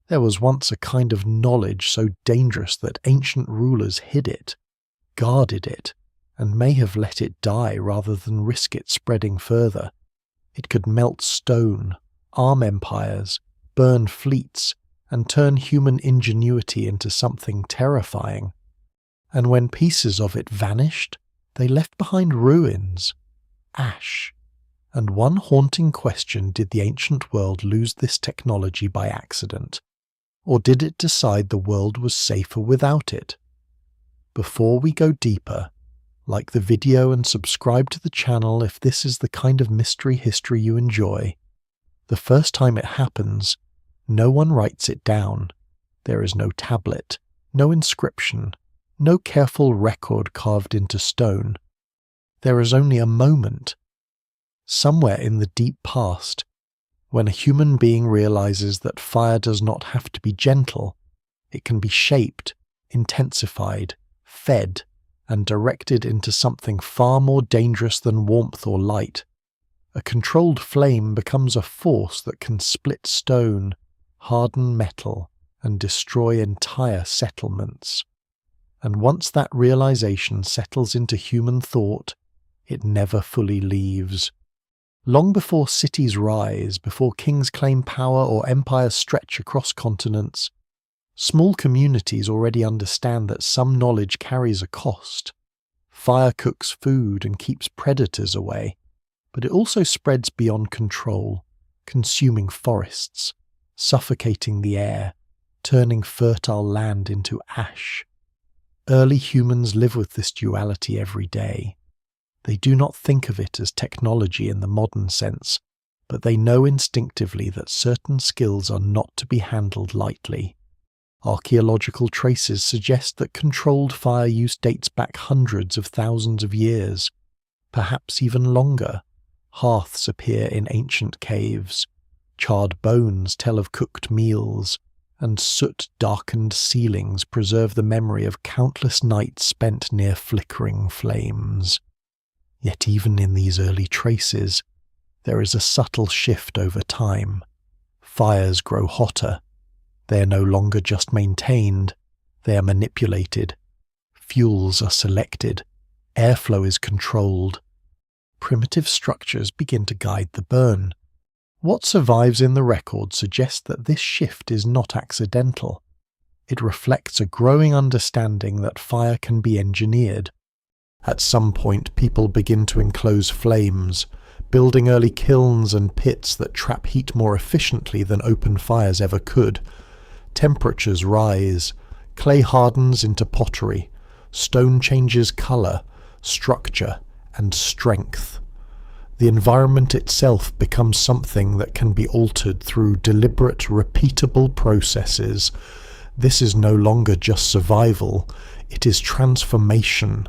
There was once a kind of knowledge so dangerous that ancient rulers hid it, guarded it, and may have let it die rather than risk it spreading further. It could melt stone, arm empires, burn fleets, and turn human ingenuity into something terrifying. And when pieces of it vanished, they left behind ruins, ash. And one haunting question: did the ancient world lose this technology by accident? Or did it decide the world was safer without it? Before we go deeper, like the video and subscribe to the channel if this is the kind of mystery history you enjoy. The first time it happens, no one writes it down. There is no tablet, no inscription, no careful record carved into stone. There is only a moment, somewhere in the deep past, when a human being realizes that fire does not have to be gentle. It can be shaped, intensified, fed, and directed into something far more dangerous than warmth or light. A controlled flame becomes a force that can split stone, harden metal, and destroy entire settlements. And once that realization settles into human thought, it never fully leaves. Long before cities rise, before kings claim power or empires stretch across continents, small communities already understand that some knowledge carries a cost. Fire cooks food and keeps predators away, but it also spreads beyond control, consuming forests, suffocating the air, turning fertile land into ash. Early humans live with this duality every day. They do not think of it as technology in the modern sense, but they know instinctively that certain skills are not to be handled lightly. Archaeological traces suggest that controlled fire use dates back hundreds of thousands of years, perhaps even longer. Hearths appear in ancient caves, charred bones tell of cooked meals, and soot-darkened ceilings preserve the memory of countless nights spent near flickering flames. Yet even in these early traces, there is a subtle shift over time. Fires grow hotter. They are no longer just maintained, they are manipulated. Fuels are selected. Airflow is controlled. Primitive structures begin to guide the burn. What survives in the record suggests that this shift is not accidental. It reflects a growing understanding that fire can be engineered. At some point, people begin to enclose flames, building early kilns and pits that trap heat more efficiently than open fires ever could. Temperatures rise, clay hardens into pottery, stone changes color, structure, and strength. The environment itself becomes something that can be altered through deliberate, repeatable processes. This is no longer just survival, it is transformation.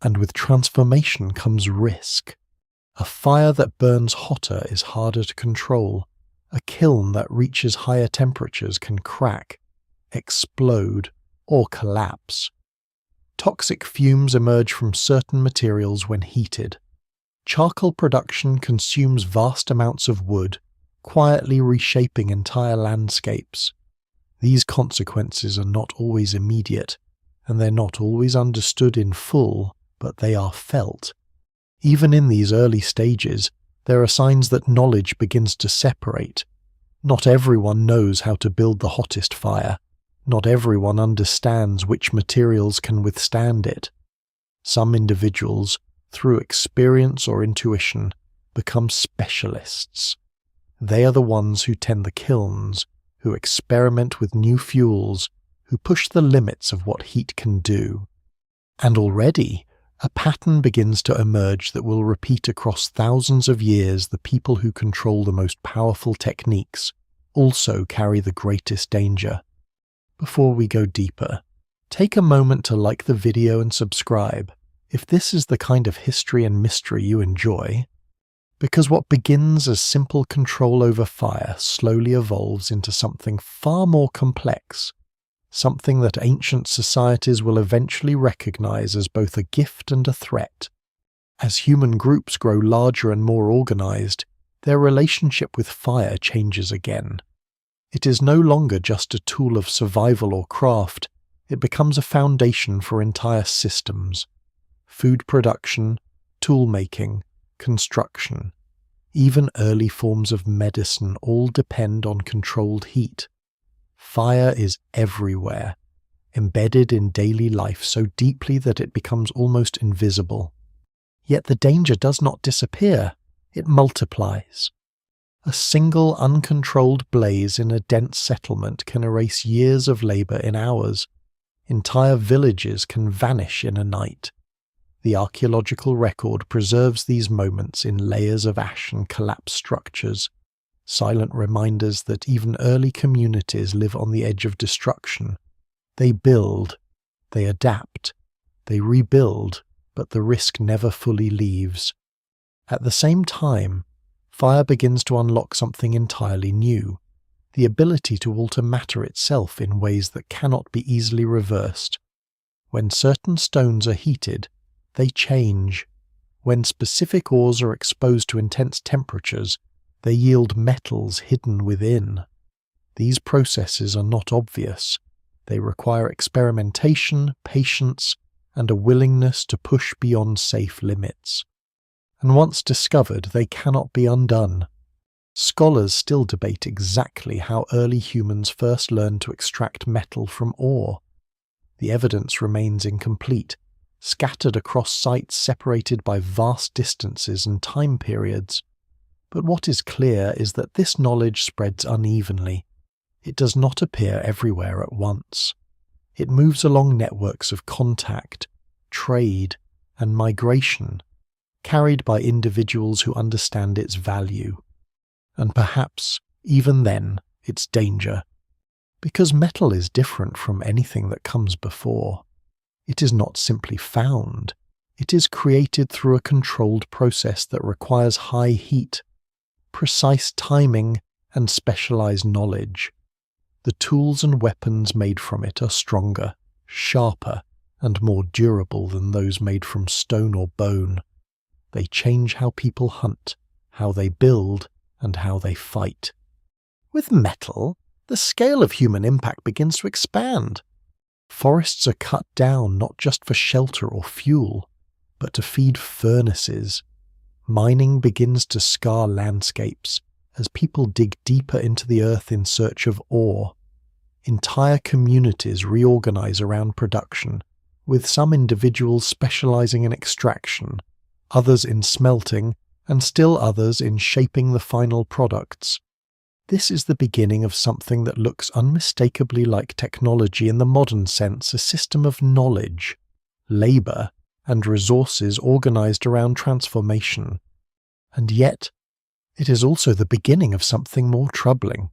And with transformation comes risk. A fire that burns hotter is harder to control. A kiln that reaches higher temperatures can crack, explode, or collapse. Toxic fumes emerge from certain materials when heated. Charcoal production consumes vast amounts of wood, quietly reshaping entire landscapes. These consequences are not always immediate, and they're not always understood in full, but they are felt. Even in these early stages, there are signs that knowledge begins to separate. Not everyone knows how to build the hottest fire. Not everyone understands which materials can withstand it. Some individuals, through experience or intuition, become specialists. They are the ones who tend the kilns, who experiment with new fuels, who push the limits of what heat can do. And already, a pattern begins to emerge that will repeat across thousands of years. The people who control the most powerful techniques also carry the greatest danger. Before we go deeper, take a moment to like the video and subscribe if this is the kind of history and mystery you enjoy, because what begins as simple control over fire slowly evolves into something far more complex. Something that ancient societies will eventually recognize as both a gift and a threat. As human groups grow larger and more organized, their relationship with fire changes again. It is no longer just a tool of survival or craft, it becomes a foundation for entire systems. Food production, tool-making, construction, even early forms of medicine all depend on controlled heat. Fire is everywhere, embedded in daily life so deeply that it becomes almost invisible. Yet the danger does not disappear, it multiplies. A single uncontrolled blaze in a dense settlement can erase years of labour in hours. Entire villages can vanish in a night. The archaeological record preserves these moments in layers of ash and collapsed structures, silent reminders that even early communities live on the edge of destruction. They build, they adapt, they rebuild, but the risk never fully leaves. At the same time, fire begins to unlock something entirely new, the ability to alter matter itself in ways that cannot be easily reversed. When certain stones are heated, they change. When specific ores are exposed to intense temperatures, they yield metals hidden within. These processes are not obvious. They require experimentation, patience, and a willingness to push beyond safe limits. And once discovered, they cannot be undone. Scholars still debate exactly how early humans first learned to extract metal from ore. The evidence remains incomplete, scattered across sites separated by vast distances and time periods. But what is clear is that this knowledge spreads unevenly. It does not appear everywhere at once. It moves along networks of contact, trade, and migration, carried by individuals who understand its value. And perhaps, even then, its danger. Because metal is different from anything that comes before. It is not simply found. It is created through a controlled process that requires high heat, precise timing, and specialized knowledge. The tools and weapons made from it are stronger, sharper, and more durable than those made from stone or bone. They change how people hunt, how they build, and how they fight. With metal, the scale of human impact begins to expand. Forests are cut down not just for shelter or fuel, but to feed furnaces. Mining begins to scar landscapes as people dig deeper into the earth in search of ore. Entire communities reorganize around production, with some individuals specializing in extraction, others in smelting, and still others in shaping the final products. This is the beginning of something that looks unmistakably like technology in the modern sense, a system of knowledge, labor, and resources organized around transformation. And yet, it is also the beginning of something more troubling.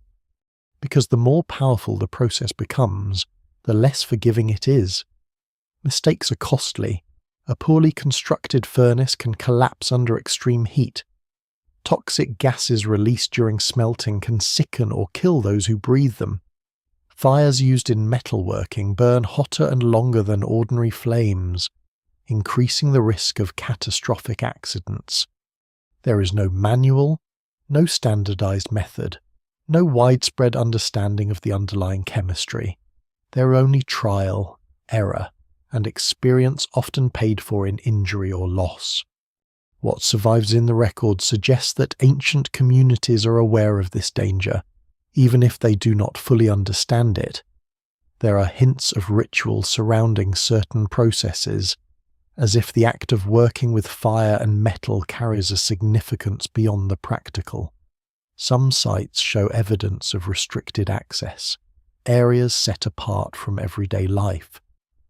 Because the more powerful the process becomes, the less forgiving it is. Mistakes are costly. A poorly constructed furnace can collapse under extreme heat. Toxic gases released during smelting can sicken or kill those who breathe them. Fires used in metalworking burn hotter and longer than ordinary flames, increasing the risk of catastrophic accidents. There is no manual, no standardized method, no widespread understanding of the underlying chemistry. There are only trial, error, and experience often paid for in injury or loss. What survives in the record suggests that ancient communities are aware of this danger, even if they do not fully understand it. There are hints of ritual surrounding certain processes, as if the act of working with fire and metal carries a significance beyond the practical. Some sites show evidence of restricted access, areas set apart from everyday life,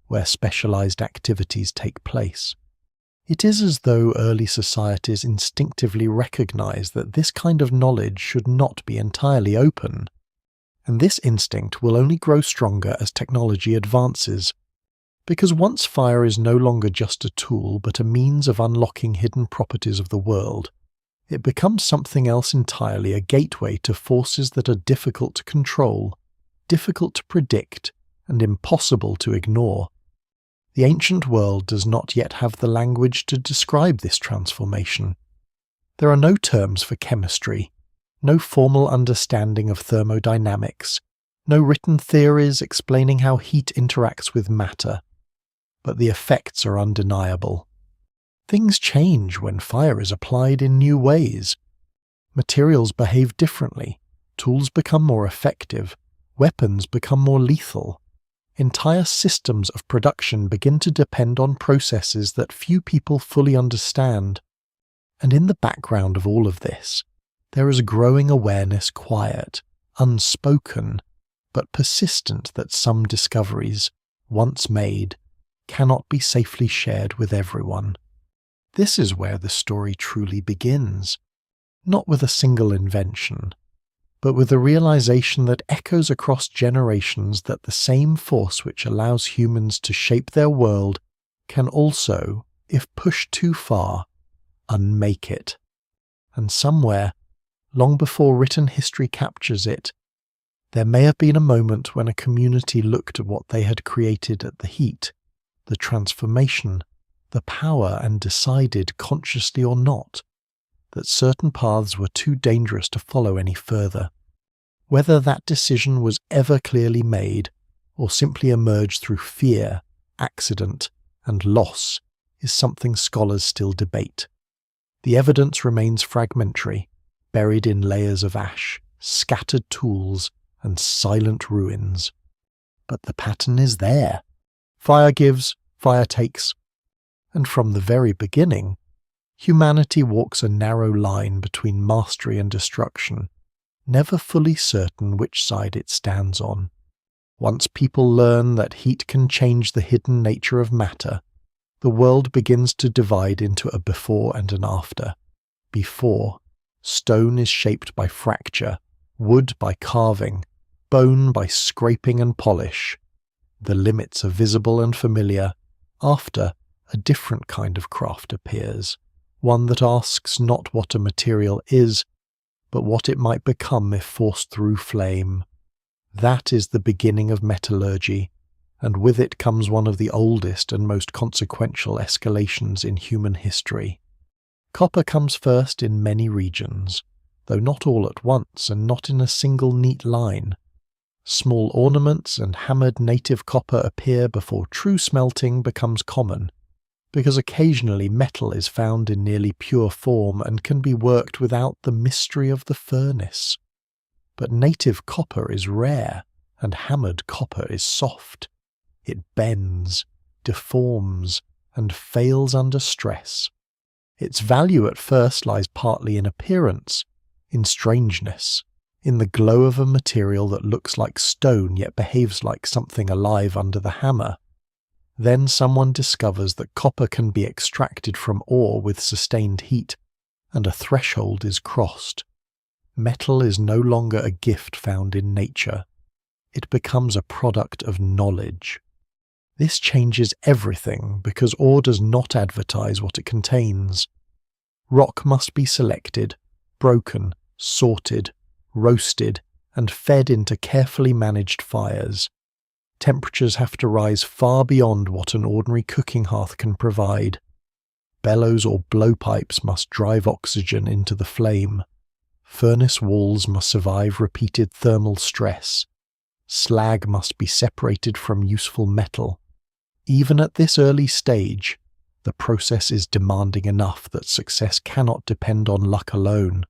where specialized activities take place. It is as though early societies instinctively recognize that this kind of knowledge should not be entirely open, and this instinct will only grow stronger as technology advances, because once fire is no longer just a tool but a means of unlocking hidden properties of the world, it becomes something else entirely, a gateway to forces that are difficult to control, difficult to predict, and impossible to ignore. The ancient world does not yet have the language to describe this transformation. There are no terms for chemistry, no formal understanding of thermodynamics, no written theories explaining how heat interacts with matter. But the effects are undeniable. Things change when fire is applied in new ways. Materials behave differently, tools become more effective, weapons become more lethal. Entire systems of production begin to depend on processes that few people fully understand. And in the background of all of this, there is a growing awareness, quiet, unspoken, but persistent, that some discoveries, once made, cannot be safely shared with everyone. This is where the story truly begins, not with a single invention, but with the realization that echoes across generations that the same force which allows humans to shape their world can also, if pushed too far, unmake it. And somewhere, long before written history captures it, there may have been a moment when a community looked at what they had created, at the heat, the transformation, the power, and decided, consciously or not, that certain paths were too dangerous to follow any further. Whether that decision was ever clearly made, or simply emerged through fear, accident, and loss, is something scholars still debate. The evidence remains fragmentary, buried in layers of ash, scattered tools, and silent ruins. But the pattern is there. Fire gives, fire takes. And from the very beginning, humanity walks a narrow line between mastery and destruction, never fully certain which side it stands on. Once people learn that heat can change the hidden nature of matter, the world begins to divide into a before and an after. Before, stone is shaped by fracture, wood by carving, bone by scraping and polish. The limits are visible and familiar. After, a different kind of craft appears, one that asks not what a material is, but what it might become if forced through flame. That is the beginning of metallurgy, and with it comes one of the oldest and most consequential escalations in human history. Copper comes first in many regions, though not all at once and not in a single neat line. Small ornaments and hammered native copper appear before true smelting becomes common, because occasionally metal is found in nearly pure form and can be worked without the mystery of the furnace. But native copper is rare, and hammered copper is soft. It bends, deforms, and fails under stress. Its value at first lies partly in appearance, in strangeness, in the glow of a material that looks like stone yet behaves like something alive under the hammer. Then someone discovers that copper can be extracted from ore with sustained heat, and a threshold is crossed. Metal is no longer a gift found in nature. It becomes a product of knowledge. This changes everything because ore does not advertise what it contains. Rock must be selected, broken, sorted, roasted, and fed into carefully managed fires. Temperatures have to rise far beyond what an ordinary cooking hearth can provide. Bellows or blowpipes must drive oxygen into the flame. Furnace walls must survive repeated thermal stress. Slag must be separated from useful metal. Even at this early stage, the process is demanding enough that success cannot depend on luck alone.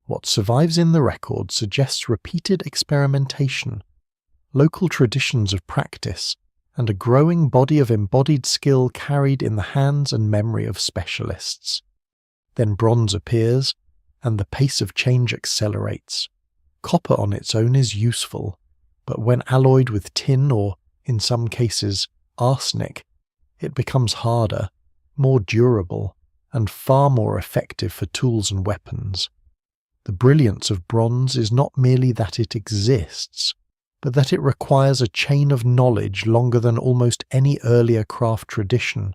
What survives in the record suggests repeated experimentation, local traditions of practice, and a growing body of embodied skill carried in the hands and memory of specialists. Then bronze appears, and the pace of change accelerates. Copper on its own is useful, but when alloyed with tin or, in some cases, arsenic, it becomes harder, more durable, and far more effective for tools and weapons. The brilliance of bronze is not merely that it exists, but that it requires a chain of knowledge longer than almost any earlier craft tradition.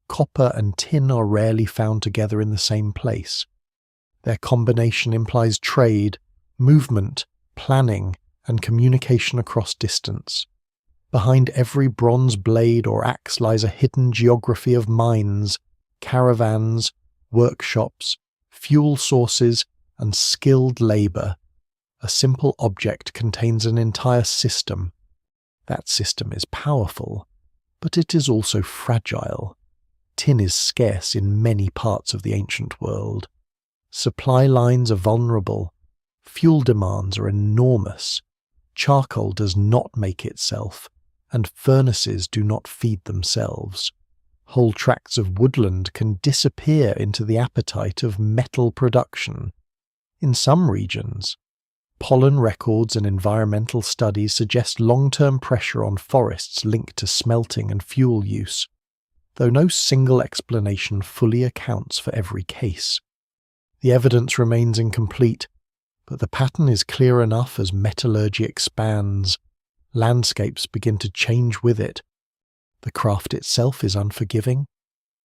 Copper and tin are rarely found together in the same place. Their combination implies trade, movement, planning, and communication across distance. Behind every bronze blade or axe lies a hidden geography of mines, caravans, workshops, fuel sources, and skilled labour. A simple object contains an entire system. That system is powerful, but it is also fragile. Tin is scarce in many parts of the ancient world. Supply lines are vulnerable. Fuel demands are enormous. Charcoal does not make itself, and furnaces do not feed themselves. Whole tracts of woodland can disappear into the appetite of metal production. In some regions, pollen records and environmental studies suggest long-term pressure on forests linked to smelting and fuel use, though no single explanation fully accounts for every case. The evidence remains incomplete, but the pattern is clear enough as metallurgy expands. Landscapes begin to change with it. The craft itself is unforgiving.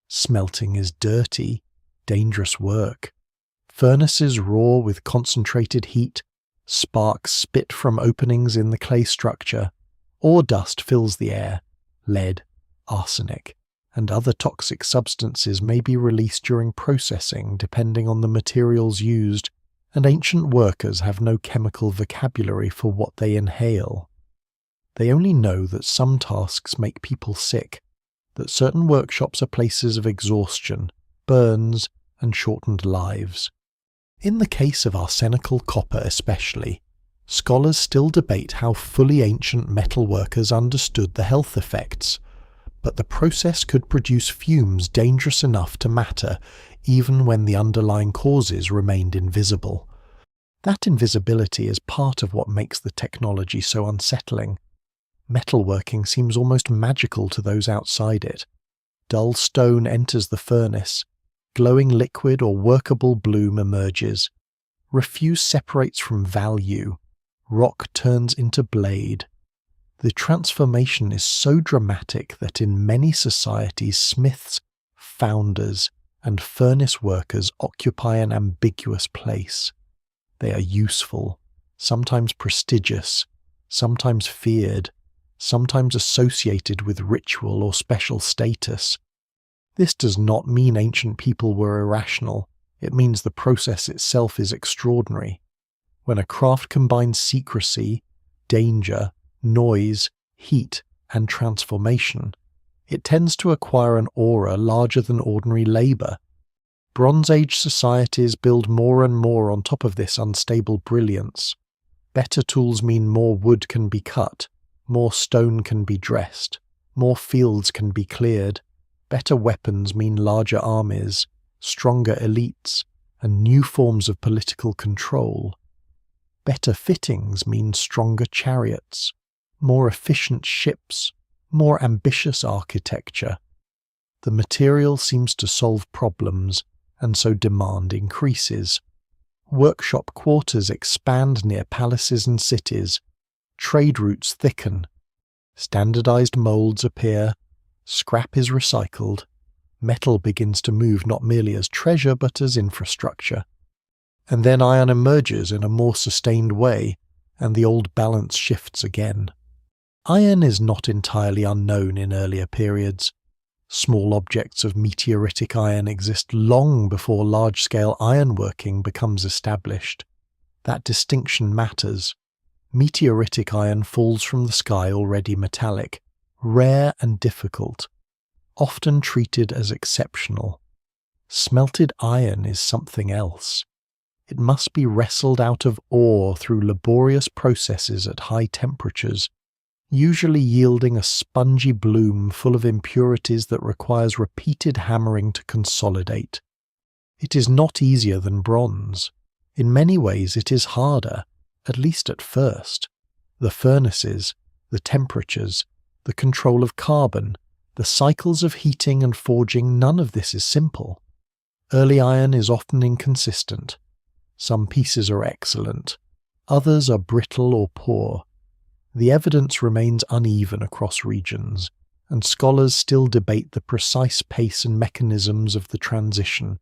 Smelting is dirty, dangerous work. Furnaces roar with concentrated heat. Sparks spit from openings in the clay structure. Ore dust fills the air. Lead, arsenic, and other toxic substances may be released during processing depending on the materials used, and ancient workers have no chemical vocabulary for what they inhale. They only know that some tasks make people sick, that certain workshops are places of exhaustion, burns, and shortened lives. In the case of arsenical copper especially, scholars still debate how fully ancient metal workers understood the health effects, but the process could produce fumes dangerous enough to matter even when the underlying causes remained invisible. That invisibility is part of what makes the technology so unsettling. Metalworking seems almost magical to those outside it. Dull stone enters the furnace. Glowing liquid or workable bloom emerges. Refuse separates from value. Rock turns into blade. The transformation is so dramatic that in many societies smiths, founders, and furnace workers occupy an ambiguous place. They are useful, sometimes prestigious, sometimes feared, sometimes associated with ritual or special status. This does not mean ancient people were irrational. It means the process itself is extraordinary. When a craft combines secrecy, danger, noise, heat, and transformation, it tends to acquire an aura larger than ordinary labour. Bronze Age societies build more and more on top of this unstable brilliance. Better tools mean more wood can be cut, more stone can be dressed, more fields can be cleared. Better weapons mean larger armies, stronger elites, and new forms of political control. Better fittings mean stronger chariots, more efficient ships, more ambitious architecture. The material seems to solve problems, and so demand increases. Workshop quarters expand near palaces and cities. Trade routes thicken. Standardized molds appear. Scrap is recycled. Metal begins to move not merely as treasure but as infrastructure. And then iron emerges in a more sustained way, and the old balance shifts again. Iron is not entirely unknown in earlier periods. Small objects of meteoritic iron exist long before large-scale ironworking becomes established. That distinction matters. Meteoritic iron falls from the sky already metallic, rare and difficult, often treated as exceptional. Smelted iron is something else. It must be wrestled out of ore through laborious processes at high temperatures, usually yielding a spongy bloom full of impurities that requires repeated hammering to consolidate. It is not easier than bronze. In many ways it is harder, at least at first. The furnaces, the temperatures, the control of carbon, the cycles of heating and forging, none of this is simple. Early iron is often inconsistent. Some pieces are excellent, others are brittle or poor. The evidence remains uneven across regions, and scholars still debate the precise pace and mechanisms of the transition.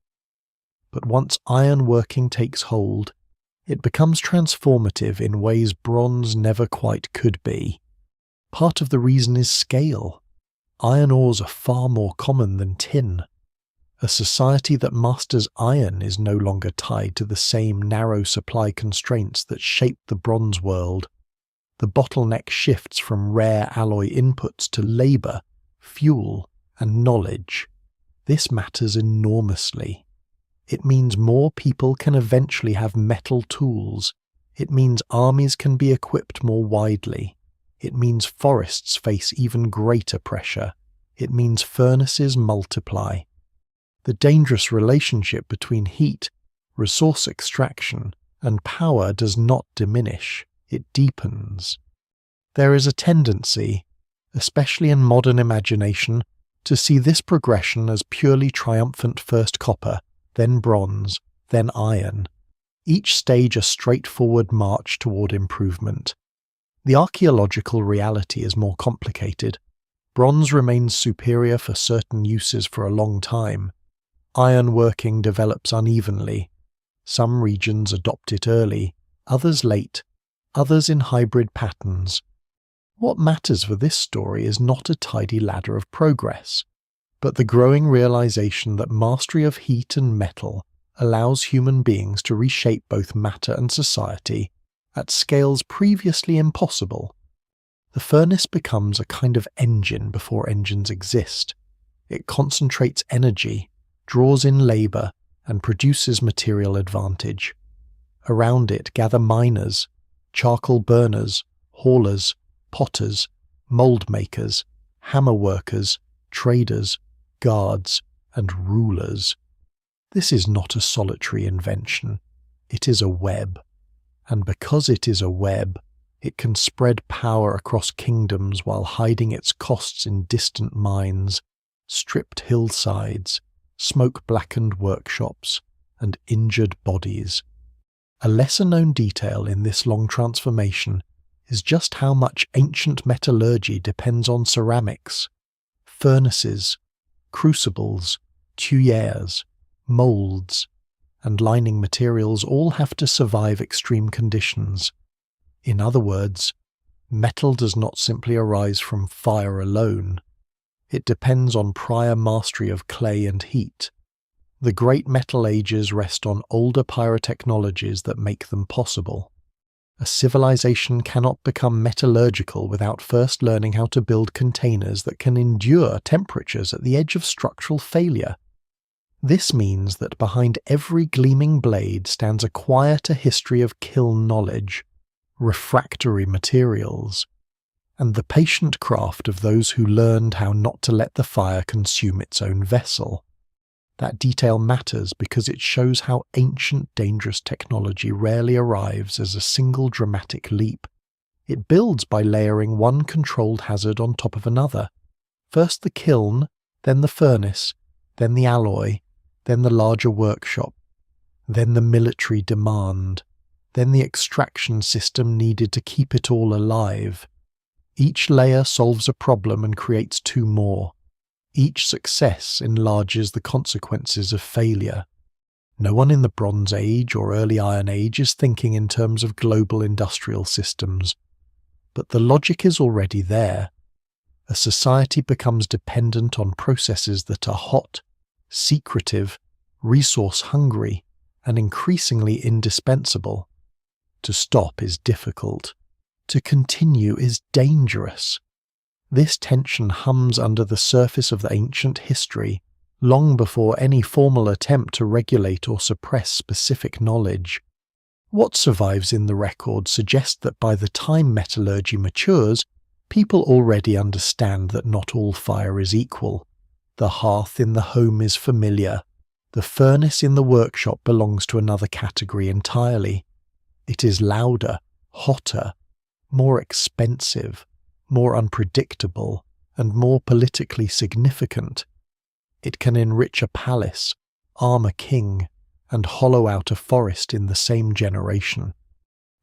But once iron working takes hold, it becomes transformative in ways bronze never quite could be. Part of the reason is scale. Iron ores are far more common than tin. A society that masters iron is no longer tied to the same narrow supply constraints that shaped the bronze world. The bottleneck shifts from rare alloy inputs to labour, fuel, and knowledge. This matters enormously. It means more people can eventually have metal tools. It means armies can be equipped more widely. It means forests face even greater pressure. It means furnaces multiply. The dangerous relationship between heat, resource extraction, and power does not diminish, it deepens. There is a tendency, especially in modern imagination, to see this progression as purely triumphant: first copper, then bronze, then iron, each stage a straightforward march toward improvement. The archaeological reality is more complicated. Bronze remains superior for certain uses for a long time. Ironworking develops unevenly. Some regions adopt it early, others late, others in hybrid patterns. What matters for this story is not a tidy ladder of progress, but the growing realization that mastery of heat and metal allows human beings to reshape both matter and society at scales previously impossible. The furnace becomes a kind of engine before engines exist. It concentrates energy, draws in labour, and produces material advantage. Around it gather miners, charcoal burners, haulers, potters, mould makers, hammer workers, traders, guards, and rulers. This is not a solitary invention. It is a web. And because it is a web, it can spread power across kingdoms while hiding its costs in distant mines, stripped hillsides, smoke-blackened workshops, and injured bodies. A lesser-known detail in this long transformation is just how much ancient metallurgy depends on ceramics. Furnaces, crucibles, tuyères, moulds, and lining materials all have to survive extreme conditions. In other words, metal does not simply arise from fire alone. It depends on prior mastery of clay and heat. The great metal ages rest on older pyrotechnologies that make them possible. A civilization cannot become metallurgical without first learning how to build containers that can endure temperatures at the edge of structural failure. This means that behind every gleaming blade stands a quieter history of kiln knowledge, refractory materials, and the patient craft of those who learned how not to let the fire consume its own vessel. That detail matters because it shows how ancient, dangerous technology rarely arrives as a single dramatic leap. It builds by layering one controlled hazard on top of another. First the kiln, then the furnace, then the alloy, then the larger workshop, then the military demand, then the extraction system needed to keep it all alive. Each layer solves a problem and creates two more. Each success enlarges the consequences of failure. No one in the Bronze Age or early Iron Age is thinking in terms of global industrial systems. But the logic is already there. A society becomes dependent on processes that are hot, secretive, resource-hungry, and increasingly indispensable. To stop is difficult. To continue is dangerous. This tension hums under the surface of the ancient history, long before any formal attempt to regulate or suppress specific knowledge. What survives in the record suggests that by the time metallurgy matures, people already understand that not all fire is equal. The hearth in the home is familiar. The furnace in the workshop belongs to another category entirely. It is louder, hotter, more expensive, more unpredictable, and more politically significant. It can enrich a palace, arm a king, and hollow out a forest in the same generation.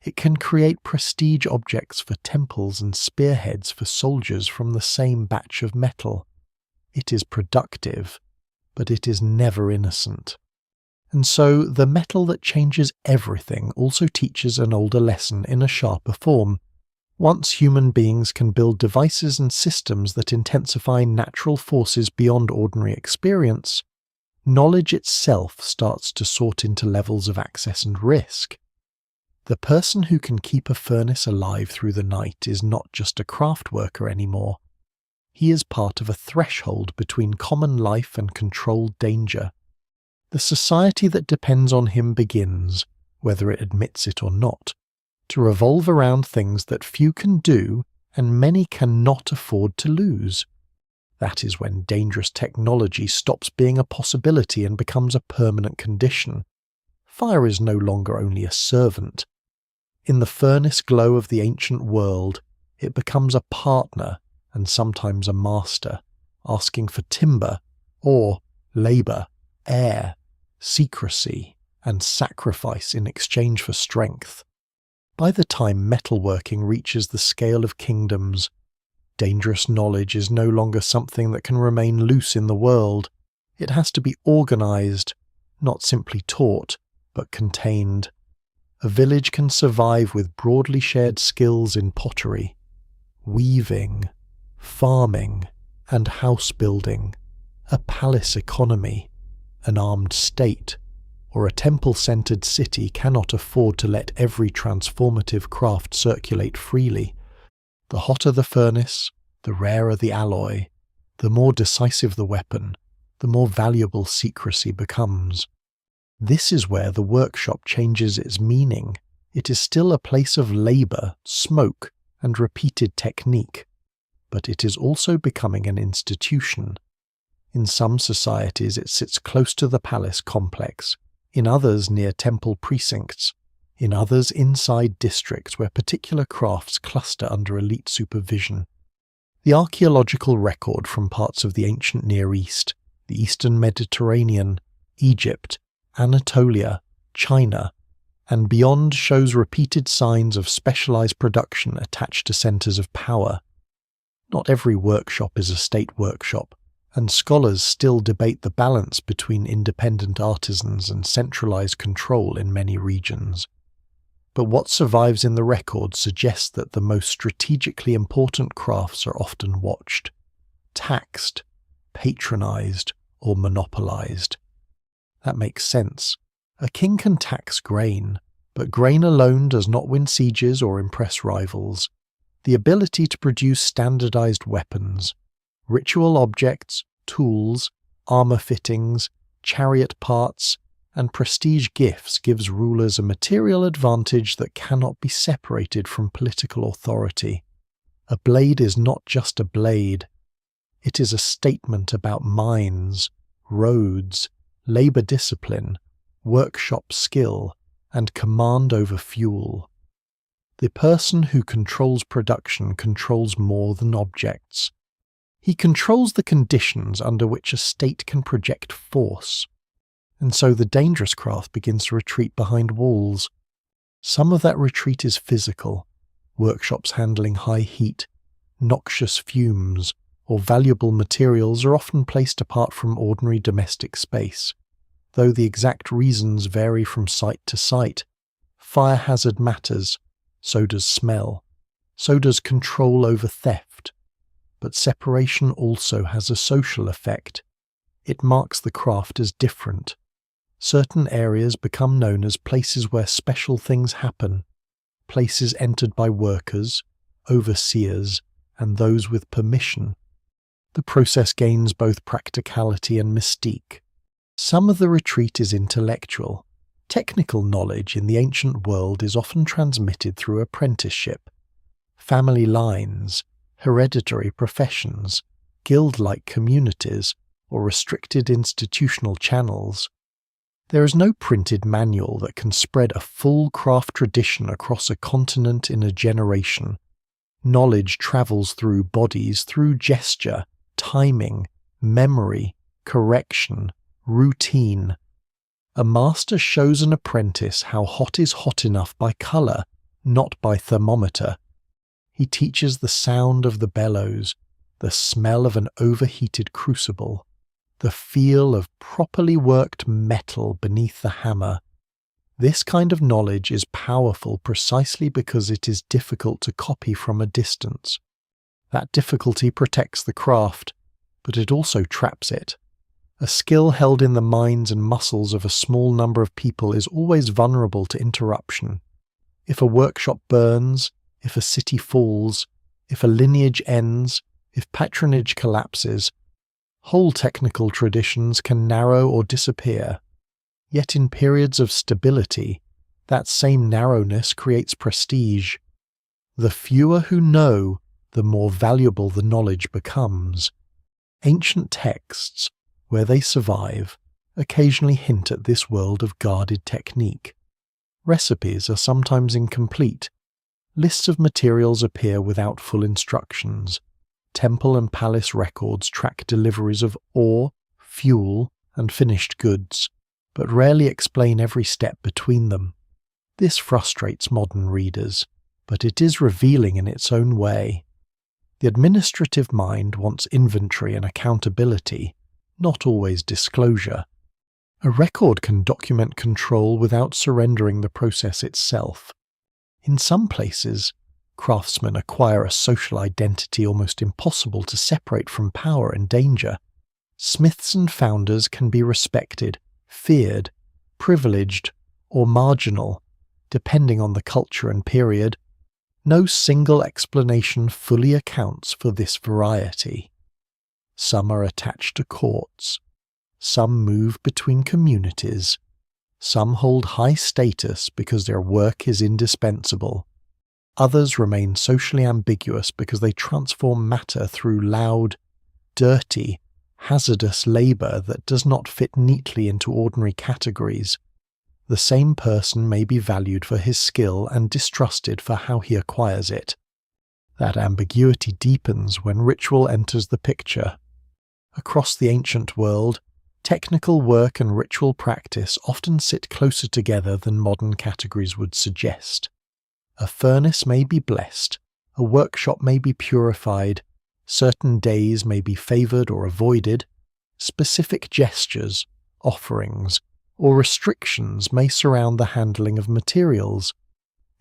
It can create prestige objects for temples and spearheads for soldiers from the same batch of metal. It is productive, but it is never innocent. And so the metal that changes everything also teaches an older lesson in a sharper form. Once human beings can build devices and systems that intensify natural forces beyond ordinary experience, knowledge itself starts to sort into levels of access and risk. The person who can keep a furnace alive through the night is not just a craft worker anymore. He is part of a threshold between common life and controlled danger. The society that depends on him begins, whether it admits it or not, to revolve around things that few can do and many cannot afford to lose. That is when dangerous technology stops being a possibility and becomes a permanent condition. Fire is no longer only a servant. In the furnace glow of the ancient world, it becomes a partner and sometimes a master, asking for timber, or labour, air, secrecy, and sacrifice in exchange for strength. By the time metalworking reaches the scale of kingdoms, dangerous knowledge is no longer something that can remain loose in the world. It has to be organised, not simply taught, but contained. A village can survive with broadly shared skills in pottery, weaving, farming, and house building, a palace economy, an armed state, or a temple-centered city cannot afford to let every transformative craft circulate freely. The hotter the furnace, the rarer the alloy, the more decisive the weapon, the more valuable secrecy becomes. This is where the workshop changes its meaning. It is still a place of labour, smoke, and repeated technique, but it is also becoming an institution. In some societies it sits close to the palace complex, in others near temple precincts, in others inside districts where particular crafts cluster under elite supervision. The archaeological record from parts of the ancient Near East, the Eastern Mediterranean, Egypt, Anatolia, China, and beyond shows repeated signs of specialized production attached to centers of power. Not every workshop is a state workshop, and scholars still debate the balance between independent artisans and centralized control in many regions. But what survives in the record suggests that the most strategically important crafts are often watched, taxed, patronized, or monopolized. That makes sense. A king can tax grain, but grain alone does not win sieges or impress rivals. The ability to produce standardized weapons, ritual objects, tools, armor fittings, chariot parts, and prestige gifts gives rulers a material advantage that cannot be separated from political authority. A blade is not just a blade. It is a statement about mines, roads, labor discipline, workshop skill, and command over fuel. The person who controls production controls more than objects. He controls the conditions under which a state can project force. And so the dangerous craft begins to retreat behind walls. Some of that retreat is physical, workshops handling high heat, noxious fumes, or valuable materials are often placed apart from ordinary domestic space. Though the exact reasons vary from site to site, fire hazard matters, so does smell, so does control over theft. But separation also has a social effect. It marks the craft as different. Certain areas become known as places where special things happen, places entered by workers, overseers, and those with permission. The process gains both practicality and mystique. Some of the retreat is intellectual. Technical knowledge in the ancient world is often transmitted through apprenticeship, family lines, hereditary professions, guild-like communities, or restricted institutional channels. There is no printed manual that can spread a full craft tradition across a continent in a generation. Knowledge travels through bodies, through gesture, timing, memory, correction, routine. A master shows an apprentice how hot is hot enough by colour, not by thermometer. He teaches the sound of the bellows, the smell of an overheated crucible, the feel of properly worked metal beneath the hammer. This kind of knowledge is powerful precisely because it is difficult to copy from a distance. That difficulty protects the craft, but it also traps it. A skill held in the minds and muscles of a small number of people is always vulnerable to interruption. If a workshop burns, if a city falls, if a lineage ends, if patronage collapses, whole technical traditions can narrow or disappear. Yet in periods of stability, that same narrowness creates prestige. The fewer who know, the more valuable the knowledge becomes. Ancient texts, where they survive, occasionally hint at this world of guarded technique. Recipes are sometimes incomplete. Lists of materials appear without full instructions. Temple and palace records track deliveries of ore, fuel, and finished goods, but rarely explain every step between them. This frustrates modern readers, but it is revealing in its own way. The administrative mind wants inventory and accountability, not always disclosure. A record can document control without surrendering the process itself. In some places, craftsmen acquire a social identity almost impossible to separate from power and danger. Smiths and founders can be respected, feared, privileged, or marginal, depending on the culture and period. No single explanation fully accounts for this variety. Some are attached to courts. Some move between communities. Some hold high status because their work is indispensable. Others remain socially ambiguous because they transform matter through loud, dirty, hazardous labour that does not fit neatly into ordinary categories. The same person may be valued for his skill and distrusted for how he acquires it. That ambiguity deepens when ritual enters the picture. Across the ancient world, technical work and ritual practice often sit closer together than modern categories would suggest. A furnace may be blessed, a workshop may be purified, certain days may be favoured or avoided, specific gestures, offerings, or restrictions may surround the handling of materials.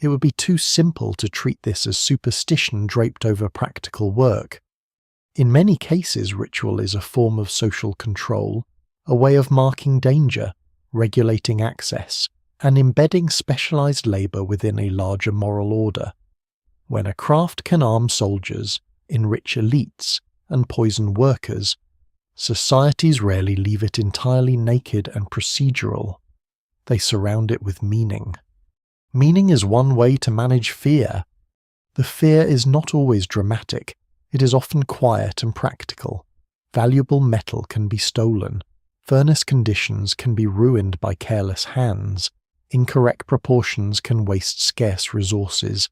It would be too simple to treat this as superstition draped over practical work. In many cases, ritual is a form of social control, a way of marking danger, regulating access, and embedding specialized labor within a larger moral order. When a craft can arm soldiers, enrich elites, and poison workers, societies rarely leave it entirely naked and procedural. They surround it with meaning. Meaning is one way to manage fear. The fear is not always dramatic. It is often quiet and practical. Valuable metal can be stolen. Furnace conditions can be ruined by careless hands. Incorrect proportions can waste scarce resources.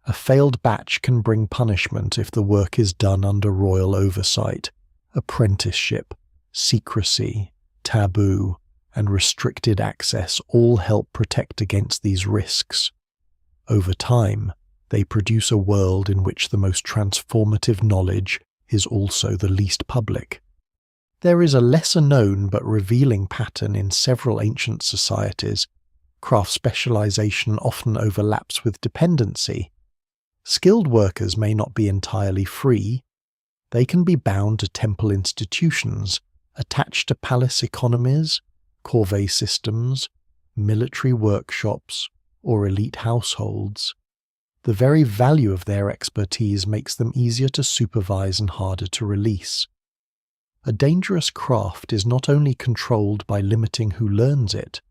A failed batch can bring punishment if the work is done under royal oversight. Apprenticeship, secrecy, taboo, and restricted access all help protect against these risks. Over time, they produce a world in which the most transformative knowledge is also the least public. There is a lesser-known but revealing pattern in several ancient societies. Craft specialization often overlaps with dependency. Skilled workers may not be entirely free. They can be bound to temple institutions, attached to palace economies, corvée systems, military workshops, or elite households. The very value of their expertise makes them easier to supervise and harder to release. A dangerous craft is not only controlled by limiting who learns it,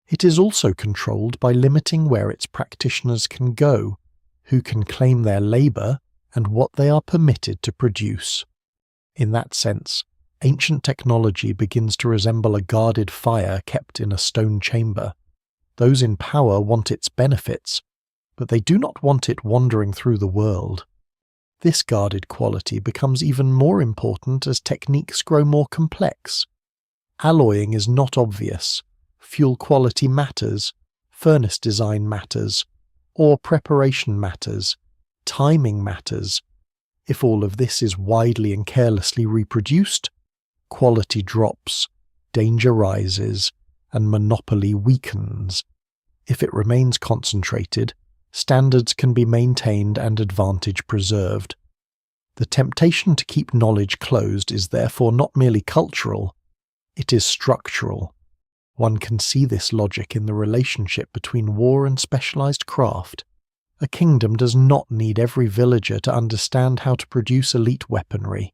it is also controlled by limiting where its practitioners can go, who can claim their labour, and what they are permitted to produce. In that sense, ancient technology begins to resemble a guarded fire kept in a stone chamber. Those in power want its benefits, but they do not want it wandering through the world. This guarded quality becomes even more important as techniques grow more complex. Alloying is not obvious. Fuel quality matters, furnace design matters, ore preparation matters, timing matters. If all of this is widely and carelessly reproduced, quality drops, danger rises, and monopoly weakens. If it remains concentrated, standards can be maintained and advantage preserved. The temptation to keep knowledge closed is therefore not merely cultural, It is structural. One can see this logic in the relationship between war and specialized craft. A kingdom does not need every villager to understand how to produce elite weaponry.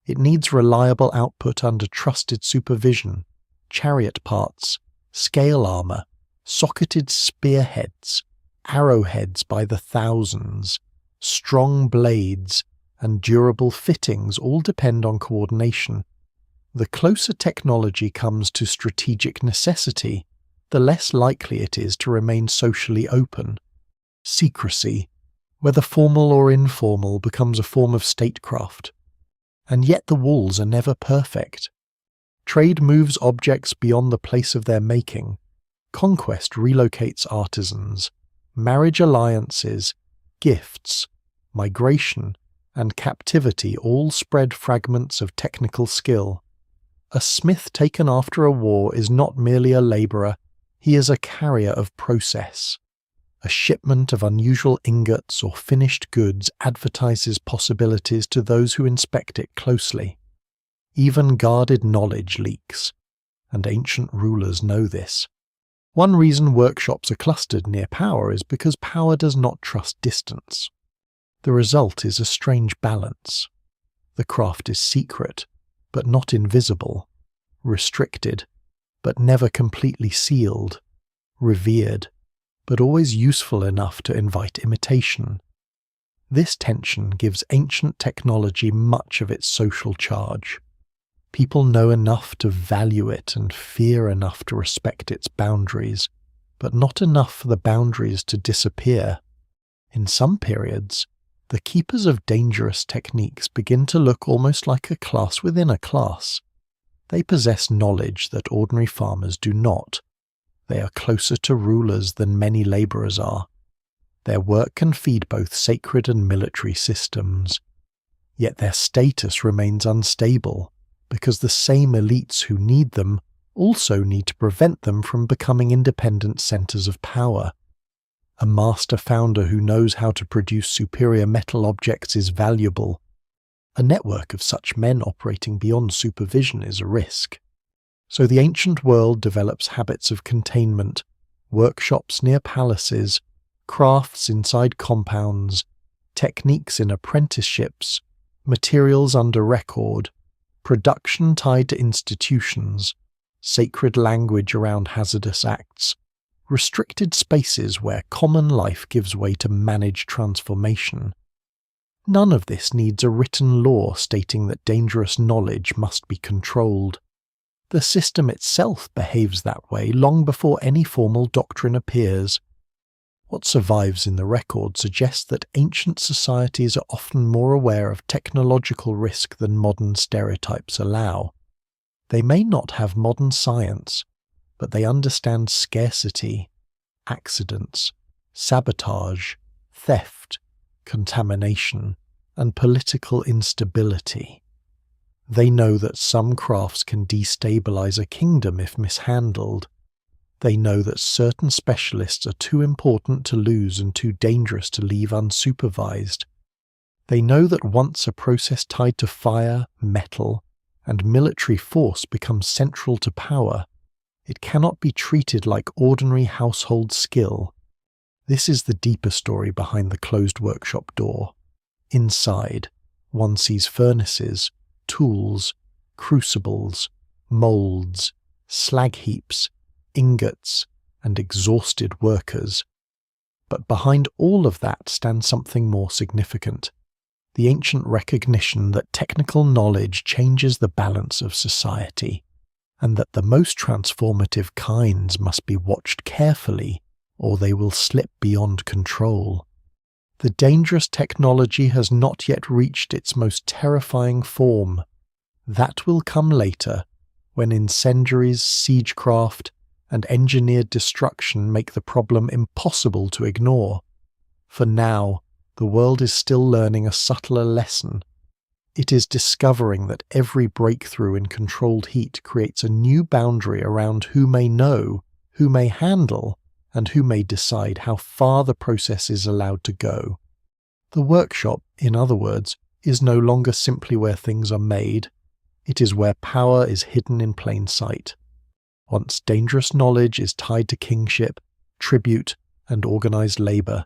It needs reliable output under trusted supervision, chariot parts, scale armor, socketed spearheads, arrowheads by the thousands, strong blades, and durable fittings all depend on coordination. The closer technology comes to strategic necessity, the less likely it is to remain socially open. Secrecy, whether formal or informal, becomes a form of statecraft. And yet the walls are never perfect. Trade moves objects beyond the place of their making. Conquest relocates artisans. Marriage alliances, gifts, migration, and captivity all spread fragments of technical skill. A smith taken after a war is not merely a labourer, he is a carrier of process. A shipment of unusual ingots or finished goods advertises possibilities to those who inspect it closely. Even guarded knowledge leaks, and ancient rulers know this. One reason workshops are clustered near power is because power does not trust distance. The result is a strange balance. The craft is secret, but not invisible, restricted, but never completely sealed, revered, but always useful enough to invite imitation. This tension gives ancient technology much of its social charge. People know enough to value it and fear enough to respect its boundaries, but not enough for the boundaries to disappear. In some periods, the keepers of dangerous techniques begin to look almost like a class within a class. They possess knowledge that ordinary farmers do not. They are closer to rulers than many labourers are. Their work can feed both sacred and military systems. Yet their status remains unstable, because the same elites who need them also need to prevent them from becoming independent centres of power. A master founder who knows how to produce superior metal objects is valuable. A network of such men operating beyond supervision is a risk. So the ancient world develops habits of containment, workshops near palaces, crafts inside compounds, techniques in apprenticeships, materials under record, production tied to institutions, sacred language around hazardous acts, restricted spaces where common life gives way to managed transformation. None of this needs a written law stating that dangerous knowledge must be controlled. The system itself behaves that way long before any formal doctrine appears. What survives in the record suggests that ancient societies are often more aware of technological risk than modern stereotypes allow. They may not have modern science, but they understand scarcity, accidents, sabotage, theft, contamination, and political instability. They know that some crafts can destabilize a kingdom if mishandled. They know that certain specialists are too important to lose and too dangerous to leave unsupervised. They know that once a process tied to fire, metal, and military force becomes central to power, it cannot be treated like ordinary household skill. This is the deeper story behind the closed workshop door. Inside, one sees furnaces, tools, crucibles, moulds, slag heaps, ingots, and exhausted workers. But behind all of that stands something more significant: the ancient recognition that technical knowledge changes the balance of society, and that the most transformative kinds must be watched carefully, or they will slip beyond control. The dangerous technology has not yet reached its most terrifying form. That will come later, when incendiaries, siegecraft, and engineered destruction make the problem impossible to ignore. For now, the world is still learning a subtler lesson. It is discovering that every breakthrough in controlled heat creates a new boundary around who may know, who may handle, and who may decide how far the process is allowed to go. The workshop, in other words, is no longer simply where things are made. It is where power is hidden in plain sight. Once dangerous knowledge is tied to kingship, tribute, and organized labor,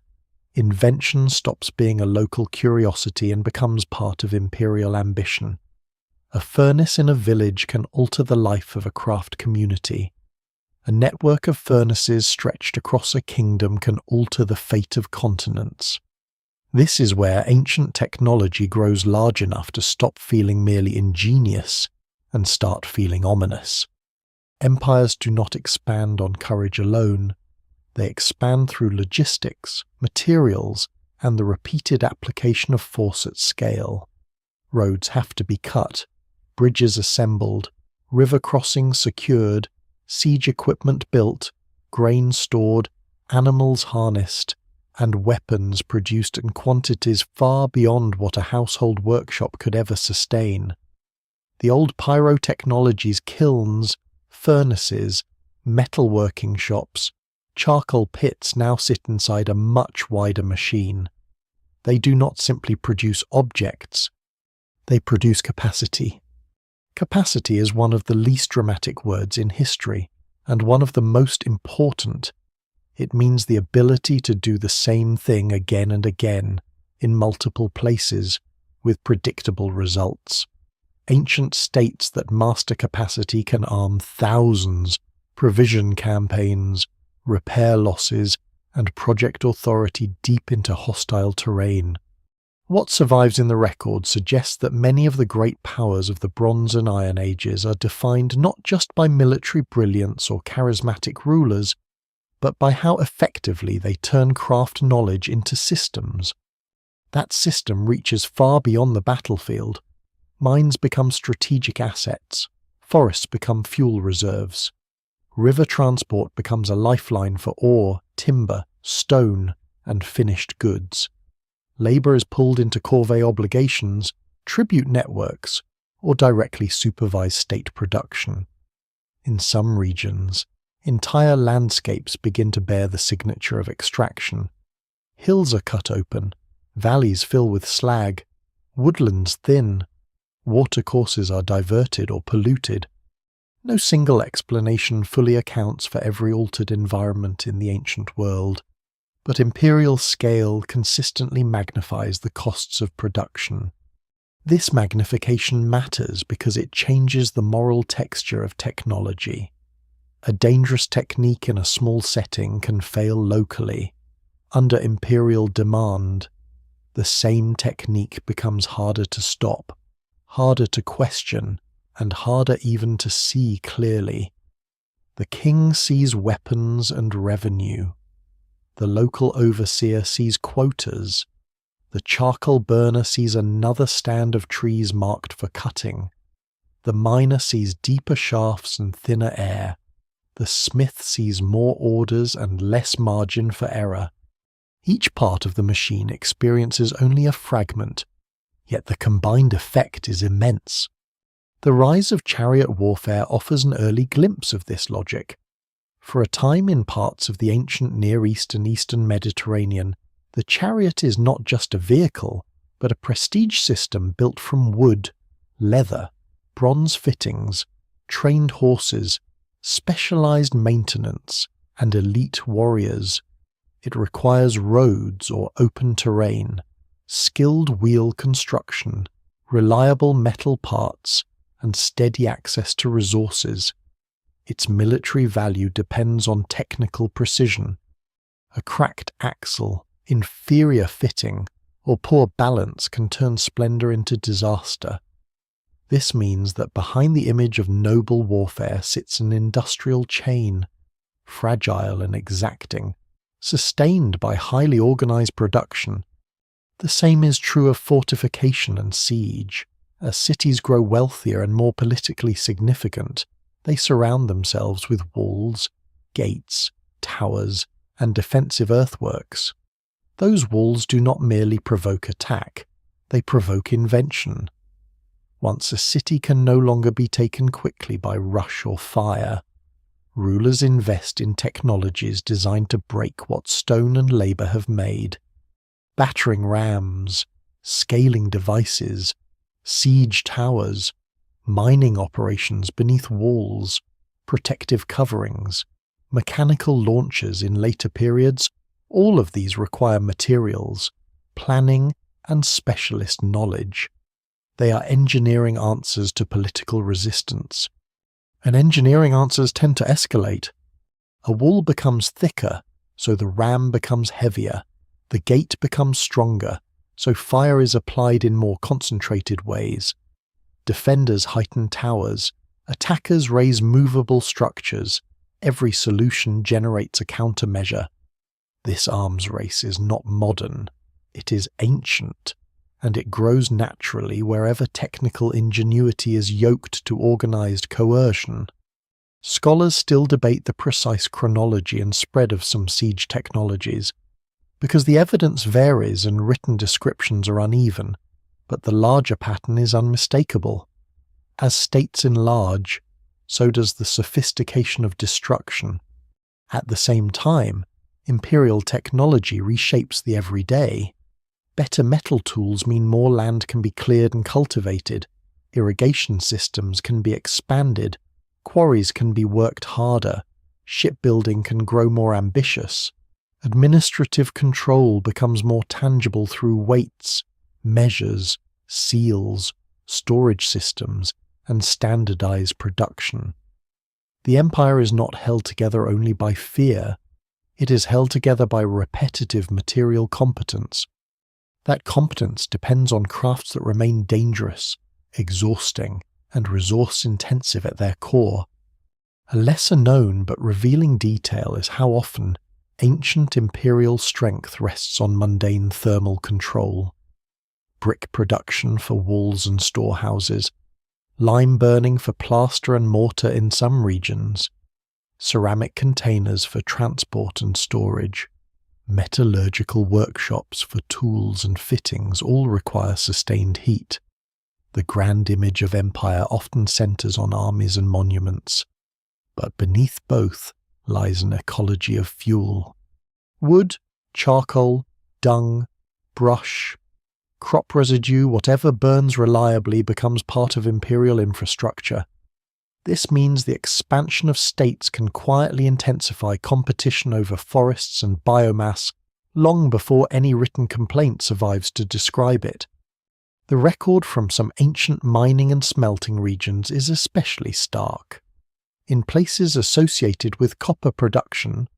invention stops being a local curiosity and becomes part of imperial ambition. A furnace in a village can alter the life of a craft community. A network of furnaces stretched across a kingdom can alter the fate of continents. This is where ancient technology grows large enough to stop feeling merely ingenious and start feeling ominous. Empires do not expand on courage alone. They expand through logistics, materials, and the repeated application of force at scale. Roads have to be cut, bridges assembled, river crossings secured, siege equipment built, grain stored, animals harnessed, and weapons produced in quantities far beyond what a household workshop could ever sustain. The old pyrotechnology's kilns, furnaces, metalworking shops, charcoal pits now sit inside a much wider machine. They do not simply produce objects, they produce capacity. Capacity is one of the least dramatic words in history, and one of the most important. It means the ability to do the same thing again and again, in multiple places, with predictable results. Ancient states that master capacity can arm thousands, provision campaigns, repair losses, and project authority deep into hostile terrain. What survives in the record suggests that many of the great powers of the Bronze and Iron Ages are defined not just by military brilliance or charismatic rulers, but by how effectively they turn craft knowledge into systems. That system reaches far beyond the battlefield. Mines become strategic assets, forests become fuel reserves. River transport becomes a lifeline for ore, timber, stone, and finished goods. Labour is pulled into corvée obligations, tribute networks, or directly supervise state production. In some regions, entire landscapes begin to bear the signature of extraction. Hills are cut open, valleys fill with slag, woodlands thin, watercourses are diverted or polluted. No single explanation fully accounts for every altered environment in the ancient world, but imperial scale consistently magnifies the costs of production. This magnification matters because it changes the moral texture of technology. A dangerous technique in a small setting can fail locally. Under imperial demand, the same technique becomes harder to stop, harder to question, and harder even to see clearly. The king sees weapons and revenue. The local overseer sees quotas. The charcoal burner sees another stand of trees marked for cutting. The miner sees deeper shafts and thinner air. The smith sees more orders and less margin for error. Each part of the machine experiences only a fragment, yet the combined effect is immense. The rise of chariot warfare offers an early glimpse of this logic. For a time in parts of the ancient Near East and Eastern Mediterranean, the chariot is not just a vehicle, but a prestige system built from wood, leather, bronze fittings, trained horses, specialized maintenance, and elite warriors. It requires roads or open terrain, skilled wheel construction, reliable metal parts, and steady access to resources. Its military value depends on technical precision. A cracked axle, inferior fitting, or poor balance can turn splendor into disaster. This means that behind the image of noble warfare sits an industrial chain, fragile and exacting, sustained by highly organized production. The same is true of fortification and siege. As cities grow wealthier and more politically significant, they surround themselves with walls, gates, towers, and defensive earthworks. Those walls do not merely provoke attack, they provoke invention. Once a city can no longer be taken quickly by rush or fire, rulers invest in technologies designed to break what stone and labor have made. Battering rams, scaling devices, siege towers, mining operations beneath walls, protective coverings, mechanical launches in later periods, all of these require materials, planning, and specialist knowledge. They are engineering answers to political resistance. And engineering answers tend to escalate. A wall becomes thicker, so the ram becomes heavier. The gate becomes stronger, so fire is applied in more concentrated ways. Defenders heighten towers. Attackers raise movable structures. Every solution generates a countermeasure. This arms race is not modern. It is ancient, and it grows naturally wherever technical ingenuity is yoked to organized coercion. Scholars still debate the precise chronology and spread of some siege technologies, because the evidence varies and written descriptions are uneven, but the larger pattern is unmistakable. As states enlarge, so does the sophistication of destruction. At the same time, imperial technology reshapes the everyday. Better metal tools mean more land can be cleared and cultivated, irrigation systems can be expanded, quarries can be worked harder, shipbuilding can grow more ambitious. Administrative control becomes more tangible through weights, measures, seals, storage systems, and standardized production. The empire is not held together only by fear, it is held together by repetitive material competence. That competence depends on crafts that remain dangerous, exhausting, and resource-intensive at their core. A lesser known but revealing detail is how often ancient imperial strength rests on mundane thermal control. Brick production for walls and storehouses, lime burning for plaster and mortar in some regions, ceramic containers for transport and storage, metallurgical workshops for tools and fittings all require sustained heat. The grand image of empire often centers on armies and monuments, but beneath both lies an ecology of fuel. Wood, charcoal, dung, brush, crop residue, whatever burns reliably becomes part of imperial infrastructure. This means the expansion of states can quietly intensify competition over forests and biomass long before any written complaint survives to describe it. The record from some ancient mining and smelting regions is especially stark. In places associated with copper production,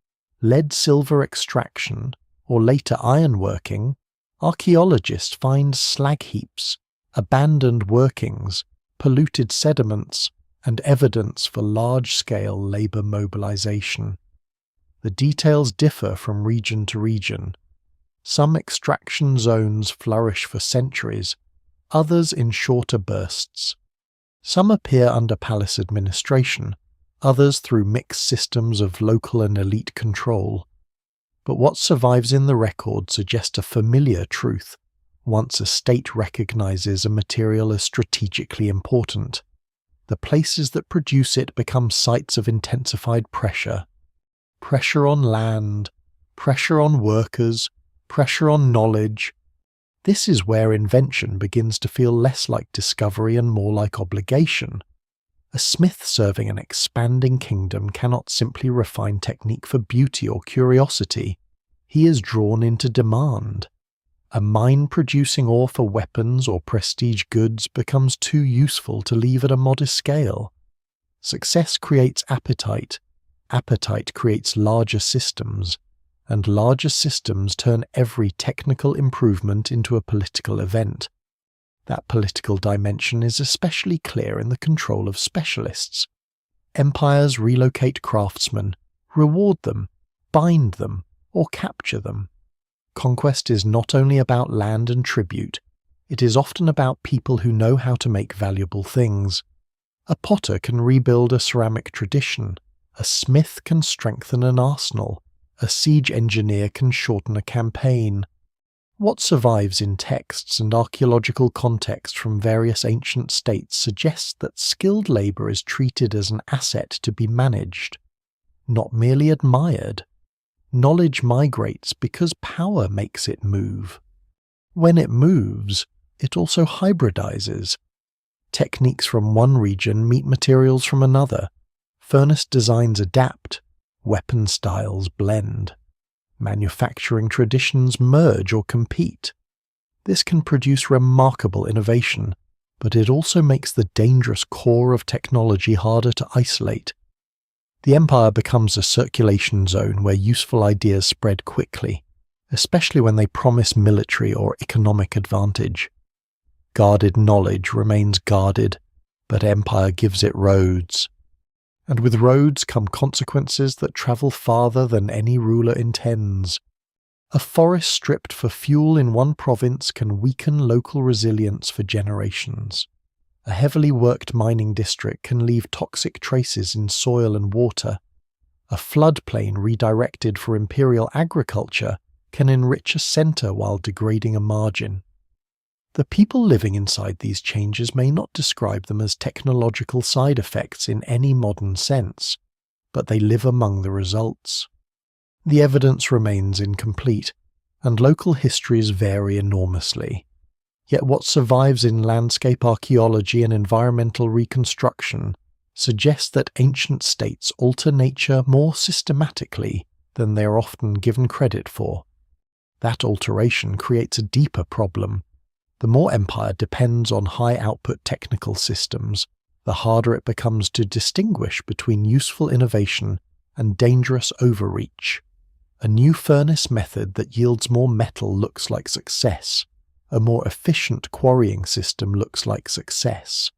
lead-silver extraction, or later ironworking, archaeologists find slag heaps, abandoned workings, polluted sediments, and evidence for large-scale labour mobilization. The details differ from region to region. Some extraction zones flourish for centuries, others in shorter bursts. Some appear under palace administration, others through mixed systems of local and elite control. But what survives in the record suggests a familiar truth. Once a state recognizes a material as strategically important, the places that produce it become sites of intensified pressure. Pressure on land, pressure on workers, pressure on knowledge. This is where invention begins to feel less like discovery and more like obligation. A smith serving an expanding kingdom cannot simply refine technique for beauty or curiosity. He is drawn into demand. A mine producing ore for weapons or prestige goods becomes too useful to leave at a modest scale. Success creates appetite. Appetite creates larger systems, and larger systems turn every technical improvement into a political event. That political dimension is especially clear in the control of specialists. Empires relocate craftsmen, reward them, bind them, or capture them. Conquest is not only about land and tribute, it is often about people who know how to make valuable things. A potter can rebuild a ceramic tradition, a smith can strengthen an arsenal, a siege engineer can shorten a campaign. What survives in texts and archaeological context from various ancient states suggests that skilled labour is treated as an asset to be managed, not merely admired. Knowledge migrates because power makes it move. When it moves, it also hybridizes. Techniques from one region meet materials from another. Furnace designs adapt. Weapon styles blend. Manufacturing traditions merge or compete. This can produce remarkable innovation, but it also makes the dangerous core of technology harder to isolate. The empire becomes a circulation zone where useful ideas spread quickly, especially when they promise military or economic advantage. Guarded knowledge remains guarded, but empire gives it roads. And with roads come consequences that travel farther than any ruler intends. A forest stripped for fuel in one province can weaken local resilience for generations. A heavily worked mining district can leave toxic traces in soil and water. A floodplain redirected for imperial agriculture can enrich a center while degrading a margin. The people living inside these changes may not describe them as technological side effects in any modern sense, but they live among the results. The evidence remains incomplete, and local histories vary enormously. Yet what survives in landscape archaeology and environmental reconstruction suggests that ancient states alter nature more systematically than they are often given credit for. That alteration creates a deeper problem. The more empire depends on high-output technical systems, the harder it becomes to distinguish between useful innovation and dangerous overreach. A new furnace method that yields more metal looks like success. A more efficient quarrying system looks like success.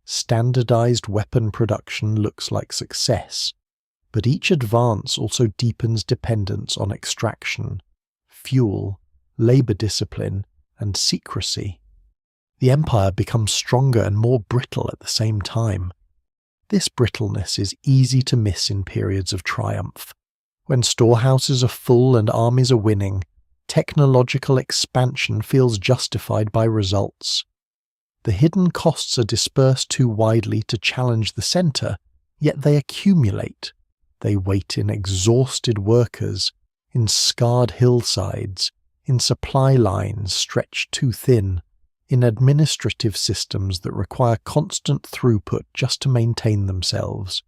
Standardized weapon production looks like success. But each advance also deepens dependence on extraction, fuel, labor discipline, and secrecy. The empire becomes stronger and more brittle at the same time. This brittleness is easy to miss in periods of triumph. When storehouses are full and armies are winning, technological expansion feels justified by results. The hidden costs are dispersed too widely to challenge the center, yet they accumulate. They wait in exhausted workers, in scarred hillsides, in supply lines stretched too thin, in administrative systems that require constant throughput just to maintain themselves.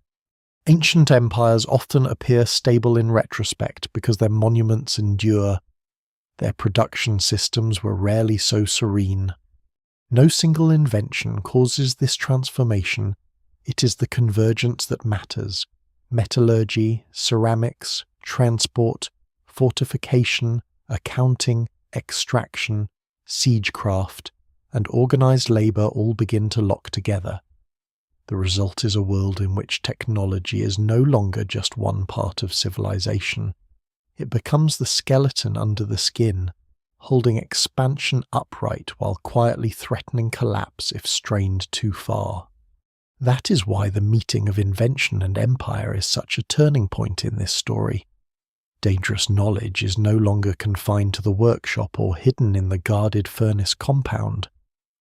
Ancient empires often appear stable in retrospect because their monuments endure. Their production systems were rarely so serene. No single invention causes this transformation. It is the convergence that matters. Metallurgy, ceramics, transport, fortification, accounting, extraction, siegecraft, and organized labor all begin to lock together. The result is a world in which technology is no longer just one part of civilization. It becomes the skeleton under the skin, holding expansion upright while quietly threatening collapse if strained too far. That is why the meeting of invention and empire is such a turning point in this story. Dangerous knowledge is no longer confined to the workshop or hidden in the guarded furnace compound.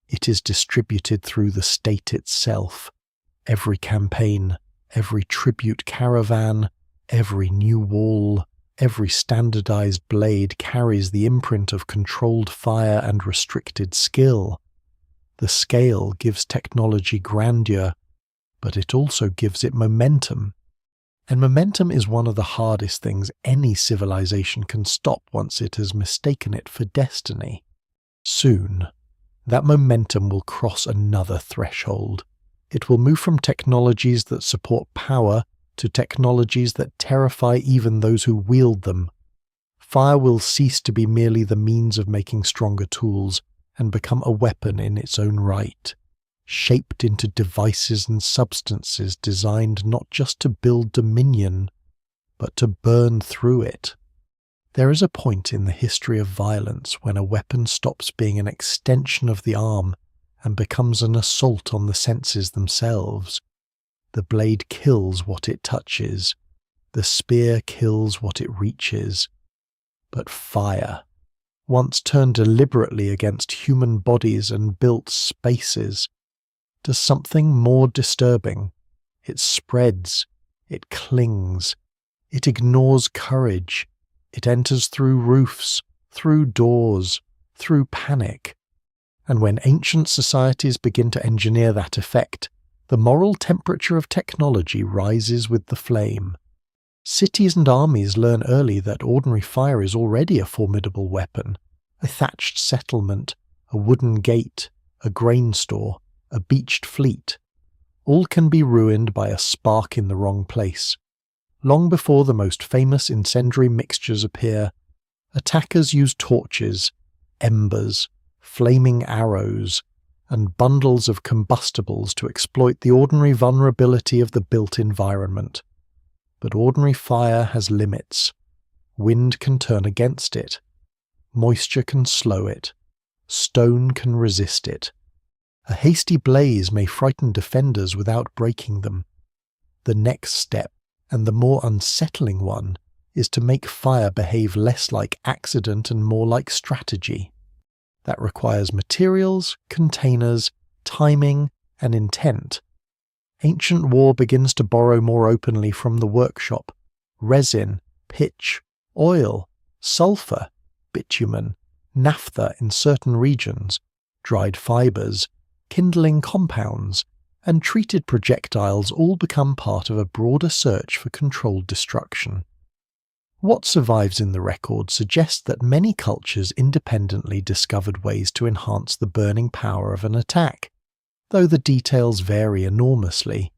It is distributed through the state itself. Every campaign, every tribute caravan, every new wall, every standardized blade carries the imprint of controlled fire and restricted skill. The scale gives technology grandeur, but it also gives it momentum. And momentum is one of the hardest things any civilization can stop once it has mistaken it for destiny. Soon, that momentum will cross another threshold. It will move from technologies that support power to technologies that terrify even those who wield them. Fire will cease to be merely the means of making stronger tools and become a weapon in its own right, shaped into devices and substances designed not just to build dominion, but to burn through it. There is a point in the history of violence when a weapon stops being an extension of the arm and becomes an assault on the senses themselves. The blade kills what it touches. The spear kills what it reaches. But fire, once turned deliberately against human bodies and built spaces, does something more disturbing. It spreads. It clings. It ignores courage. It enters through roofs, through doors, through panic. And when ancient societies begin to engineer that effect, the moral temperature of technology rises with the flame. Cities and armies learn early that ordinary fire is already a formidable weapon. A thatched settlement, a wooden gate, a grain store, a beached fleet, all can be ruined by a spark in the wrong place. Long before the most famous incendiary mixtures appear, attackers use torches, embers, flaming arrows, and bundles of combustibles to exploit the ordinary vulnerability of the built environment. But ordinary fire has limits. Wind can turn against it. Moisture can slow it. Stone can resist it. A hasty blaze may frighten defenders without breaking them. The next step, and the more unsettling one, is to make fire behave less like accident and more like strategy. That requires materials, containers, timing, and intent. Ancient war begins to borrow more openly from the workshop. Resin, pitch, oil, sulfur, bitumen, naphtha in certain regions, dried fibers, kindling compounds, and treated projectiles all become part of a broader search for controlled destruction. What survives in the record suggests that many cultures independently discovered ways to enhance the burning power of an attack, though the details vary enormously.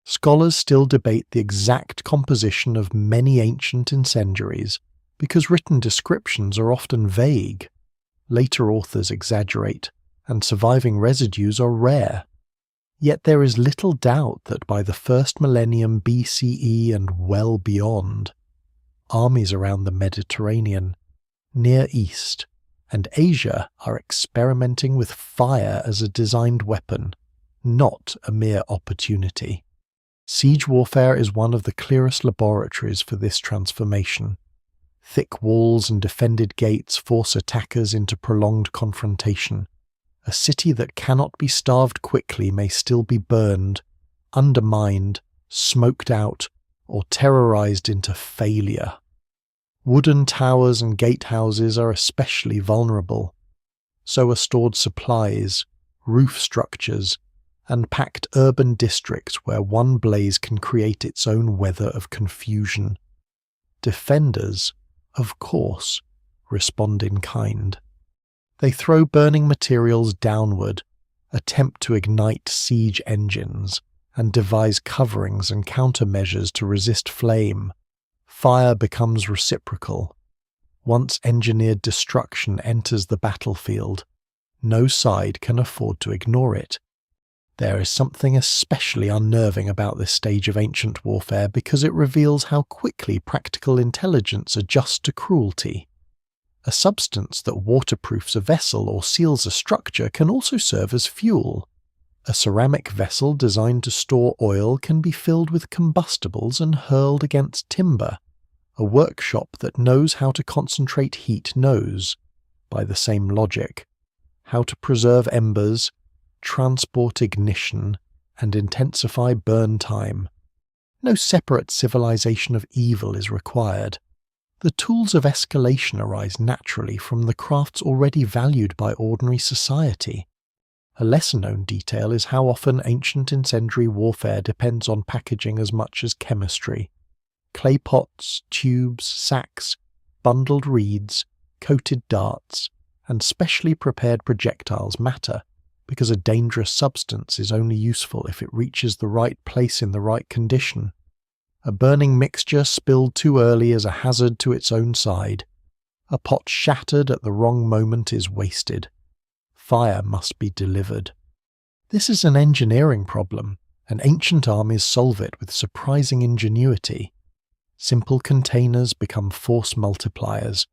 Scholars still debate the exact composition of many ancient incendiaries because written descriptions are often vague. Later authors exaggerate, and surviving residues are rare. Yet there is little doubt that by the first millennium BCE and well beyond, armies around the Mediterranean, Near East, and Asia are experimenting with fire as a designed weapon, not a mere opportunity. Siege warfare is one of the clearest laboratories for this transformation. Thick walls and defended gates force attackers into prolonged confrontation. A city that cannot be starved quickly may still be burned, undermined, smoked out, or terrorized into failure. Wooden towers and gatehouses are especially vulnerable. So are stored supplies, roof structures, and packed urban districts where one blaze can create its own weather of confusion. Defenders, of course, respond in kind. They throw burning materials downward, attempt to ignite siege engines, and devise coverings and countermeasures to resist flame. Fire becomes reciprocal. Once engineered destruction enters the battlefield, no side can afford to ignore it. There is something especially unnerving about this stage of ancient warfare because it reveals how quickly practical intelligence adjusts to cruelty. A substance that waterproofs a vessel or seals a structure can also serve as fuel. A ceramic vessel designed to store oil can be filled with combustibles and hurled against timber. A workshop that knows how to concentrate heat knows, by the same logic, how to preserve embers, transport ignition, and intensify burn time. No separate civilization of evil is required. The tools of escalation arise naturally from the crafts already valued by ordinary society. A lesser-known detail is how often ancient incendiary warfare depends on packaging as much as chemistry. Clay pots, tubes, sacks, bundled reeds, coated darts, and specially prepared projectiles matter, because a dangerous substance is only useful if it reaches the right place in the right condition. A burning mixture spilled too early is a hazard to its own side. A pot shattered at the wrong moment is wasted. Fire must be delivered. This is an engineering problem, and ancient armies solve it with surprising ingenuity. Simple containers become force multipliers.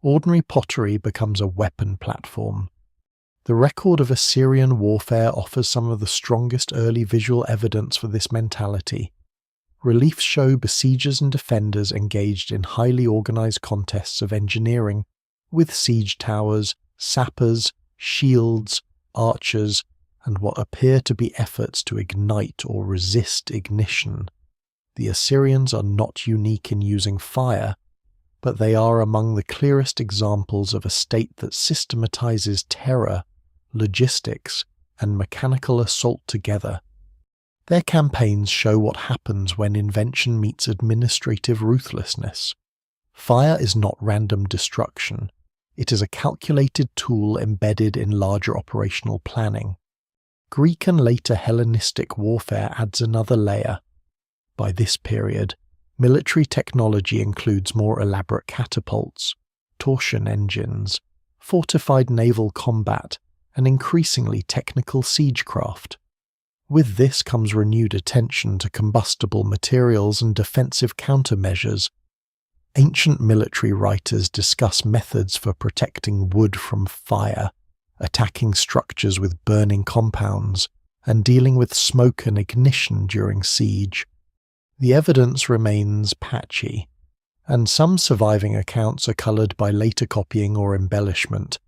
Ordinary pottery becomes a weapon platform. The record of Assyrian warfare offers some of the strongest early visual evidence for this mentality. Reliefs show besiegers and defenders engaged in highly organized contests of engineering, with siege towers, sappers, shields, archers, and what appear to be efforts to ignite or resist ignition. The Assyrians are not unique in using fire, but they are among the clearest examples of a state that systematizes terror, logistics, and mechanical assault together. Their campaigns show what happens when invention meets administrative ruthlessness. Fire is not random destruction. It is a calculated tool embedded in larger operational planning. Greek and later Hellenistic warfare adds another layer. By this period, military technology includes more elaborate catapults, torsion engines, fortified naval combat, and increasingly technical siegecraft. With this comes renewed attention to combustible materials and defensive countermeasures. Ancient military writers discuss methods for protecting wood from fire, attacking structures with burning compounds, and dealing with smoke and ignition during siege. The evidence remains patchy, and some surviving accounts are coloured by later copying or embellishment.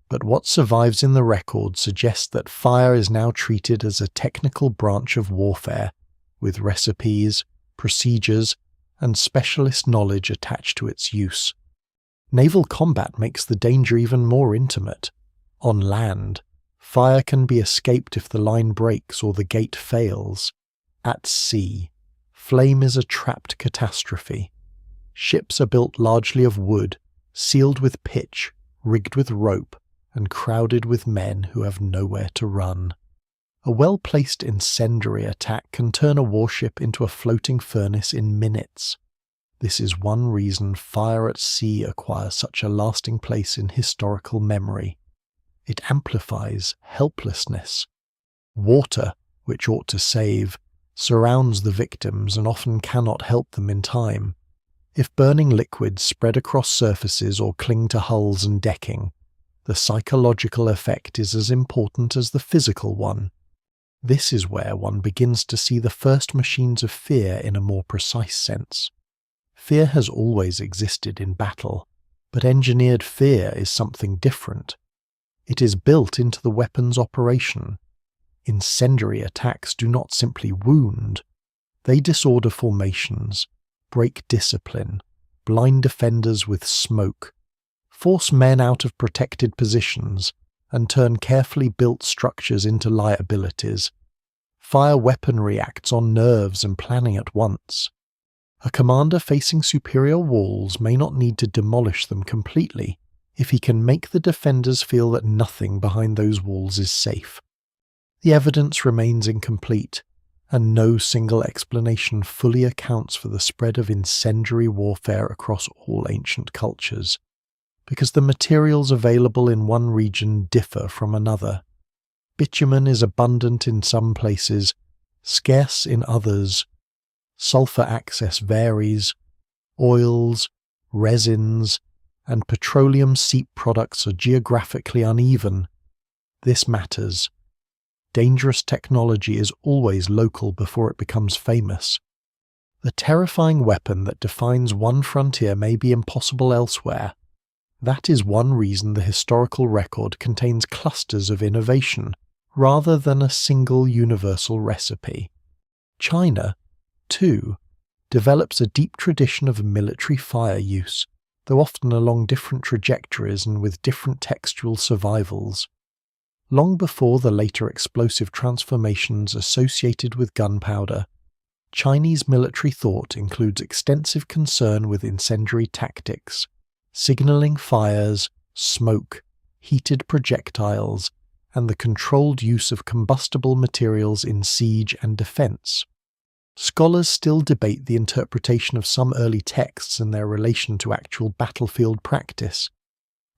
But what survives in the record suggests that fire is now treated as a technical branch of warfare, with recipes, procedures, and specialist knowledge attached to its use. Naval combat makes the danger even more intimate. On land, fire can be escaped if the line breaks or the gate fails. At sea, flame is a trapped catastrophe. Ships are built largely of wood, sealed with pitch, rigged with rope, and crowded with men who have nowhere to run. A well-placed incendiary attack can turn a warship into a floating furnace in minutes. This is one reason fire at sea acquires such a lasting place in historical memory. It amplifies helplessness. Water, which ought to save, surrounds the victims and often cannot help them in time. If burning liquids spread across surfaces or cling to hulls and decking, the psychological effect is as important as the physical one. This is where one begins to see the first machines of fear in a more precise sense. Fear has always existed in battle, but engineered fear is something different. It is built into the weapon's operation. Incendiary attacks do not simply wound. They disorder formations, break discipline, blind defenders with smoke, force men out of protected positions, and turn carefully built structures into liabilities. Fire weaponry acts on nerves and planning at once. A commander facing superior walls may not need to demolish them completely if he can make the defenders feel that nothing behind those walls is safe. The evidence remains incomplete, and no single explanation fully accounts for the spread of incendiary warfare across all ancient cultures, because the materials available in one region differ from another. Bitumen is abundant in some places, scarce in others. Sulfur access varies. Oils, resins, and petroleum seep products are geographically uneven. This matters. Dangerous technology is always local before it becomes famous. The terrifying weapon that defines one frontier may be impossible elsewhere. That is one reason the historical record contains clusters of innovation, rather than a single universal recipe. China, too, develops a deep tradition of military fire use, though often along different trajectories and with different textual survivals. Long before the later explosive transformations associated with gunpowder, Chinese military thought includes extensive concern with incendiary tactics, signalling fires, smoke, heated projectiles, and the controlled use of combustible materials in siege and defense. Scholars still debate the interpretation of some early texts and their relation to actual battlefield practice,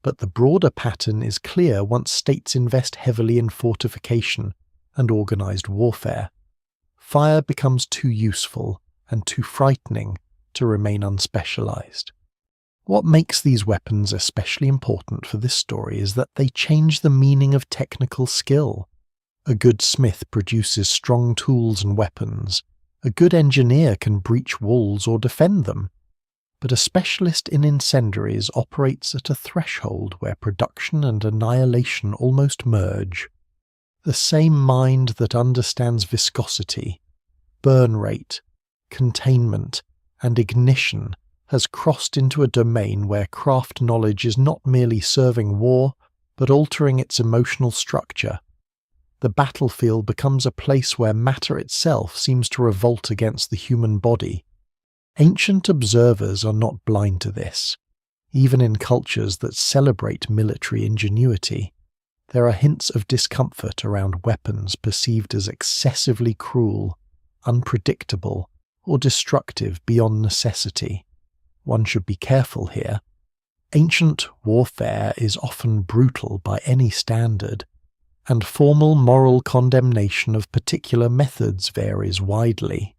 but the broader pattern is clear once states invest heavily in fortification and organized warfare. Fire becomes too useful and too frightening to remain unspecialized. What makes these weapons especially important for this story is that they change the meaning of technical skill. A good smith produces strong tools and weapons. A good engineer can breach walls or defend them. But a specialist in incendiaries operates at a threshold where production and annihilation almost merge. The same mind that understands viscosity, burn rate, containment, and ignition has crossed into a domain where craft knowledge is not merely serving war, but altering its emotional structure. The battlefield becomes a place where matter itself seems to revolt against the human body. Ancient observers are not blind to this. Even in cultures that celebrate military ingenuity, there are hints of discomfort around weapons perceived as excessively cruel, unpredictable, or destructive beyond necessity. One should be careful here. Ancient warfare is often brutal by any standard, and formal moral condemnation of particular methods varies widely.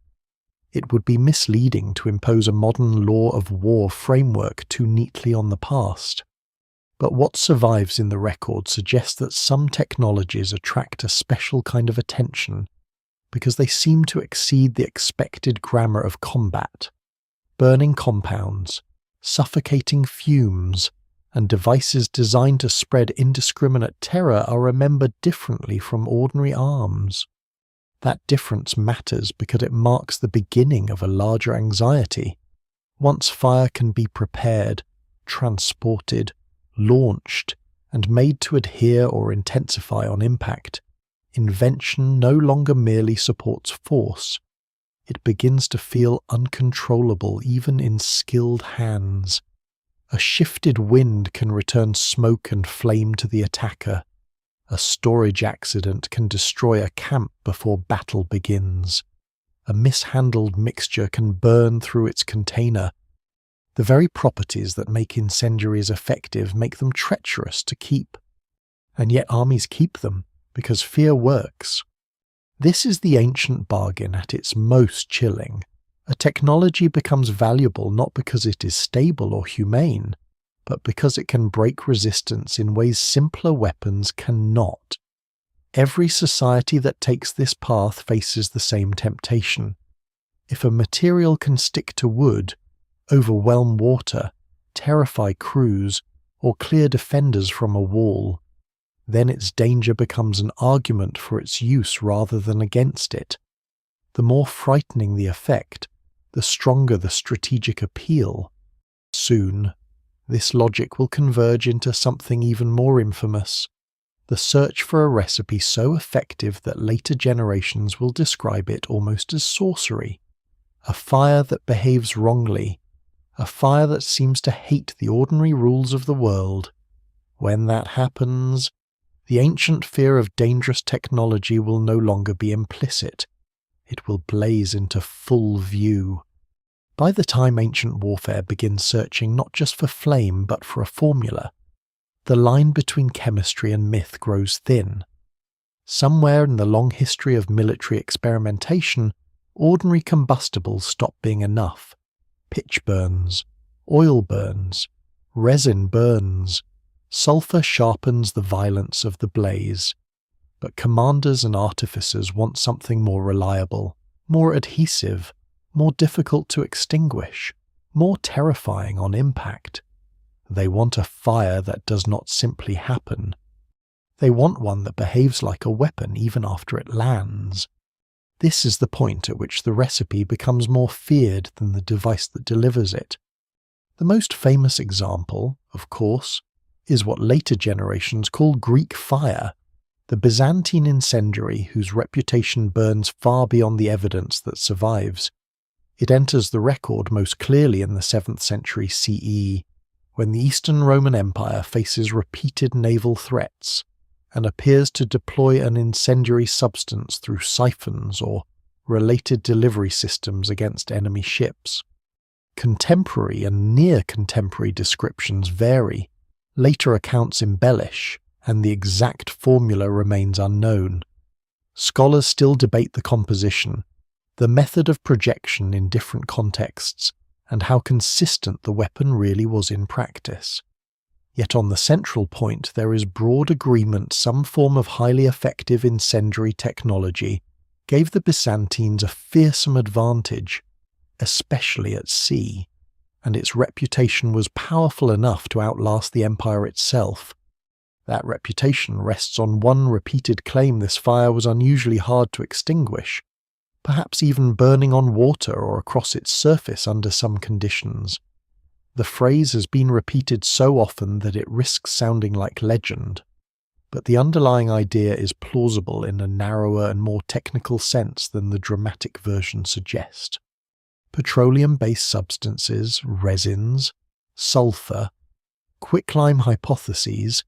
It would be misleading to impose a modern law of war framework too neatly on the past. But what survives in the record suggests that some technologies attract a special kind of attention because they seem to exceed the expected grammar of combat. Burning compounds, suffocating fumes, and devices designed to spread indiscriminate terror are remembered differently from ordinary arms. That difference matters because it marks the beginning of a larger anxiety. Once fire can be prepared, transported, launched, and made to adhere or intensify on impact, invention no longer merely supports force. It begins to feel uncontrollable even in skilled hands. A shifted wind can return smoke and flame to the attacker. A storage accident can destroy a camp before battle begins. A mishandled mixture can burn through its container. The very properties that make incendiaries effective make them treacherous to keep. And yet armies keep them because fear works. This is the ancient bargain at its most chilling. A technology becomes valuable not because it is stable or humane, but because it can break resistance in ways simpler weapons cannot. Every society that takes this path faces the same temptation. If a material can stick to wood, overwhelm water, terrify crews, or clear defenders from a wall, then its danger becomes an argument for its use rather than against it. The more frightening the effect, the stronger the strategic appeal. Soon, this logic will converge into something even more infamous, the search for a recipe so effective that later generations will describe it almost as sorcery. A fire that behaves wrongly, a fire that seems to hate the ordinary rules of the world. When that happens, the ancient fear of dangerous technology will no longer be implicit. It will blaze into full view. By the time ancient warfare begins searching not just for flame but for a formula, the line between chemistry and myth grows thin. Somewhere in the long history of military experimentation, ordinary combustibles stop being enough. Pitch burns, oil burns, resin burns, sulfur sharpens the violence of the blaze. But commanders and artificers want something more reliable, more adhesive, more difficult to extinguish, more terrifying on impact. They want a fire that does not simply happen. They want one that behaves like a weapon even after it lands. This is the point at which the recipe becomes more feared than the device that delivers it. The most famous example, of course, is what later generations call Greek fire, the Byzantine incendiary whose reputation burns far beyond the evidence that survives. It enters the record most clearly in the 7th century CE, when the Eastern Roman Empire faces repeated naval threats and appears to deploy an incendiary substance through siphons or related delivery systems against enemy ships. Contemporary and near-contemporary descriptions vary, later accounts embellish, and the exact formula remains unknown. Scholars still debate the composition, the method of projection in different contexts, and how consistent the weapon really was in practice. Yet on the central point there is broad agreement some form of highly effective incendiary technology gave the Byzantines a fearsome advantage, especially at sea, and its reputation was powerful enough to outlast the empire itself. That reputation rests on one repeated claim this fire was unusually hard to extinguish, perhaps even burning on water or across its surface under some conditions. The phrase has been repeated so often that it risks sounding like legend. but the underlying idea is plausible in a narrower and more technical sense than the dramatic version suggests. Petroleum-based substances, resins, sulfur, quicklime hypotheses,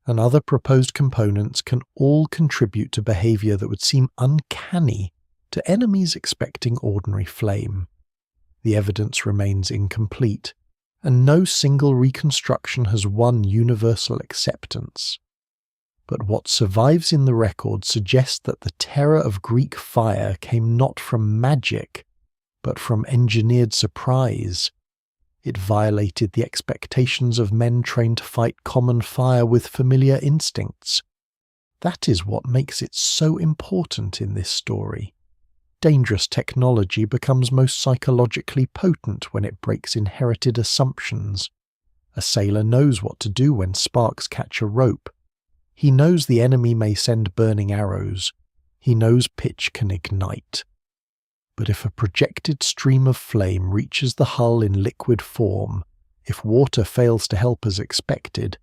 and other proposed components can all contribute to behavior that would seem uncanny to enemies expecting ordinary flame. The evidence remains incomplete, and no single reconstruction has won universal acceptance. But what survives in the record suggests that the terror of Greek fire came not from magic, but from engineered surprise. It violated the expectations of men trained to fight common fire with familiar instincts. That is what makes it so important in this story. Dangerous technology becomes most psychologically potent when it breaks inherited assumptions. A sailor knows what to do when sparks catch a rope. He knows the enemy may send burning arrows. He knows pitch can ignite. But if a projected stream of flame reaches the hull in liquid form, if water fails to help as expected,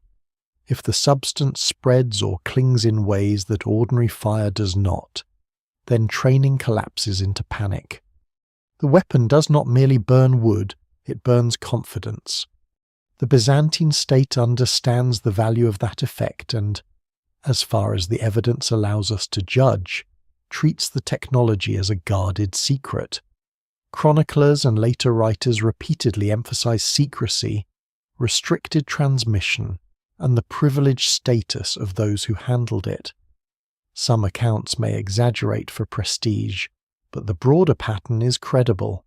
if the substance spreads or clings in ways that ordinary fire does not, then training collapses into panic. The weapon does not merely burn wood, it burns confidence. The Byzantine state understands the value of that effect and, as far as the evidence allows us to judge, treats the technology as a guarded secret. Chroniclers and later writers repeatedly emphasize secrecy, restricted transmission, and the privileged status of those who handled it. Some accounts may exaggerate for prestige, but the broader pattern is credible.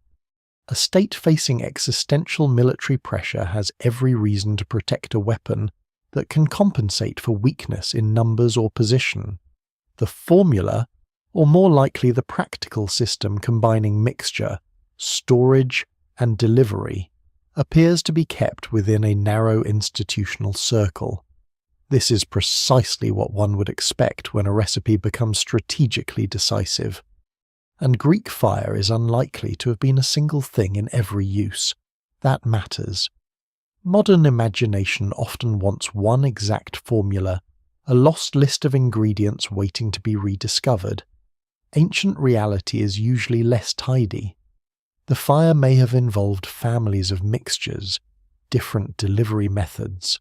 A state facing existential military pressure has every reason to protect a weapon that can compensate for weakness in numbers or position. The formula, or more likely the practical system combining mixture, storage, and delivery, appears to be kept within a narrow institutional circle. This is precisely what one would expect when a recipe becomes strategically decisive. And Greek fire is unlikely to have been a single thing in every use. That matters. Modern imagination often wants one exact formula, a lost list of ingredients waiting to be rediscovered. Ancient reality is usually less tidy. The fire may have involved families of mixtures, different delivery methods,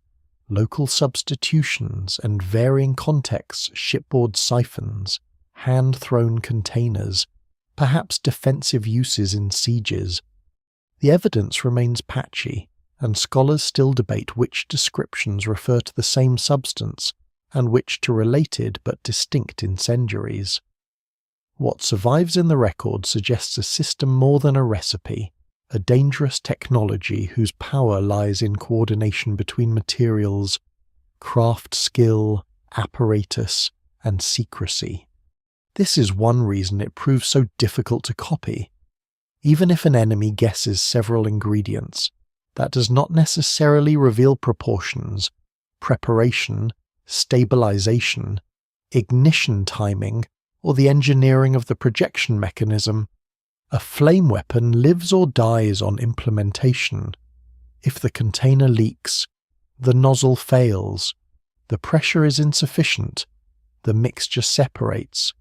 local substitutions and varying contexts, shipboard siphons, hand-thrown containers, perhaps defensive uses in sieges. The evidence remains patchy, and scholars still debate which descriptions refer to the same substance and which to related but distinct incendiaries. What survives in the record suggests a system more than a recipe, a dangerous technology whose power lies in coordination between materials, craft skill, apparatus, and secrecy. This is one reason it proves so difficult to copy. Even if an enemy guesses several ingredients, that does not necessarily reveal proportions, preparation, stabilization, ignition timing, or the engineering of the projection mechanism. A flame weapon lives or dies on implementation. If the container leaks, the nozzle fails, the pressure is insufficient, the mixture separates,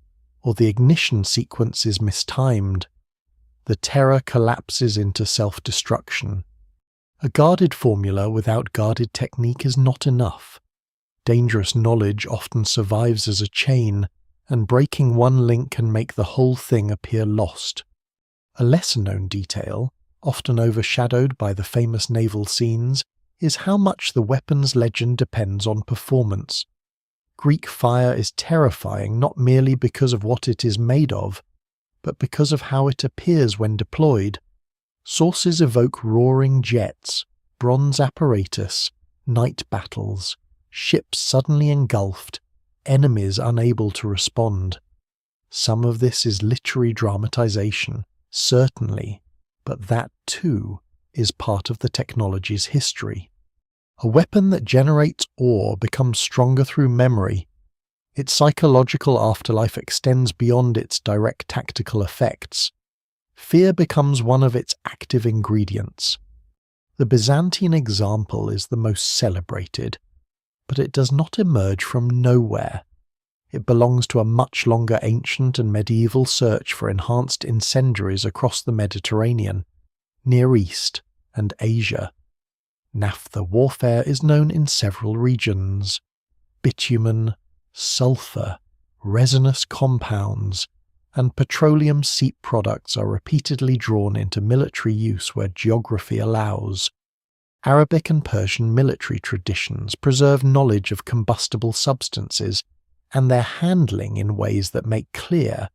or the ignition sequence is mistimed, the terror collapses into self-destruction. A guarded formula without guarded technique is not enough. Dangerous knowledge often survives as a chain, and breaking one link can make the whole thing appear lost. A lesser-known detail, often overshadowed by the famous naval scenes, is how much the weapon's legend depends on performance. Greek fire is terrifying not merely because of what it is made of, but because of how it appears when deployed. Sources evoke roaring jets, bronze apparatus, night battles, ships suddenly engulfed, enemies unable to respond. Some of this is literary dramatization, certainly, but that too is part of the technology's history. A weapon that generates awe becomes stronger through memory. Its psychological afterlife extends beyond its direct tactical effects. Fear becomes one of its active ingredients. The Byzantine example is the most celebrated. but it does not emerge from nowhere. It belongs to a much longer ancient and medieval search for enhanced incendiaries across the Mediterranean, Near East, and Asia. Naphtha warfare is known in several regions. Bitumen, sulfur, resinous compounds, and petroleum seep products are repeatedly drawn into military use where geography allows. Arabic and Persian military traditions preserve knowledge of combustible substances and their handling in ways that make clear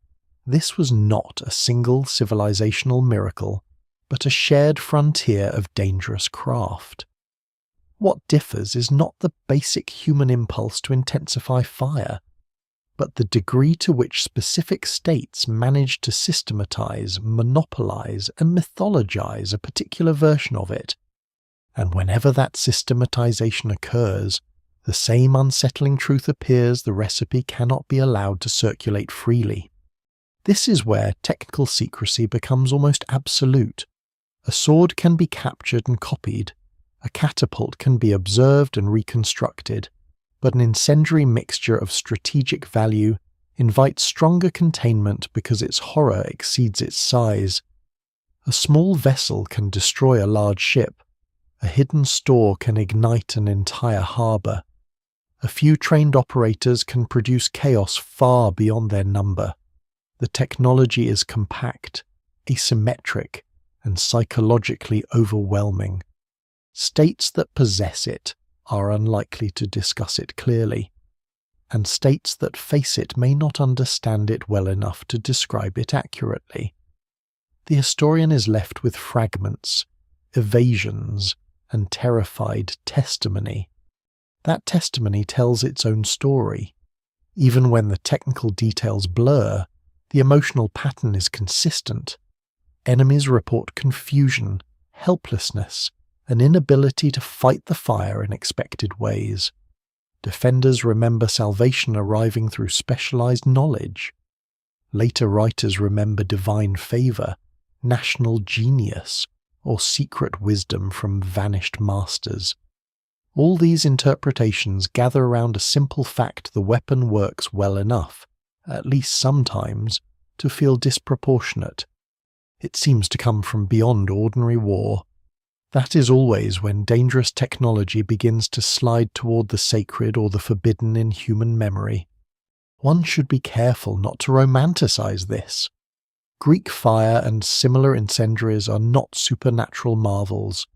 this was not a single civilizational miracle, but a shared frontier of dangerous craft. What differs is not the basic human impulse to intensify fire, but the degree to which specific states manage to systematize, monopolize, and mythologize a particular version of it. And whenever that systematization occurs, the same unsettling truth appears: the recipe cannot be allowed to circulate freely. This is where technical secrecy becomes almost absolute. A sword can be captured and copied, a catapult can be observed and reconstructed, but an incendiary mixture of strategic value invites stronger containment because its horror exceeds its size. A small vessel can destroy a large ship. A hidden store can ignite an entire harbour. A few trained operators can produce chaos far beyond their number. The technology is compact, asymmetric, and psychologically overwhelming. States that possess it are unlikely to discuss it clearly, and states that face it may not understand it well enough to describe it accurately. The historian is left with fragments, evasions, and terrified testimony. That testimony tells its own story. Even when the technical details blur, the emotional pattern is consistent. Enemies report confusion, helplessness, an inability to fight the fire in expected ways. Defenders remember salvation arriving through specialized knowledge. Later writers remember divine favor, national genius, or secret wisdom from vanished masters. All these interpretations gather around a simple fact: the weapon works well enough, at least sometimes, to feel disproportionate. It seems to come from beyond ordinary war. That is always when dangerous technology begins to slide toward the sacred or the forbidden in human memory. One should be careful not to romanticize this. Greek fire and similar incendiaries are not supernatural marvels.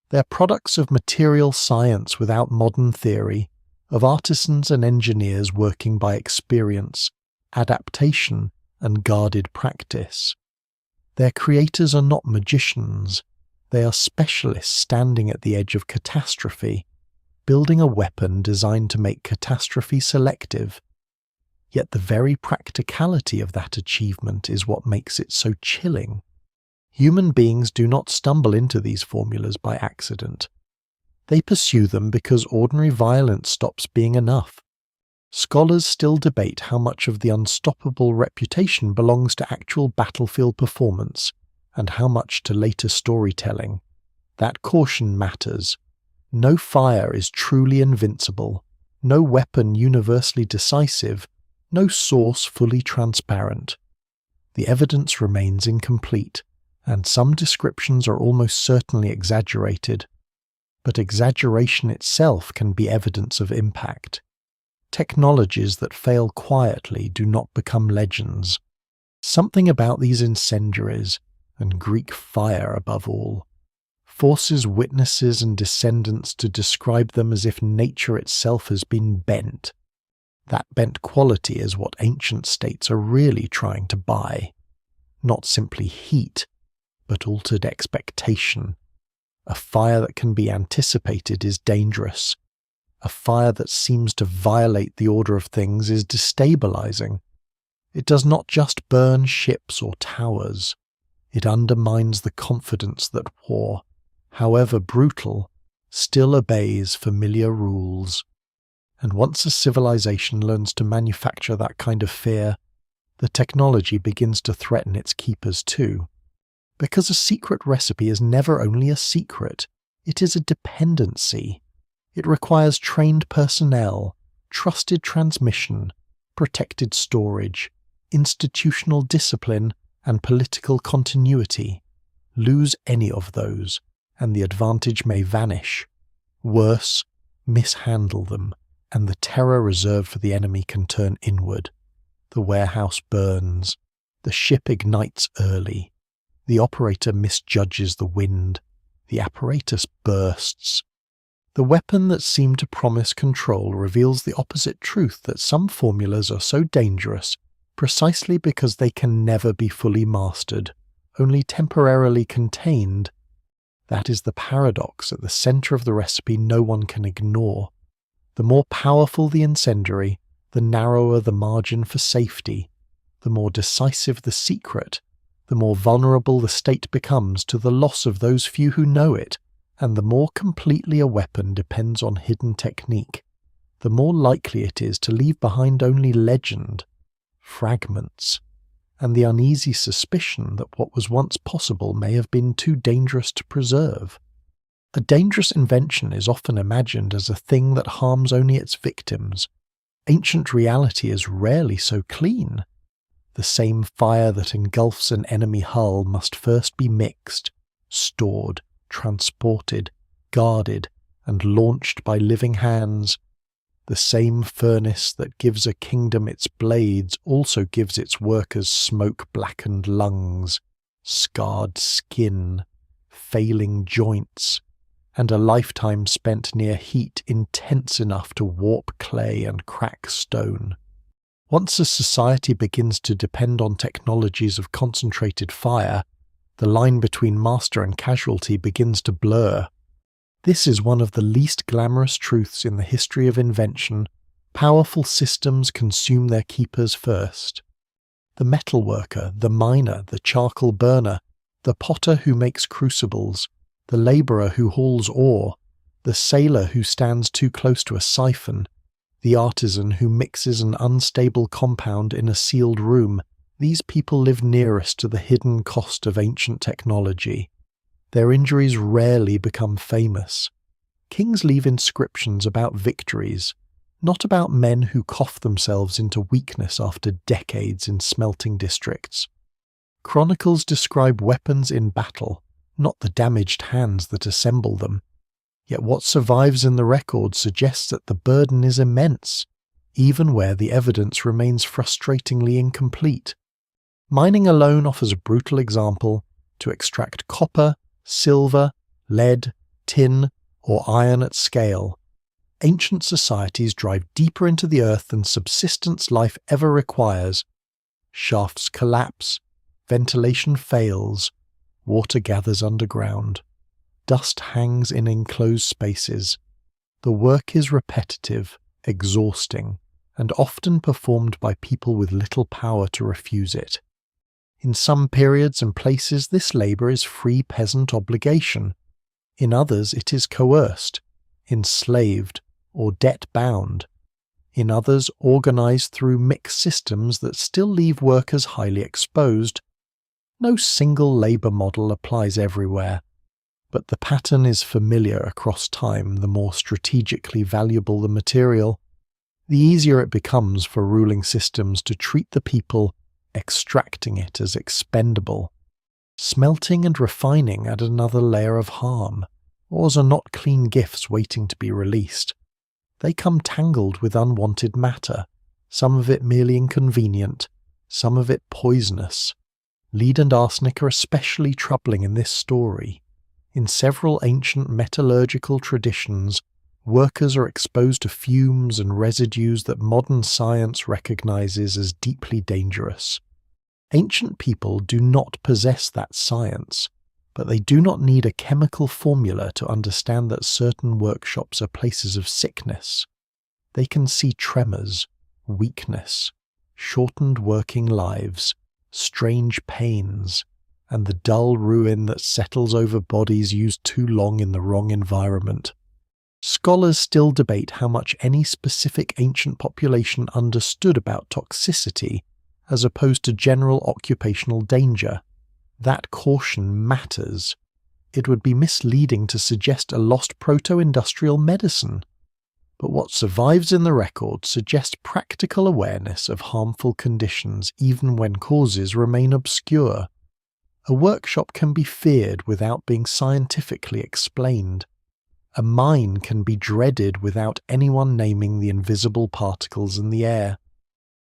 They're products of material science without modern theory, of artisans and engineers working by experience, adaptation, and guarded practice. Their creators are not magicians. They are specialists standing at the edge of catastrophe, building a weapon designed to make catastrophe selective. Yet the very practicality of that achievement is what makes it so chilling. Human beings do not stumble into these formulas by accident. They pursue them because ordinary violence stops being enough. Scholars still debate how much of the unstoppable reputation belongs to actual battlefield performance, and how much to later storytelling. That caution matters. No fire is truly invincible, no weapon universally decisive, no source fully transparent. The evidence remains incomplete, and some descriptions are almost certainly exaggerated. But exaggeration itself can be evidence of impact. Technologies that fail quietly do not become legends. Something about these incendiaries, and Greek fire above all, forces witnesses and descendants to describe them as if nature itself has been bent. That bent quality is what ancient states are really trying to buy. Not simply heat, but altered expectation. A fire that can be anticipated is dangerous. A fire that seems to violate the order of things is destabilizing. It does not just burn ships or towers. It undermines the confidence that war, however brutal, still obeys familiar rules. And once a civilization learns to manufacture that kind of fear, the technology begins to threaten its keepers too. Because a secret recipe is never only a secret, it is a dependency. It requires trained personnel, trusted transmission, protected storage, institutional discipline, and political continuity. Lose any of those, and the advantage may vanish. Worse, mishandle them, and the terror reserved for the enemy can turn inward. The warehouse burns. The ship ignites early. The operator misjudges the wind. The apparatus bursts. The weapon that seemed to promise control reveals the opposite truth, that some formulas are so dangerous precisely because they can never be fully mastered, only temporarily contained. That is the paradox at the center of the recipe no one can ignore. The more powerful the incendiary, the narrower the margin for safety. The more decisive the secret, the more vulnerable the state becomes to the loss of those few who know it, and the more completely a weapon depends on hidden technique, the more likely it is to leave behind only legend, fragments, and the uneasy suspicion that what was once possible may have been too dangerous to preserve. A dangerous invention is often imagined as a thing that harms only its victims. Ancient reality is rarely so clean. The same fire that engulfs an enemy hull must first be mixed, stored, transported, guarded, and launched by living hands. The same furnace that gives a kingdom its blades also gives its workers smoke-blackened lungs, scarred skin, failing joints, and a lifetime spent near heat intense enough to warp clay and crack stone. Once a society begins to depend on technologies of concentrated fire, the line between master and casualty begins to blur. This is one of the least glamorous truths in the history of invention. Powerful systems consume their keepers first. The metalworker, the miner, the charcoal burner, the potter who makes crucibles, the labourer who hauls ore, the sailor who stands too close to a siphon, the artisan who mixes an unstable compound in a sealed room. These people live nearest to the hidden cost of ancient technology. Their injuries rarely become famous. Kings leave inscriptions about victories, not about men who cough themselves into weakness after decades in smelting districts. Chronicles describe weapons in battle, not the damaged hands that assemble them. Yet what survives in the record suggests that the burden is immense, even where the evidence remains frustratingly incomplete. Mining alone offers a brutal example. To extract copper, silver, lead, tin, or iron at scale. Ancient societies drive deeper into the earth than subsistence life ever requires. Shafts collapse, ventilation fails, water gathers underground, dust hangs in enclosed spaces. The work is repetitive, exhausting, and often performed by people with little power to refuse it. In some periods and places this labour is free peasant obligation. In others it is coerced, enslaved, or debt-bound. In others organised through mixed systems that still leave workers highly exposed. No single labour model applies everywhere, but the pattern is familiar across time. The more strategically valuable the material, the easier it becomes for ruling systems to treat the people extracting it as expendable. Smelting and refining add another layer of harm. Ores are not clean gifts waiting to be released. They come tangled with unwanted matter, some of it merely inconvenient, some of it poisonous. Lead and arsenic are especially troubling in this story. In several ancient metallurgical traditions, workers are exposed to fumes and residues that modern science recognizes as deeply dangerous. Ancient people do not possess that science, but they do not need a chemical formula to understand that certain workshops are places of sickness. They can see tremors, weakness, shortened working lives, strange pains, and the dull ruin that settles over bodies used too long in the wrong environment. Scholars still debate how much any specific ancient population understood about toxicity as opposed to general occupational danger. That caution matters. it would be misleading to suggest a lost proto-industrial medicine. But what survives in the record suggests practical awareness of harmful conditions even when causes remain obscure. A workshop can be feared without being scientifically explained. A mine can be dreaded without anyone naming the invisible particles in the air.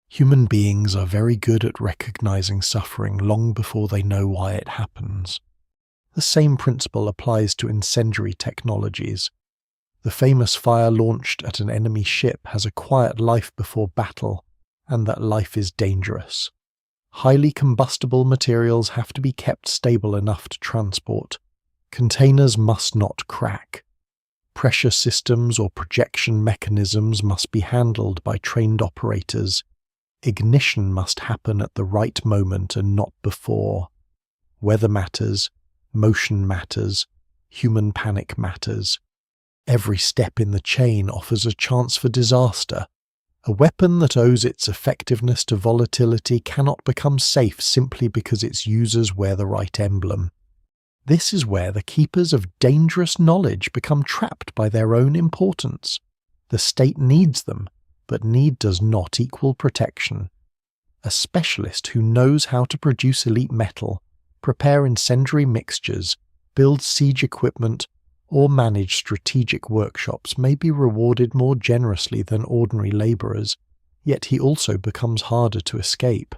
Human beings are very good at recognizing suffering long before they know why it happens. The same principle applies to incendiary technologies. The famous fire launched at an enemy ship has a quiet life before battle, and that life is dangerous. Highly combustible materials have to be kept stable enough to transport. Containers must not crack. Pressure systems or projection mechanisms must be handled by trained operators. Ignition must happen at the right moment and not before. Weather matters, motion matters, human panic matters. Every step in the chain offers a chance for disaster. A weapon that owes its effectiveness to volatility cannot become safe simply because its users wear the right emblem. This is where the keepers of dangerous knowledge become trapped by their own importance. The state needs them, but need does not equal protection. A specialist who knows how to produce elite metal, prepare incendiary mixtures, build siege equipment, or manage strategic workshops may be rewarded more generously than ordinary labourers, yet he also becomes harder to escape.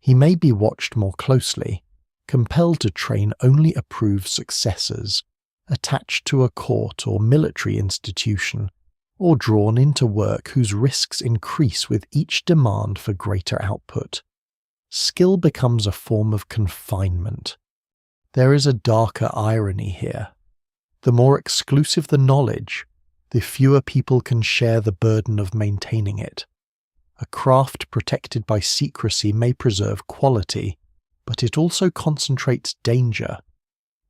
He may be watched more closely, compelled to train only approved successors, attached to a court or military institution, or drawn into work whose risks increase with each demand for greater output. Skill becomes a form of confinement. There is a darker irony here. The more exclusive the knowledge, the fewer people can share the burden of maintaining it. A craft protected by secrecy may preserve quality, but it also concentrates danger.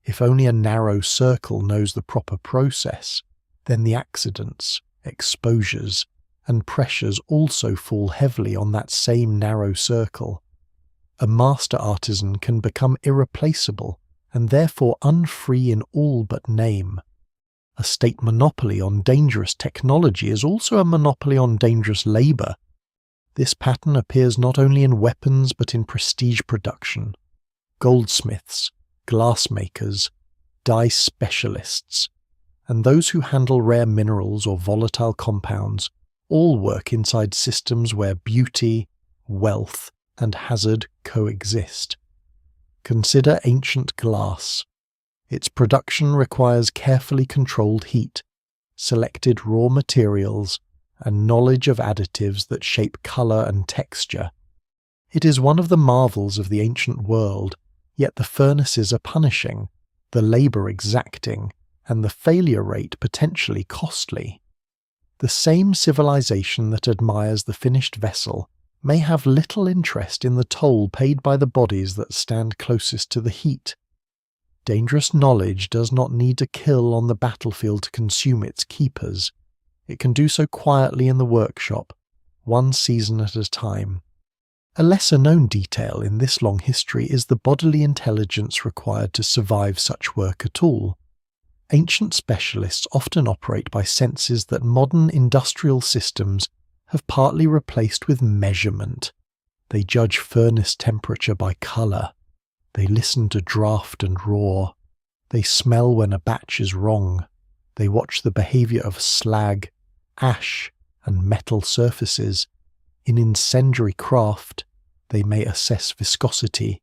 If only a narrow circle knows the proper process, then the accidents, exposures, and pressures also fall heavily on that same narrow circle. A master artisan can become irreplaceable and therefore unfree in all but name. A state monopoly on dangerous technology is also a monopoly on dangerous labour. This pattern appears not only in weapons but in prestige production. Goldsmiths, glassmakers, dye specialists, and those who handle rare minerals or volatile compounds all work inside systems where beauty, wealth, and hazard coexist. Consider ancient glass. Its production requires carefully controlled heat, selected raw materials, and knowledge of additives that shape colour and texture. It is one of the marvels of the ancient world, yet the furnaces are punishing, the labour exacting, and the failure rate potentially costly. The same civilization that admires the finished vessel may have little interest in the toll paid by the bodies that stand closest to the heat. Dangerous knowledge does not need to kill on the battlefield to consume its keepers. It can do so quietly in the workshop, one season at a time. A lesser-known detail in this long history is the bodily intelligence required to survive such work at all. Ancient specialists often operate by senses that modern industrial systems have partly replaced with measurement. They judge furnace temperature by colour. They listen to draft and roar. They smell when a batch is wrong. They watch the behaviour of slag, ash, and metal surfaces. In incendiary craft, they may assess viscosity,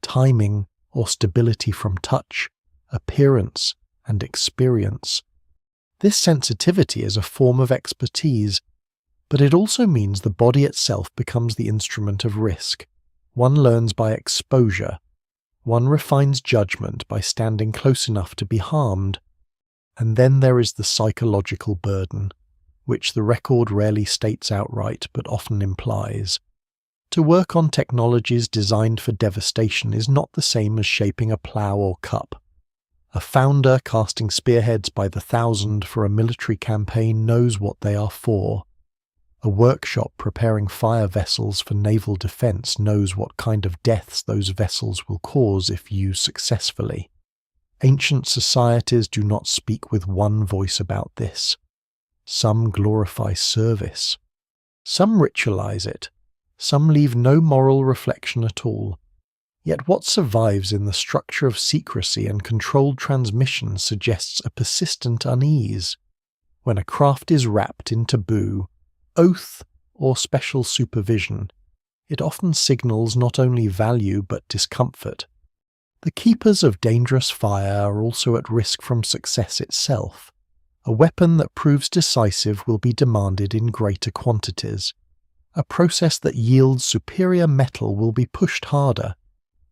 timing, or stability from touch, appearance, and experience. This sensitivity is a form of expertise, but it also means the body itself becomes the instrument of risk. One learns by exposure. One refines judgment by standing close enough to be harmed. And then there is the psychological burden, which the record rarely states outright but often implies. To work on technologies designed for devastation is not the same as shaping a plough or cup. A founder casting spearheads by the thousand for a military campaign knows what they are for. A workshop preparing fire vessels for naval defence knows what kind of deaths those vessels will cause if used successfully. Ancient societies do not speak with one voice about this. Some glorify service. Some ritualize it. Some leave no moral reflection at all. Yet what survives in the structure of secrecy and controlled transmission suggests a persistent unease. When a craft is wrapped in taboo, oath, or special supervision, it often signals not only value but discomfort. The keepers of dangerous fire are also at risk from success itself. A weapon that proves decisive will be demanded in greater quantities. A process that yields superior metal will be pushed harder.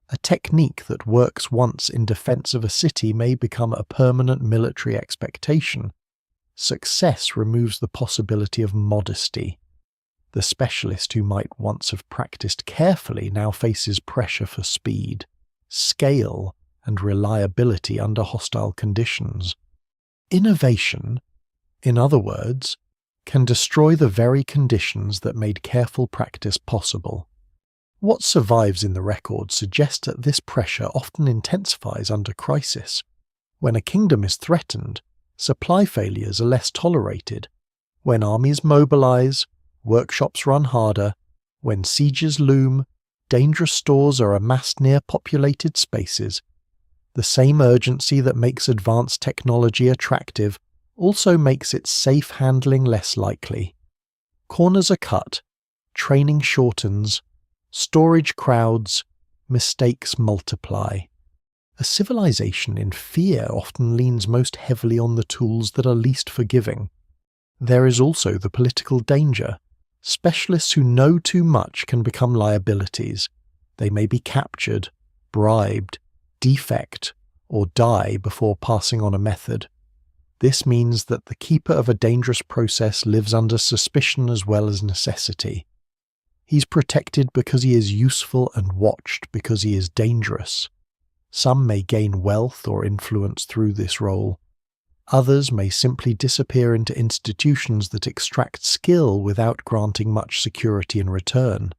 A technique that works once in defense of a city may become a permanent military expectation. Success removes the possibility of modesty. The specialist who might once have practiced carefully now faces pressure for speed, scale, and reliability under hostile conditions. Innovation, in other words, can destroy the very conditions that made careful practice possible. What survives in the record suggests that this pressure often intensifies under crisis. When a kingdom is threatened, supply failures are less tolerated. When armies mobilize, workshops run harder. When sieges loom, dangerous stores are amassed near populated spaces. The same urgency that makes advanced technology attractive also makes its safe handling less likely. Corners are cut, training shortens, storage crowds, mistakes multiply. A civilization in fear often leans most heavily on the tools that are least forgiving. There is also the political danger. Specialists who know too much can become liabilities. They may be captured, bribed, defect, or die before passing on a method. This means that the keeper of a dangerous process lives under suspicion as well as necessity. He's protected because he is useful and watched because he is dangerous. Some may gain wealth or influence through this role. Others may simply disappear into institutions that extract skill without granting much security in return.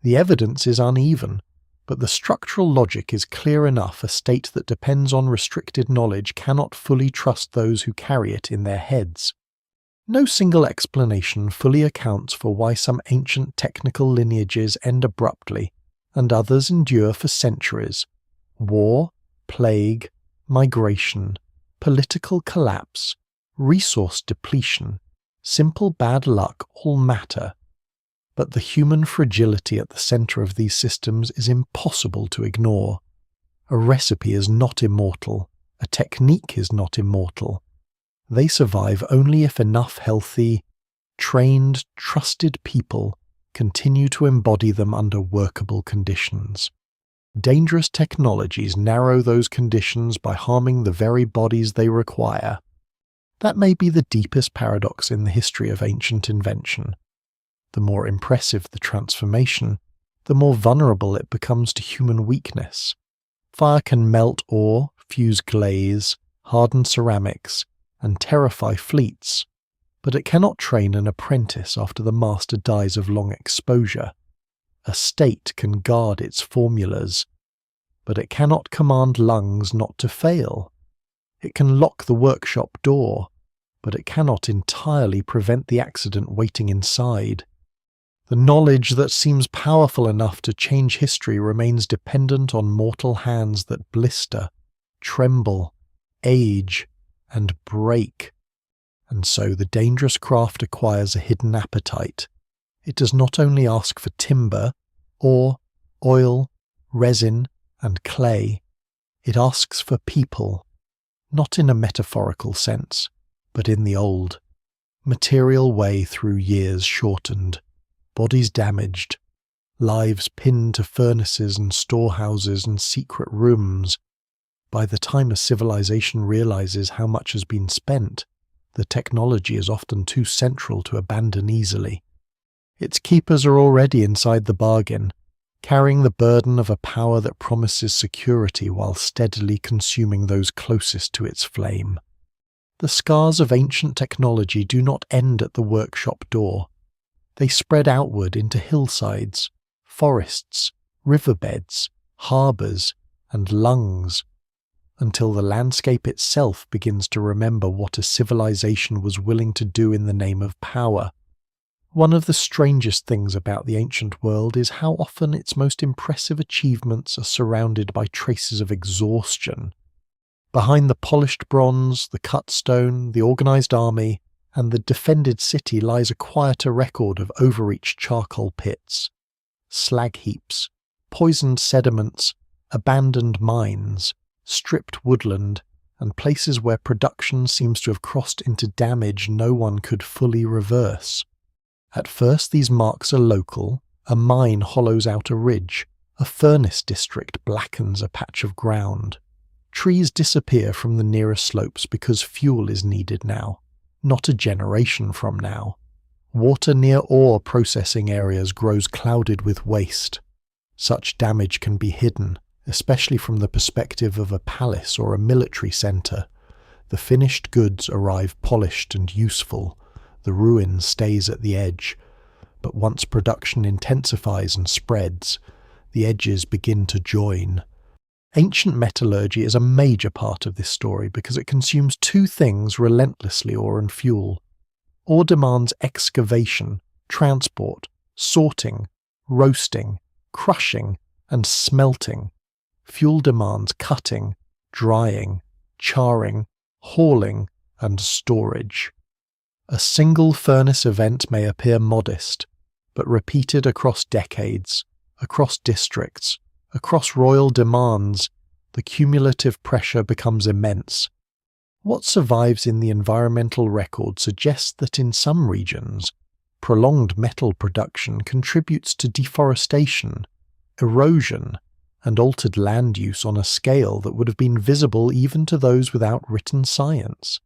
The evidence is uneven, but the structural logic is clear enough. A state that depends on restricted knowledge cannot fully trust those who carry it in their heads. No single explanation fully accounts for why some ancient technical lineages end abruptly and others endure for centuries. War, plague, migration, political collapse, resource depletion, simple bad luck all matter. But the human fragility at the center of these systems is impossible to ignore. A recipe is not immortal. A technique is not immortal. They survive only if enough healthy, trained, trusted people continue to embody them under workable conditions. Dangerous technologies narrow those conditions by harming the very bodies they require. That may be the deepest paradox in the history of ancient invention. The more impressive the transformation, the more vulnerable it becomes to human weakness. Fire can melt ore, fuse glaze, harden ceramics, and terrify fleets, but it cannot train an apprentice after the master dies of long exposure. A state can guard its formulas, but it cannot command lungs not to fail. It can lock the workshop door, but it cannot entirely prevent the accident waiting inside. The knowledge that seems powerful enough to change history remains dependent on mortal hands that blister, tremble, age, and break. And so the dangerous craft acquires a hidden appetite. It does not only ask for timber, ore, oil, resin, and clay. It asks for people, not in a metaphorical sense, but in the old, material way through years shortened, bodies damaged, lives pinned to furnaces and storehouses and secret rooms. By the time a civilization realizes how much has been spent, the technology is often too central to abandon easily. Its keepers are already inside the bargain, carrying the burden of a power that promises security while steadily consuming those closest to its flame. The scars of ancient technology do not end at the workshop door. They spread outward into hillsides, forests, riverbeds, harbours, and lungs. until the landscape itself begins to remember what a civilization was willing to do in the name of power. One of the strangest things about the ancient world is how often its most impressive achievements are surrounded by traces of exhaustion. Behind the polished bronze, the cut stone, the organized army, and the defended city lies a quieter record of overreached charcoal pits, slag heaps, poisoned sediments, abandoned mines, stripped woodland, and places where production seems to have crossed into damage no one could fully reverse. At first these marks are local, a mine hollows out a ridge, a furnace district blackens a patch of ground. Trees disappear from the nearer slopes because fuel is needed now, not a generation from now. Water near ore processing areas grows clouded with waste. Such damage can be hidden, especially from the perspective of a palace or a military centre. The finished goods arrive polished and useful. The ruin stays at the edge, but once production intensifies and spreads, the edges begin to join. Ancient metallurgy is a major part of this story because it consumes two things relentlessly: ore and fuel. Ore demands excavation, transport, sorting, roasting, crushing, and smelting. Fuel demands cutting, drying, charring, hauling, and storage. A single furnace event may appear modest, but repeated across decades, across districts, across royal demands, the cumulative pressure becomes immense. What survives in the environmental record suggests that in some regions, prolonged metal production contributes to deforestation, erosion, and altered land use on a scale that would have been visible even to those without written science.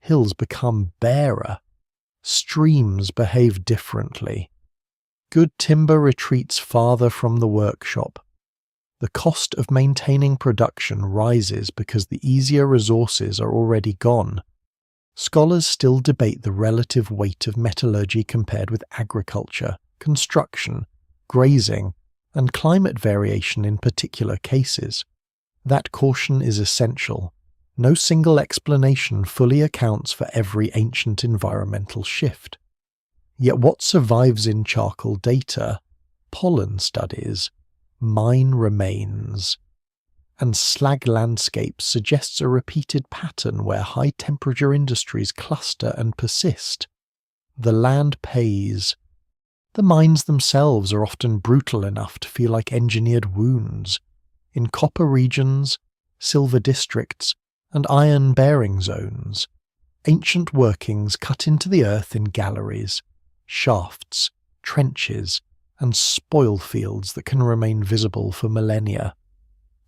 Hills become barer. Streams behave differently. Good timber retreats farther from the workshop. The cost of maintaining production rises because the easier resources are already gone. Scholars still debate the relative weight of metallurgy compared with agriculture, construction, grazing, and climate variation in particular cases. That caution is essential. No single explanation fully accounts for every ancient environmental shift. Yet what survives in charcoal data, pollen studies, mine remains, and slag landscapes suggests a repeated pattern where high-temperature industries cluster and persist. The land pays. The mines themselves are often brutal enough to feel like engineered wounds. In copper regions, silver districts, and iron-bearing zones, ancient workings cut into the earth in galleries, shafts, trenches, and spoil fields that can remain visible for millennia.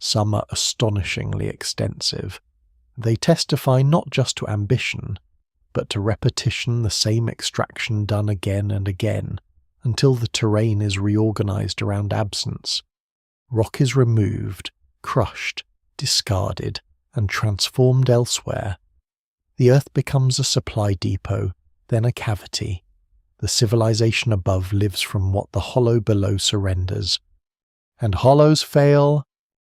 Some are astonishingly extensive. They testify not just to ambition, but to repetition, the same extraction done again and again, until the terrain is reorganized around absence. Rock is removed, crushed, discarded, and transformed elsewhere. The earth becomes a supply depot, then a cavity. The civilization above lives from what the hollow below surrenders. And hollows fail,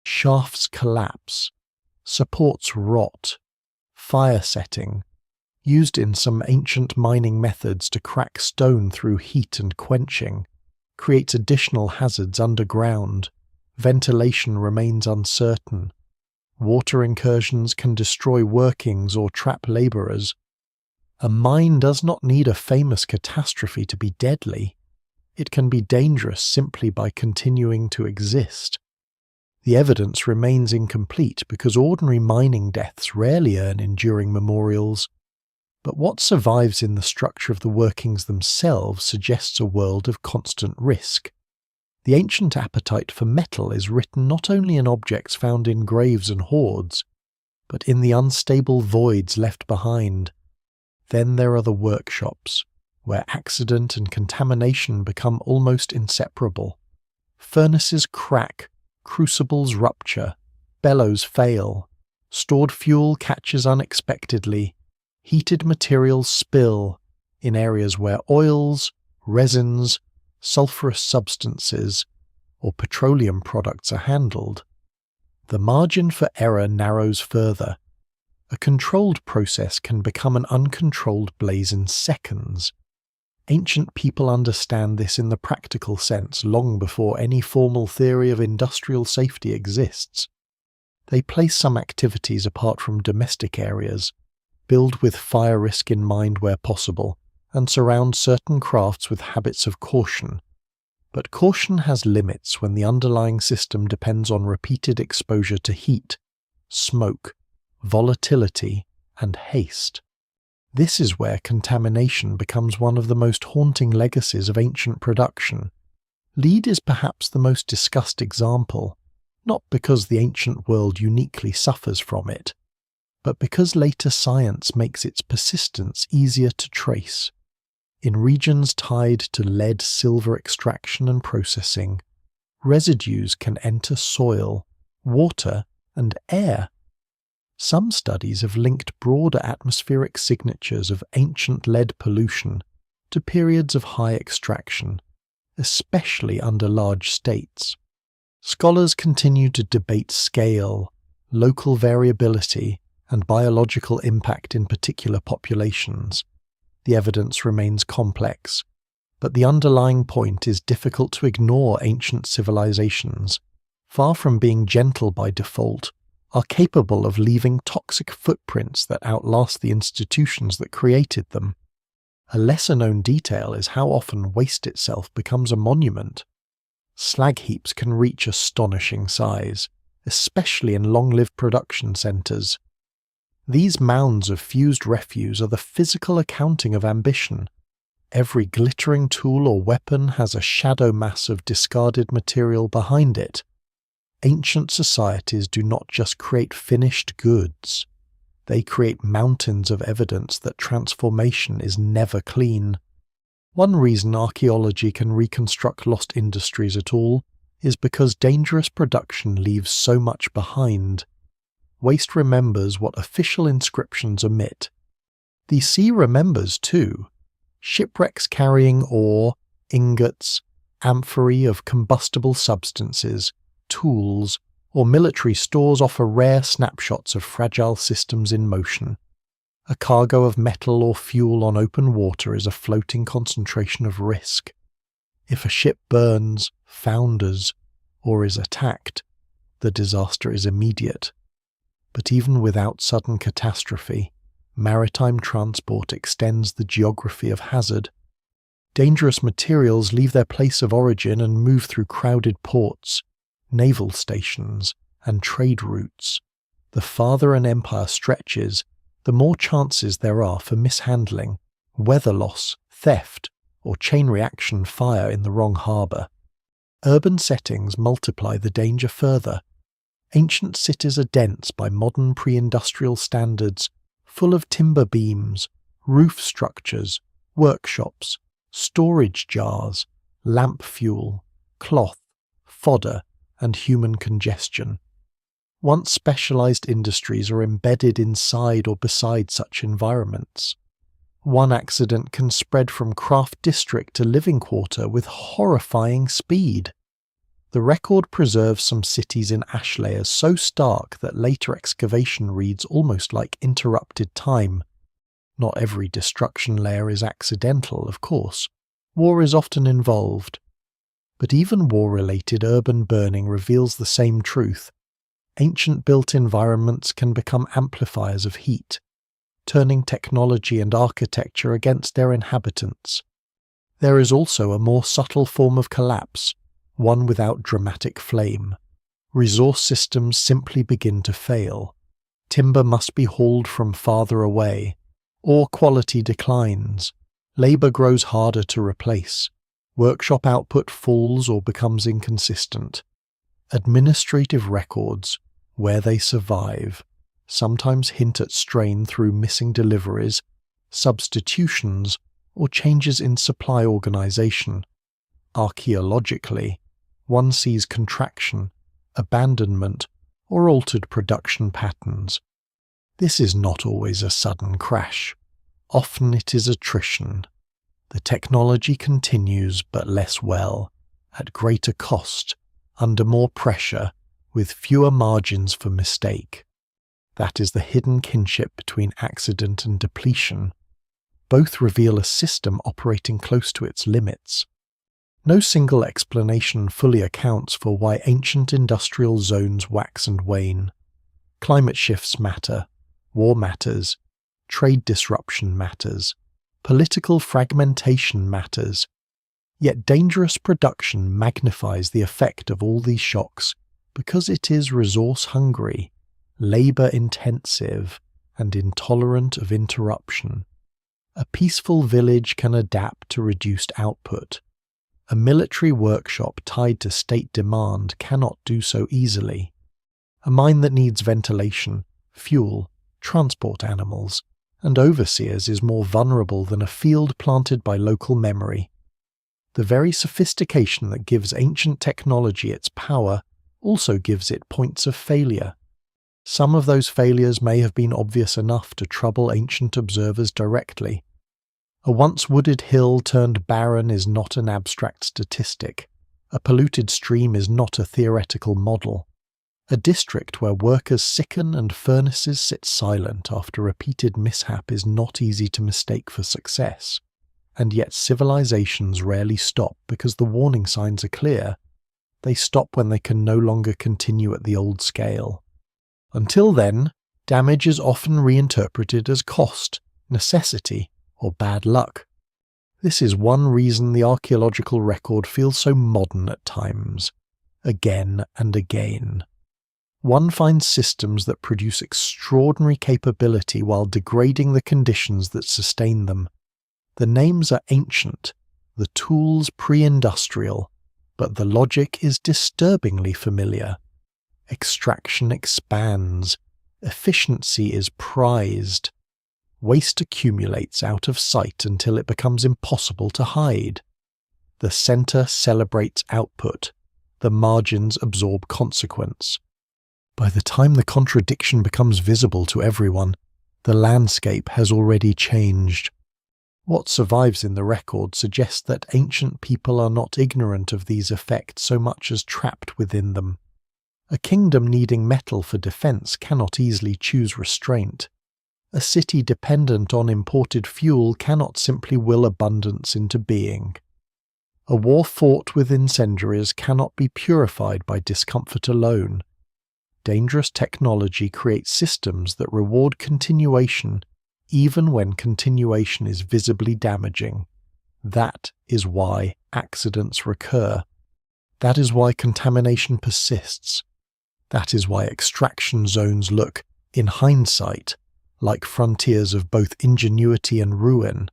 shafts collapse, supports rot, fire setting, used in some ancient mining methods to crack stone through heat and quenching, creates additional hazards underground. Ventilation remains uncertain. Water incursions can destroy workings or trap labourers. A mine does not need a famous catastrophe to be deadly. It can be dangerous simply by continuing to exist. The evidence remains incomplete because ordinary mining deaths rarely earn enduring memorials. But what survives in the structure of the workings themselves suggests a world of constant risk. The ancient appetite for metal is written not only in objects found in graves and hoards, but in the unstable voids left behind. Then there are the workshops, where accident and contamination become almost inseparable. Furnaces crack, crucibles rupture, bellows fail, stored fuel catches unexpectedly, heated materials spill in areas where oils, resins, sulfurous substances, or petroleum products are handled. the margin for error narrows further. A controlled process can become an uncontrolled blaze in seconds. Ancient people understand this in the practical sense long before any formal theory of industrial safety exists. They place some activities apart from domestic areas, build with fire risk in mind where possible, and surround certain crafts with habits of caution. But caution has limits when the underlying system depends on repeated exposure to heat, smoke, volatility, and haste. This is where contamination becomes one of the most haunting legacies of ancient production. Lead is perhaps the most discussed example, not because the ancient world uniquely suffers from it, but because later science makes its persistence easier to trace. In regions tied to lead-silver extraction and processing, residues can enter soil, water, and air. Some studies have linked broader atmospheric signatures of ancient lead pollution to periods of high extraction, especially under large states. Scholars continue to debate scale, local variability, and biological impact in particular populations. The evidence remains complex, but the underlying point is difficult to ignore. Ancient civilizations, far from being gentle by default, are capable of leaving toxic footprints that outlast the institutions that created them. A lesser-known detail is how often waste itself becomes a monument. Slag heaps can reach astonishing size, especially in long-lived production centers. These mounds of fused refuse are the physical accounting of ambition. Every glittering tool or weapon has a shadow mass of discarded material behind it. Ancient societies do not just create finished goods. They create mountains of evidence that transformation is never clean. One reason archaeology can reconstruct lost industries at all is because dangerous production leaves so much behind. Waste remembers what official inscriptions omit. The sea remembers too. Shipwrecks carrying ore, ingots, amphorae of combustible substances, tools, or military stores offer rare snapshots of fragile systems in motion. A cargo of metal or fuel on open water is a floating concentration of risk. If a ship burns, founders, or is attacked, the disaster is immediate. But even without sudden catastrophe, maritime transport extends the geography of hazard. Dangerous materials leave their place of origin and move through crowded ports, naval stations, and trade routes. The farther an empire stretches, the more chances there are for mishandling, weather loss, theft, or chain reaction fire in the wrong harbour. Urban settings multiply the danger further. Ancient cities are dense by modern pre-industrial standards, full of timber beams, roof structures, workshops, storage jars, lamp fuel, cloth, fodder, and human congestion. Once specialized industries are embedded inside or beside such environments. One accident can spread from craft district to living quarter with horrifying speed. The record preserves some cities in ash layers so stark that later excavation reads almost like interrupted time. Not every destruction layer is accidental, of course. War is often involved. But even war-related urban burning reveals the same truth. Ancient built environments can become amplifiers of heat, turning technology and architecture against their inhabitants. There is also a more subtle form of collapse, one without dramatic flame. Resource systems simply begin to fail. Timber must be hauled from farther away. Ore quality declines. Labour grows harder to replace. Workshop output falls or becomes inconsistent. Administrative records, where they survive, sometimes hint at strain through missing deliveries, substitutions, or changes in supply organisation. Archaeologically, one sees contraction, abandonment, or altered production patterns. This is not always a sudden crash. Often it is attrition. The technology continues but less well, at greater cost, under more pressure, with fewer margins for mistake. That is the hidden kinship between accident and depletion. Both reveal a system operating close to its limits. No single explanation fully accounts for why ancient industrial zones wax and wane. Climate shifts matter, war matters, trade disruption matters, political fragmentation matters. Yet dangerous production magnifies the effect of all these shocks because it is resource-hungry, labor-intensive, and intolerant of interruption. A peaceful village can adapt to reduced output. A military workshop tied to state demand cannot do so easily. A mine that needs ventilation, fuel, transport animals, and overseers is more vulnerable than a field planted by local memory. The very sophistication that gives ancient technology its power also gives it points of failure. Some of those failures may have been obvious enough to trouble ancient observers directly. A once wooded hill turned barren is not an abstract statistic. A polluted stream is not a theoretical model. A district where workers sicken and furnaces sit silent after repeated mishap is not easy to mistake for success. And yet civilizations rarely stop because the warning signs are clear. They stop when they can no longer continue at the old scale. Until then, damage is often reinterpreted as cost, necessity, or bad luck. This is one reason the archaeological record feels so modern at times, again and again. One finds systems that produce extraordinary capability while degrading the conditions that sustain them. The names are ancient, the tools pre-industrial, but the logic is disturbingly familiar. Extraction expands, efficiency is prized. Waste accumulates out of sight until it becomes impossible to hide. The center celebrates output, the margins absorb consequence. By the time the contradiction becomes visible to everyone, the landscape has already changed. What survives in the record suggests that ancient people are not ignorant of these effects so much as trapped within them. A kingdom needing metal for defense cannot easily choose restraint. A city dependent on imported fuel cannot simply will abundance into being. A war fought with incendiaries cannot be purified by discomfort alone. Dangerous technology creates systems that reward continuation even when continuation is visibly damaging. That is why accidents recur. That is why contamination persists. That is why extraction zones look, in hindsight, like frontiers of both ingenuity and ruin.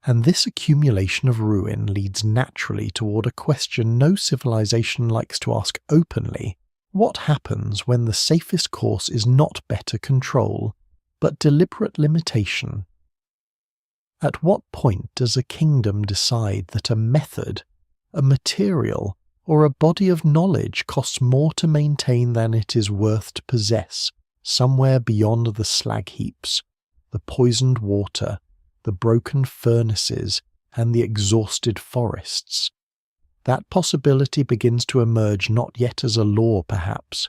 And this accumulation of ruin leads naturally toward a question no civilization likes to ask openly. What happens when the safest course is not better control, but deliberate limitation? At what point does a kingdom decide that a method, a material, or a body of knowledge costs more to maintain than it is worth to possess, somewhere beyond the slag heaps, the poisoned water, the broken furnaces, and the exhausted forests? That possibility begins to emerge not yet as a law, perhaps,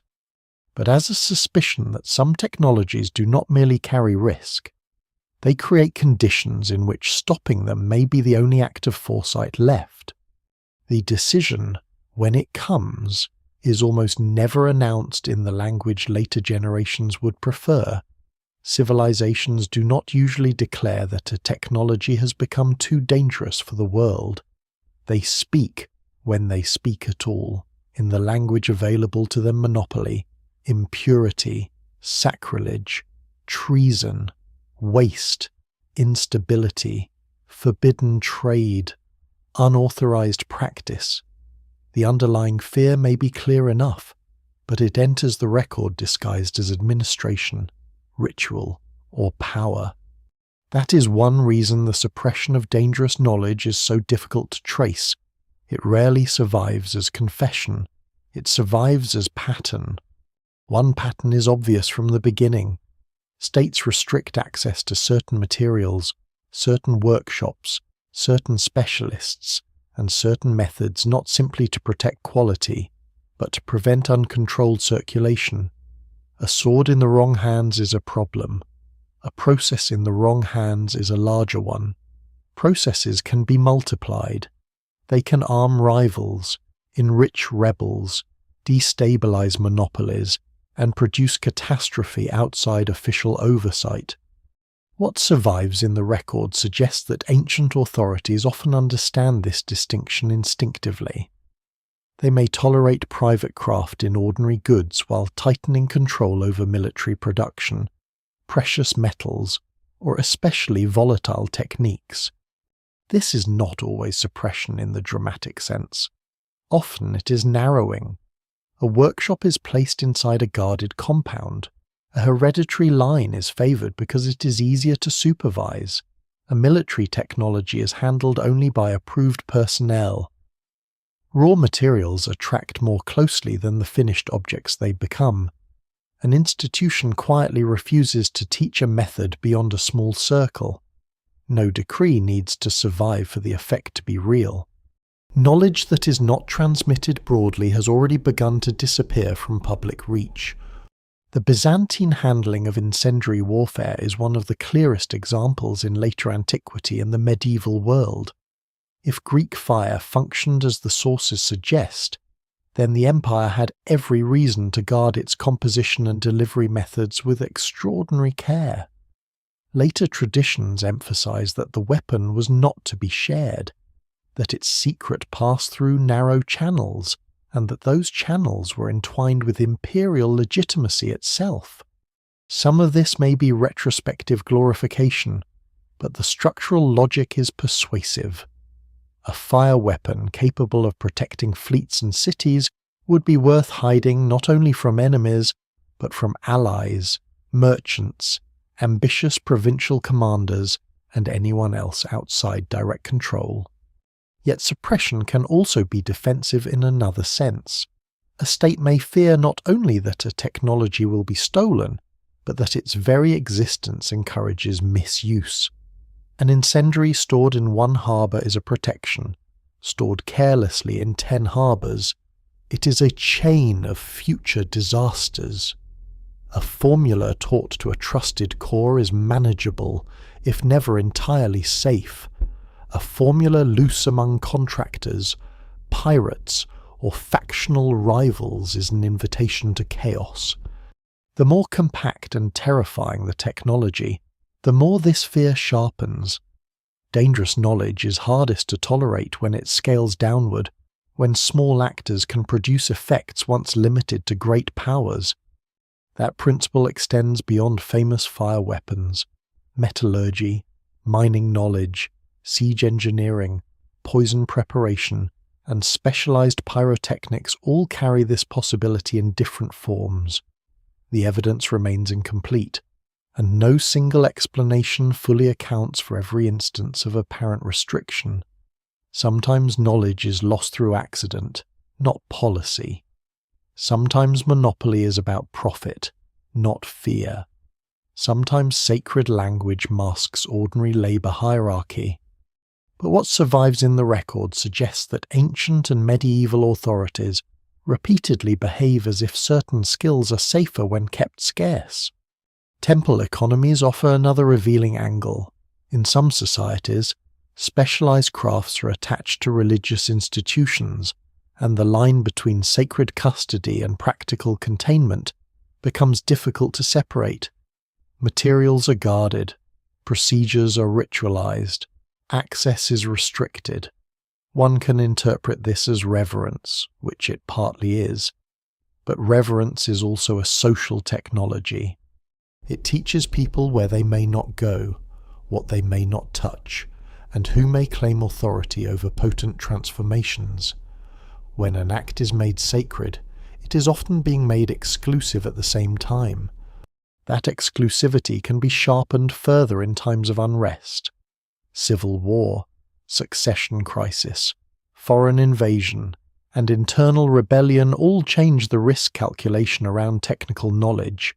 but as a suspicion that some technologies do not merely carry risk. They create conditions in which stopping them may be the only act of foresight left. The decision, when it comes, is almost never announced in the language later generations would prefer. Civilizations do not usually declare that a technology has become too dangerous for the world. They speak, when they speak at all, in the language available to them: monopoly, impurity, sacrilege, treason, waste, instability, forbidden trade, unauthorized practice. The underlying fear may be clear enough, but it enters the record disguised as administration, ritual, or power. That is one reason the suppression of dangerous knowledge is so difficult to trace. It rarely survives as confession. It survives as pattern. One pattern is obvious from the beginning. States restrict access to certain materials, certain workshops, certain specialists, and certain methods not simply to protect quality, but to prevent uncontrolled circulation. A sword in the wrong hands is a problem. A process in the wrong hands is a larger one. Processes can be multiplied. They can arm rivals, enrich rebels, destabilize monopolies, and produce catastrophe outside official oversight. What survives in the record suggests that ancient authorities often understand this distinction instinctively. They may tolerate private craft in ordinary goods while tightening control over military production, precious metals, or especially volatile techniques. This is not always suppression in the dramatic sense. Often it is narrowing. A workshop is placed inside a guarded compound. A hereditary line is favoured because it is easier to supervise. A military technology is handled only by approved personnel. Raw materials are tracked more closely than the finished objects they become. An institution quietly refuses to teach a method beyond a small circle. No decree needs to survive for the effect to be real. Knowledge that is not transmitted broadly has already begun to disappear from public reach. The Byzantine handling of incendiary warfare is one of the clearest examples in later antiquity and the medieval world. If Greek fire functioned as the sources suggest, then the empire had every reason to guard its composition and delivery methods with extraordinary care. Later traditions emphasize that the weapon was not to be shared, that its secret passed through narrow channels, and that those channels were entwined with imperial legitimacy itself. Some of this may be retrospective glorification, but the structural logic is persuasive. A fire weapon capable of protecting fleets and cities would be worth hiding not only from enemies, but from allies, merchants, ambitious provincial commanders, and anyone else outside direct control. Yet suppression can also be defensive in another sense. A state may fear not only that a technology will be stolen, but that its very existence encourages misuse. An incendiary stored in one harbour is a protection. Stored carelessly in 10 harbours, it is a chain of future disasters. A formula taught to a trusted core is manageable, if never entirely safe. A formula loose among contractors, pirates, or factional rivals is an invitation to chaos. The more compact and terrifying the technology, the more this fear sharpens. Dangerous knowledge is hardest to tolerate when it scales downward, when small actors can produce effects once limited to great powers. That principle extends beyond famous fire weapons. Metallurgy, mining knowledge, siege engineering, poison preparation, and specialized pyrotechnics all carry this possibility in different forms. The evidence remains incomplete, and no single explanation fully accounts for every instance of apparent restriction. Sometimes knowledge is lost through accident, not policy. Sometimes monopoly is about profit, not fear. Sometimes sacred language masks ordinary labor hierarchy. But what survives in the record suggests that ancient and medieval authorities repeatedly behave as if certain skills are safer when kept scarce. Temple economies offer another revealing angle. In some societies, specialized crafts are attached to religious institutions, and the line between sacred custody and practical containment becomes difficult to separate. Materials are guarded, procedures are ritualized, access is restricted. One can interpret this as reverence, which it partly is, but reverence is also a social technology. It teaches people where they may not go, what they may not touch, and who may claim authority over potent transformations. When an act is made sacred, it is often being made exclusive at the same time. That exclusivity can be sharpened further in times of unrest. Civil war, succession crisis, foreign invasion, and internal rebellion all change the risk calculation around technical knowledge.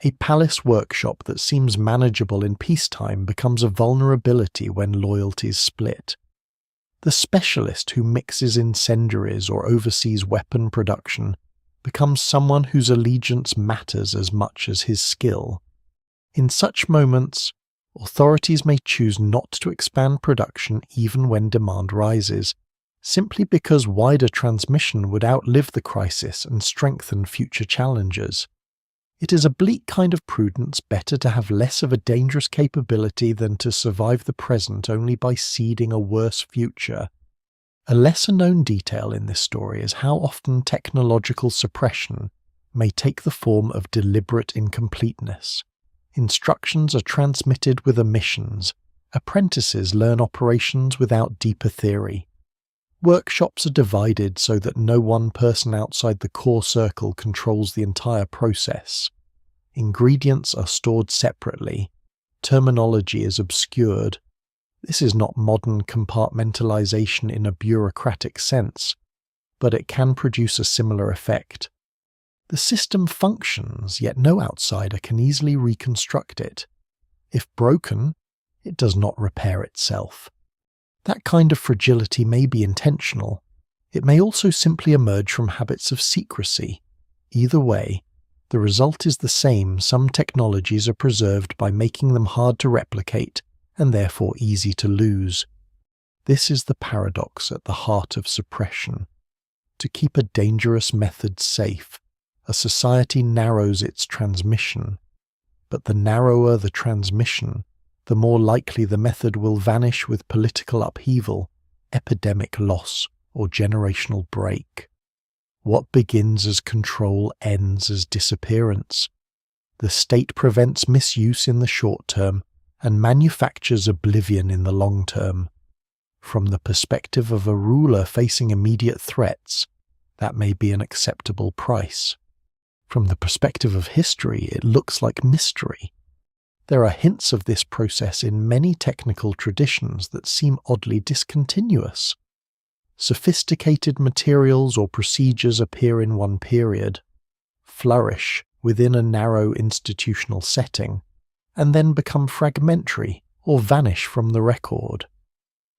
A palace workshop that seems manageable in peacetime becomes a vulnerability when loyalties split. The specialist who mixes incendiaries or oversees weapon production becomes someone whose allegiance matters as much as his skill. In such moments, authorities may choose not to expand production even when demand rises, simply because wider transmission would outlive the crisis and strengthen future challenges. It is a bleak kind of prudence better to have less of a dangerous capability than to survive the present only by seeding a worse future. A lesser-known detail in this story is how often technological suppression may take the form of deliberate incompleteness. Instructions are transmitted with omissions. Apprentices learn operations without deeper theory. Workshops are divided so that no one person outside the core circle controls the entire process. Ingredients are stored separately. Terminology is obscured. This is not modern compartmentalization in a bureaucratic sense, but it can produce a similar effect. The system functions, yet no outsider can easily reconstruct it. If broken, it does not repair itself. That kind of fragility may be intentional. It may also simply emerge from habits of secrecy. Either way, the result is the same. Some technologies are preserved by making them hard to replicate and therefore easy to lose. This is the paradox at the heart of suppression. To keep a dangerous method safe, a society narrows its transmission. But the narrower the transmission, the more likely the method will vanish with political upheaval, epidemic loss, or generational break. What begins as control ends as disappearance. The state prevents misuse in the short term and manufactures oblivion in the long term. From the perspective of a ruler facing immediate threats, that may be an acceptable price. From the perspective of history, it looks like mystery. There are hints of this process in many technical traditions that seem oddly discontinuous. Sophisticated materials or procedures appear in one period, flourish within a narrow institutional setting, and then become fragmentary or vanish from the record.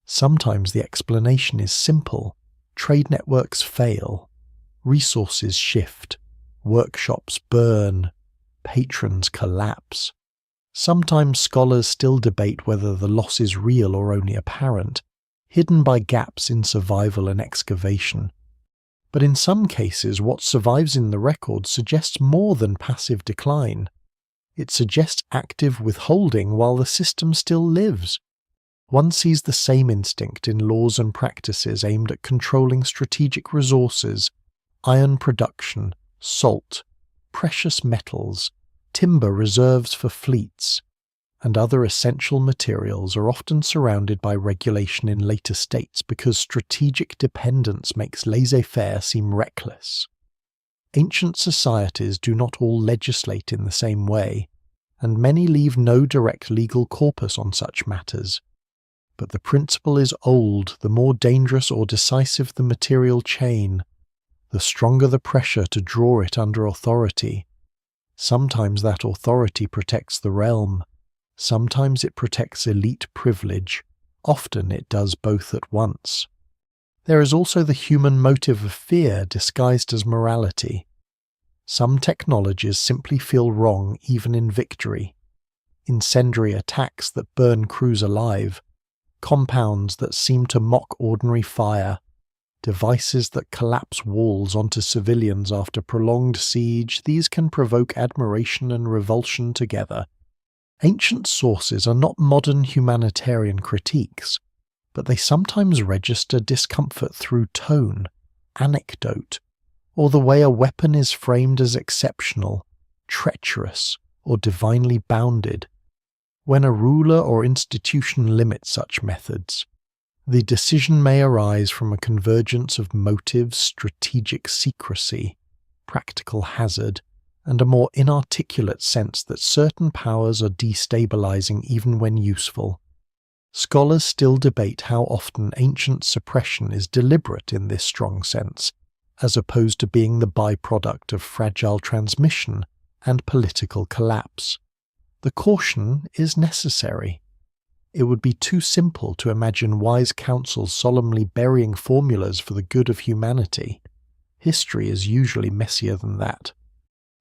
Sometimes the explanation is simple. Trade networks fail, resources shift, workshops burn, patrons collapse. Sometimes scholars still debate whether the loss is real or only apparent, hidden by gaps in survival and excavation. But in some cases, what survives in the record suggests more than passive decline. It suggests active withholding while the system still lives. One sees the same instinct in laws and practices aimed at controlling strategic resources, iron production, salt, precious metals, timber reserves for fleets, and other essential materials are often surrounded by regulation in later states because strategic dependence makes laissez-faire seem reckless. Ancient societies do not all legislate in the same way, and many leave no direct legal corpus on such matters. But the principle is old. The more dangerous or decisive the material chain, the stronger the pressure to draw it under authority. Sometimes that authority protects the realm. Sometimes it protects elite privilege. Often it does both at once. There is also the human motive of fear disguised as morality. Some technologies simply feel wrong even in victory. Incendiary attacks that burn crews alive, compounds that seem to mock ordinary fire, devices that collapse walls onto civilians after prolonged siege, these can provoke admiration and revulsion together. Ancient sources are not modern humanitarian critiques, but they sometimes register discomfort through tone, anecdote, or the way a weapon is framed as exceptional, treacherous, or divinely bounded. When a ruler or institution limits such methods, the decision may arise from a convergence of motives, strategic secrecy, practical hazard, and a more inarticulate sense that certain powers are destabilizing even when useful. Scholars still debate how often ancient suppression is deliberate in this strong sense, as opposed to being the byproduct of fragile transmission and political collapse. The caution is necessary. It would be too simple to imagine wise councils solemnly burying formulas for the good of humanity. History is usually messier than that.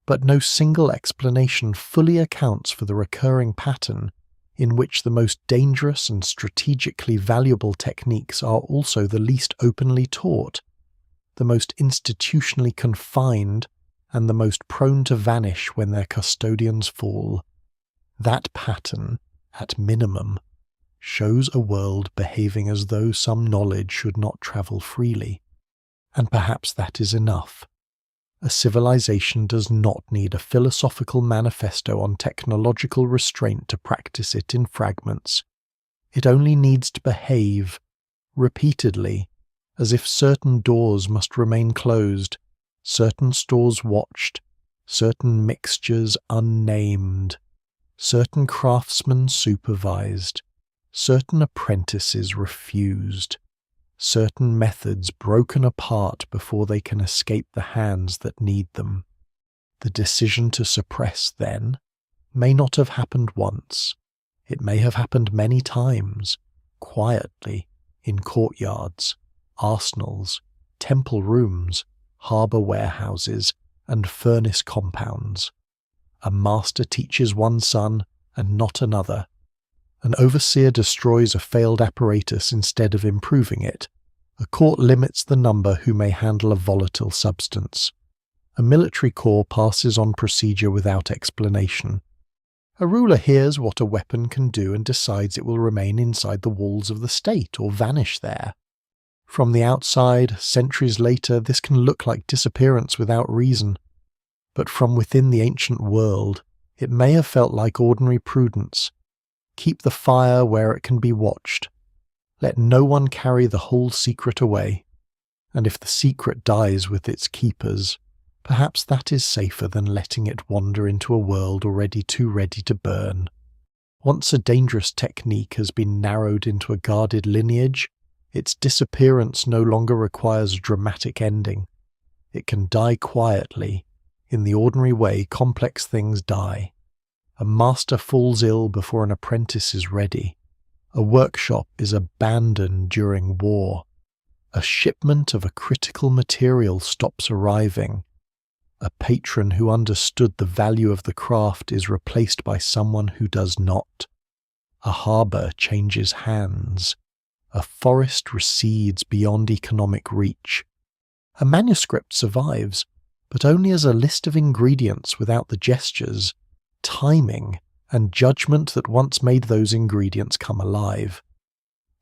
But no single explanation fully accounts for the recurring pattern in which the most dangerous and strategically valuable techniques are also the least openly taught, the most institutionally confined, and the most prone to vanish when their custodians fall. That pattern, at minimum, shows a world behaving as though some knowledge should not travel freely. And perhaps that is enough. A civilization does not need a philosophical manifesto on technological restraint to practice it in fragments. It only needs to behave, repeatedly, as if certain doors must remain closed, certain stores watched, certain mixtures unnamed, certain craftsmen supervised, certain apprentices refused, certain methods broken apart before they can escape the hands that need them. The decision to suppress, then, may not have happened once. It may have happened many times, quietly, in courtyards, arsenals, temple rooms, harbour warehouses, and furnace compounds. A master teaches one son and not another. An overseer destroys a failed apparatus instead of improving it. A court limits the number who may handle a volatile substance. A military corps passes on procedure without explanation. A ruler hears what a weapon can do and decides it will remain inside the walls of the state or vanish there. From the outside, centuries later, this can look like disappearance without reason. But from within the ancient world, it may have felt like ordinary prudence. Keep the fire where it can be watched. Let no one carry the whole secret away. And if the secret dies with its keepers, perhaps that is safer than letting it wander into a world already too ready to burn. Once a dangerous technique has been narrowed into a guarded lineage, its disappearance no longer requires a dramatic ending. It can die quietly. In the ordinary way complex things die. A master falls ill before an apprentice is ready. A workshop is abandoned during war. A shipment of a critical material stops arriving. A patron who understood the value of the craft is replaced by someone who does not. A harbour changes hands. A forest recedes beyond economic reach. A manuscript survives, but only as a list of ingredients without the gestures, timing, and judgment that once made those ingredients come alive.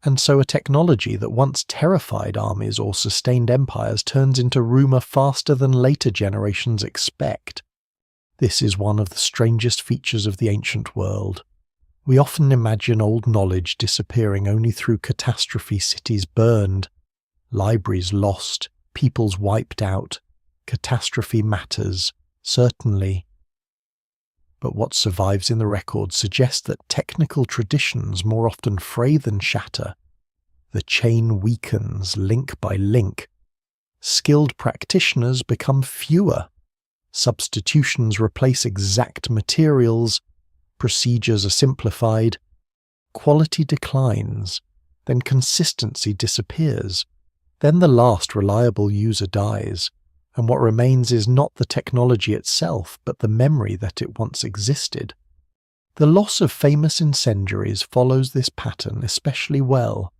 And so a technology that once terrified armies or sustained empires turns into rumour faster than later generations expect. This is one of the strangest features of the ancient world. We often imagine old knowledge disappearing only through catastrophe, cities burned, libraries lost, peoples wiped out. Catastrophe matters, certainly. But what survives in the record suggests that technical traditions more often fray than shatter. The chain weakens link by link. Skilled practitioners become fewer. Substitutions replace exact materials. Procedures are simplified. Quality declines. Then consistency disappears. Then the last reliable user dies. And what remains is not the technology itself, but the memory that it once existed. The loss of famous incendiaries follows this pattern especially well.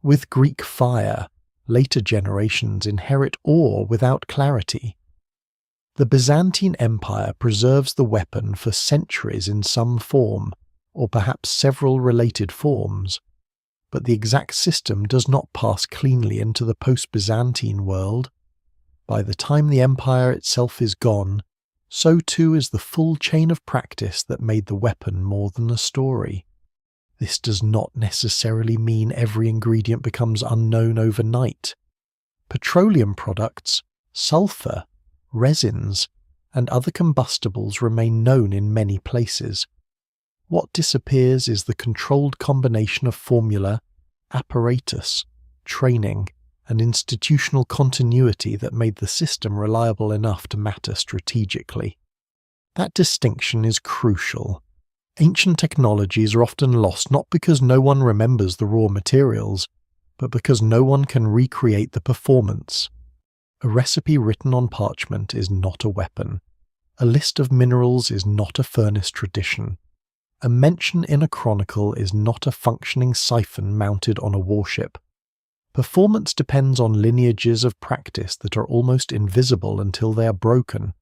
With Greek fire, later generations inherit awe without clarity. The Byzantine Empire preserves the weapon for centuries in some form, or perhaps several related forms, but the exact system does not pass cleanly into the post-Byzantine world. By the time the empire itself is gone, so too is the full chain of practice that made the weapon more than a story. This does not necessarily mean every ingredient becomes unknown overnight. Petroleum products, sulfur, resins, and other combustibles remain known in many places. What disappears is the controlled combination of formula, apparatus, training, and institutional continuity that made the system reliable enough to matter strategically. That distinction is crucial. Ancient technologies are often lost not because no one remembers the raw materials, but because no one can recreate the performance. A recipe written on parchment is not a weapon. A list of minerals is not a furnace tradition. A mention in a chronicle is not a functioning siphon mounted on a warship. Performance depends on lineages of practice that are almost invisible until they are broken.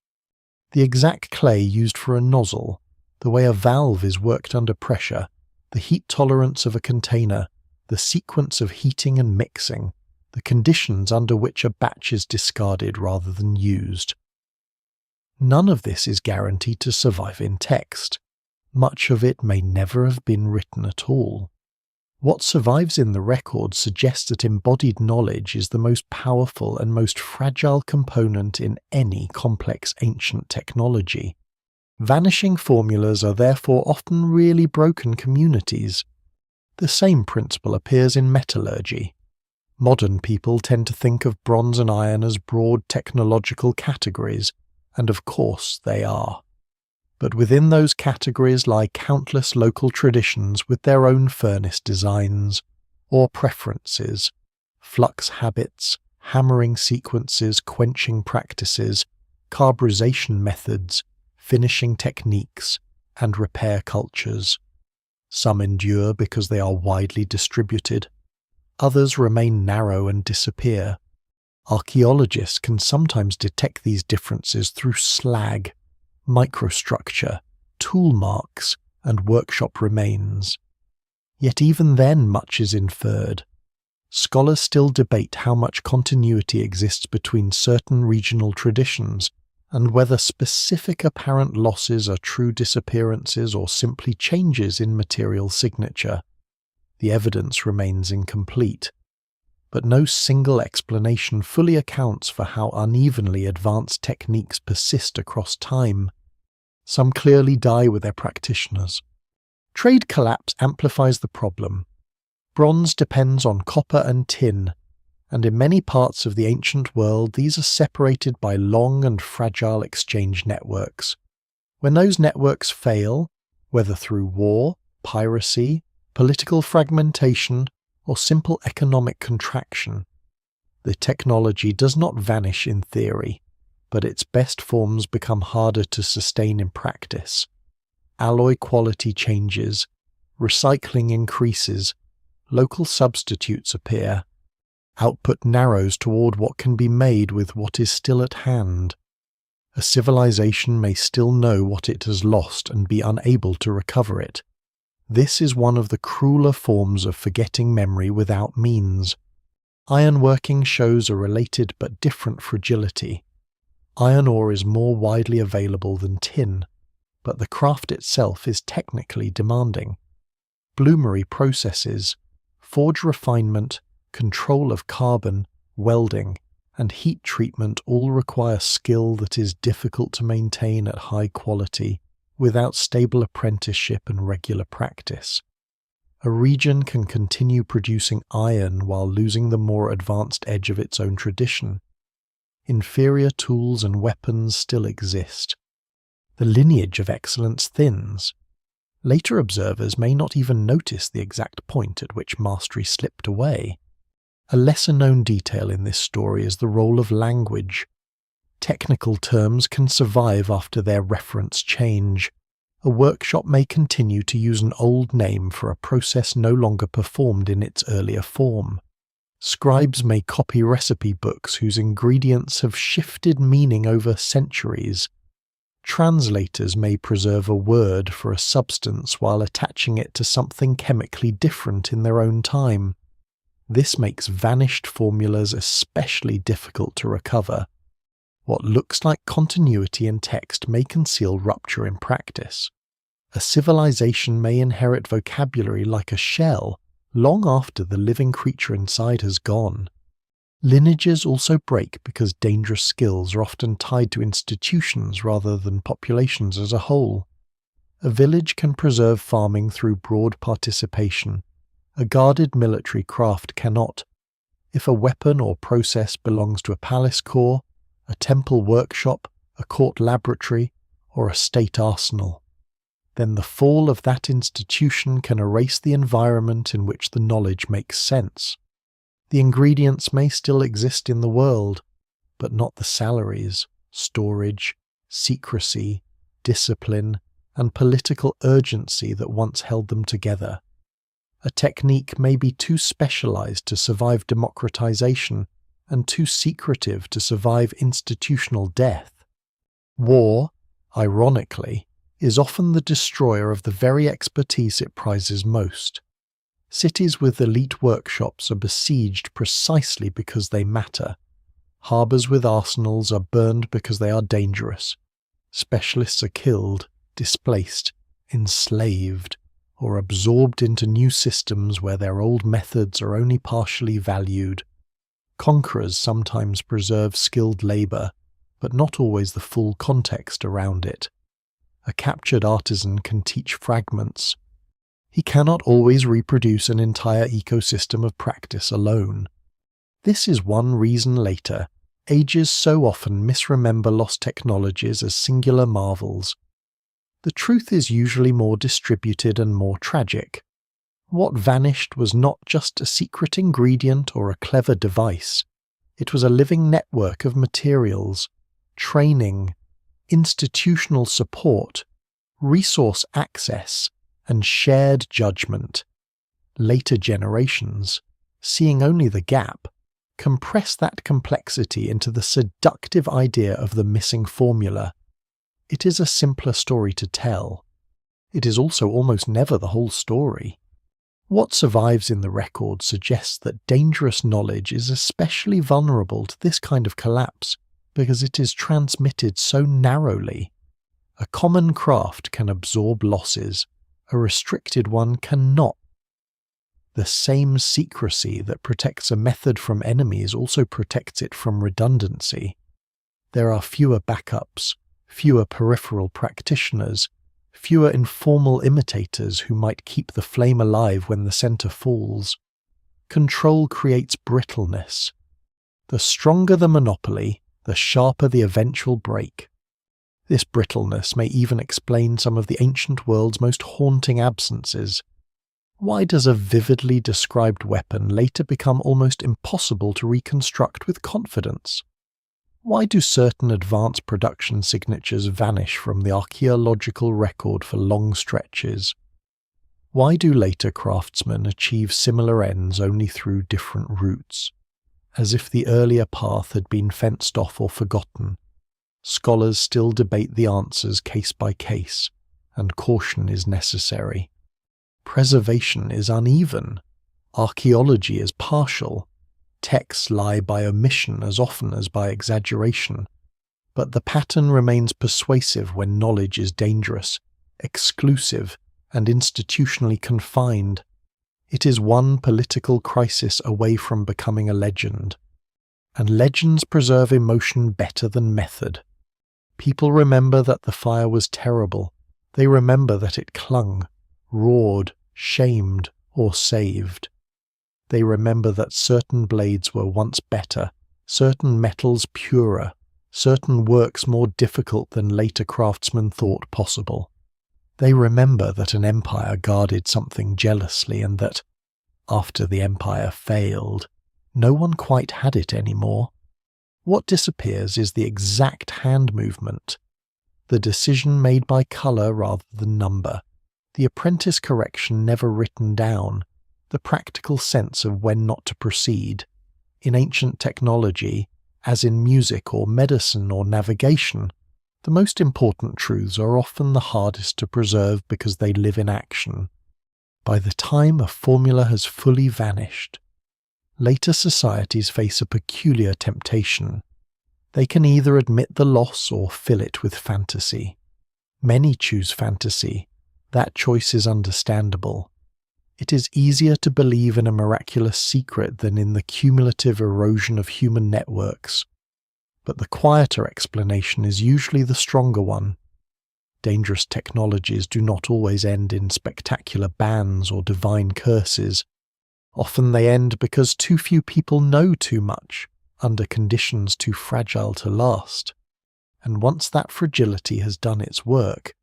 The exact clay used for a nozzle, the way a valve is worked under pressure, the heat tolerance of a container, the sequence of heating and mixing, the conditions under which a batch is discarded rather than used. None of this is guaranteed to survive in text. Much of it may never have been written at all. What survives in the records suggests that embodied knowledge is the most powerful and most fragile component in any complex ancient technology. Vanishing formulas are therefore often really broken communities. The same principle appears in metallurgy. Modern people tend to think of bronze and iron as broad technological categories, and of course they are. But within those categories lie countless local traditions with their own furnace designs, or preferences, flux habits, hammering sequences, quenching practices, carburization methods, finishing techniques, and repair cultures. Some endure because they are widely distributed. Others remain narrow and disappear. Archaeologists can sometimes detect these differences through slag, microstructure, tool marks, and workshop remains. Yet even then much is inferred. Scholars still debate how much continuity exists between certain regional traditions, and whether specific apparent losses are true disappearances or simply changes in material signature. The evidence remains incomplete, but no single explanation fully accounts for how unevenly advanced techniques persist across time. Some clearly die with their practitioners. Trade collapse amplifies the problem. Bronze depends on copper and tin, and in many parts of the ancient world these are separated by long and fragile exchange networks. When those networks fail, whether through war, piracy, political fragmentation, or simple economic contraction, the technology does not vanish in theory, but its best forms become harder to sustain in practice. Alloy quality changes, recycling increases, local substitutes appear, output narrows toward what can be made with what is still at hand. A civilization may still know what it has lost and be unable to recover it. This is one of the crueler forms of forgetting memory without means. Ironworking shows a related but different fragility. Iron ore is more widely available than tin, but the craft itself is technically demanding. Bloomery processes, forge refinement, control of carbon, welding, and heat treatment all require skill that is difficult to maintain at high quality without stable apprenticeship and regular practice. A region can continue producing iron while losing the more advanced edge of its own tradition. Inferior tools and weapons still exist. The lineage of excellence thins. Later observers may not even notice the exact point at which mastery slipped away. A lesser-known detail in this story is the role of language. Technical terms can survive after their reference change. A workshop may continue to use an old name for a process no longer performed in its earlier form. Scribes may copy recipe books whose ingredients have shifted meaning over centuries. Translators may preserve a word for a substance while attaching it to something chemically different in their own time. This makes vanished formulas especially difficult to recover. What looks like continuity in text may conceal rupture in practice. A civilization may inherit vocabulary like a shell long after the living creature inside has gone. Lineages also break because dangerous skills are often tied to institutions rather than populations as a whole. A village can preserve farming through broad participation. A guarded military craft cannot. If a weapon or process belongs to a palace core, a temple workshop, a court laboratory, or a state arsenal. then the fall of that institution can erase the environment in which the knowledge makes sense. The ingredients may still exist in the world, but not the salaries, storage, secrecy, discipline, and political urgency that once held them together. A technique may be too specialized to survive democratization and too secretive to survive institutional death. War, ironically, is often the destroyer of the very expertise it prizes most. Cities with elite workshops are besieged precisely because they matter. Harbours with arsenals are burned because they are dangerous. Specialists are killed, displaced, enslaved, or absorbed into new systems where their old methods are only partially valued. Conquerors sometimes preserve skilled labour, but not always the full context around it. A captured artisan can teach fragments. He cannot always reproduce an entire ecosystem of practice alone. This is one reason later, ages so often misremember lost technologies as singular marvels. The truth is usually more distributed and more tragic. What vanished was not just a secret ingredient or a clever device. It was a living network of materials, training, institutional support, resource access, and shared judgment. Later generations, seeing only the gap, compress that complexity into the seductive idea of the missing formula. It is a simpler story to tell. It is also almost never the whole story. What survives in the record suggests that dangerous knowledge is especially vulnerable to this kind of collapse because it is transmitted so narrowly. A common craft can absorb losses, a restricted one cannot. The same secrecy that protects a method from enemies also protects it from redundancy. There are fewer backups, fewer peripheral practitioners, fewer informal imitators who might keep the flame alive when the center falls. Control creates brittleness. The stronger the monopoly, the sharper the eventual break. This brittleness may even explain some of the ancient world's most haunting absences. Why does a vividly described weapon later become almost impossible to reconstruct with confidence? Why do certain advanced production signatures vanish from the archaeological record for long stretches? Why do later craftsmen achieve similar ends only through different routes? As if the earlier path had been fenced off or forgotten, scholars still debate the answers case by case, and caution is necessary. Preservation is uneven. Archaeology is partial. Texts lie by omission as often as by exaggeration. But the pattern remains persuasive when knowledge is dangerous, exclusive, and institutionally confined. It is one political crisis away from becoming a legend. And legends preserve emotion better than method. People remember that the fire was terrible. They remember that it clung, roared, shamed, or saved. They remember that certain blades were once better, certain metals purer, certain works more difficult than later craftsmen thought possible. They remember that an empire guarded something jealously and that, after the empire failed, no one quite had it anymore. What disappears is the exact hand movement, the decision made by colour rather than number, the apprentice correction never written down, the practical sense of when not to proceed. In ancient technology, as in music or medicine or navigation, the most important truths are often the hardest to preserve because they live in action. By the time a formula has fully vanished, later societies face a peculiar temptation. They can either admit the loss or fill it with fantasy. Many choose fantasy. That choice is understandable. It is easier to believe in a miraculous secret than in the cumulative erosion of human networks. But the quieter explanation is usually the stronger one. Dangerous technologies do not always end in spectacular bans or divine curses. Often they end because too few people know too much, under conditions too fragile to last. And once that fragility has done its work,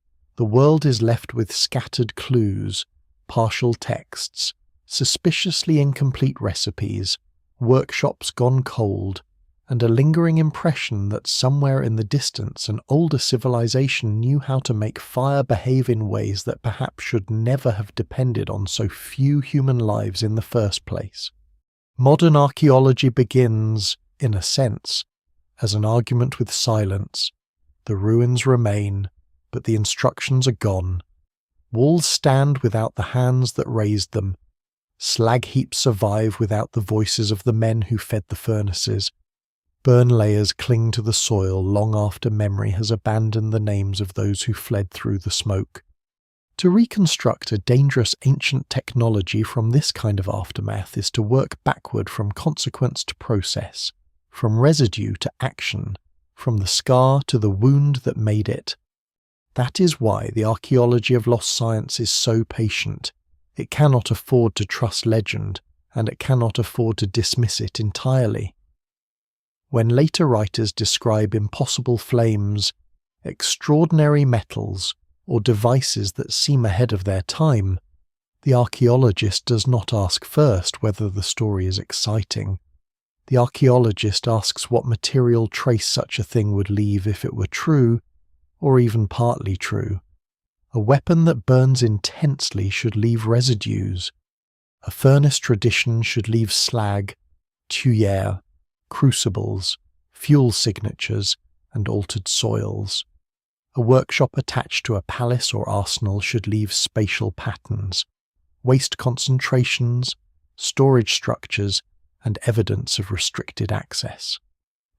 The world is left with scattered clues, partial texts, suspiciously incomplete recipes, workshops gone cold, and a lingering impression that somewhere in the distance an older civilization knew how to make fire behave in ways that perhaps should never have depended on so few human lives in the first place. Modern archaeology begins, in a sense, as an argument with silence. The ruins remain, but the instructions are gone. Walls stand without the hands that raised them. Slag heaps survive without the voices of the men who fed the furnaces. Burn layers cling to the soil long after memory has abandoned the names of those who fled through the smoke. To reconstruct a dangerous ancient technology from this kind of aftermath is to work backward from consequence to process, from residue to action, from the scar to the wound that made it. That is why the archaeology of lost science is so patient. It cannot afford to trust legend, and it cannot afford to dismiss it entirely. When later writers describe impossible flames, extraordinary metals, or devices that seem ahead of their time, the archaeologist does not ask first whether the story is exciting. The archaeologist asks what material trace such a thing would leave if it were true, or even partly true. A weapon that burns intensely should leave residues. A furnace tradition should leave slag, tuyere, crucibles, fuel signatures, and altered soils. A workshop attached to a palace or arsenal should leave spatial patterns, waste concentrations, storage structures, and evidence of restricted access.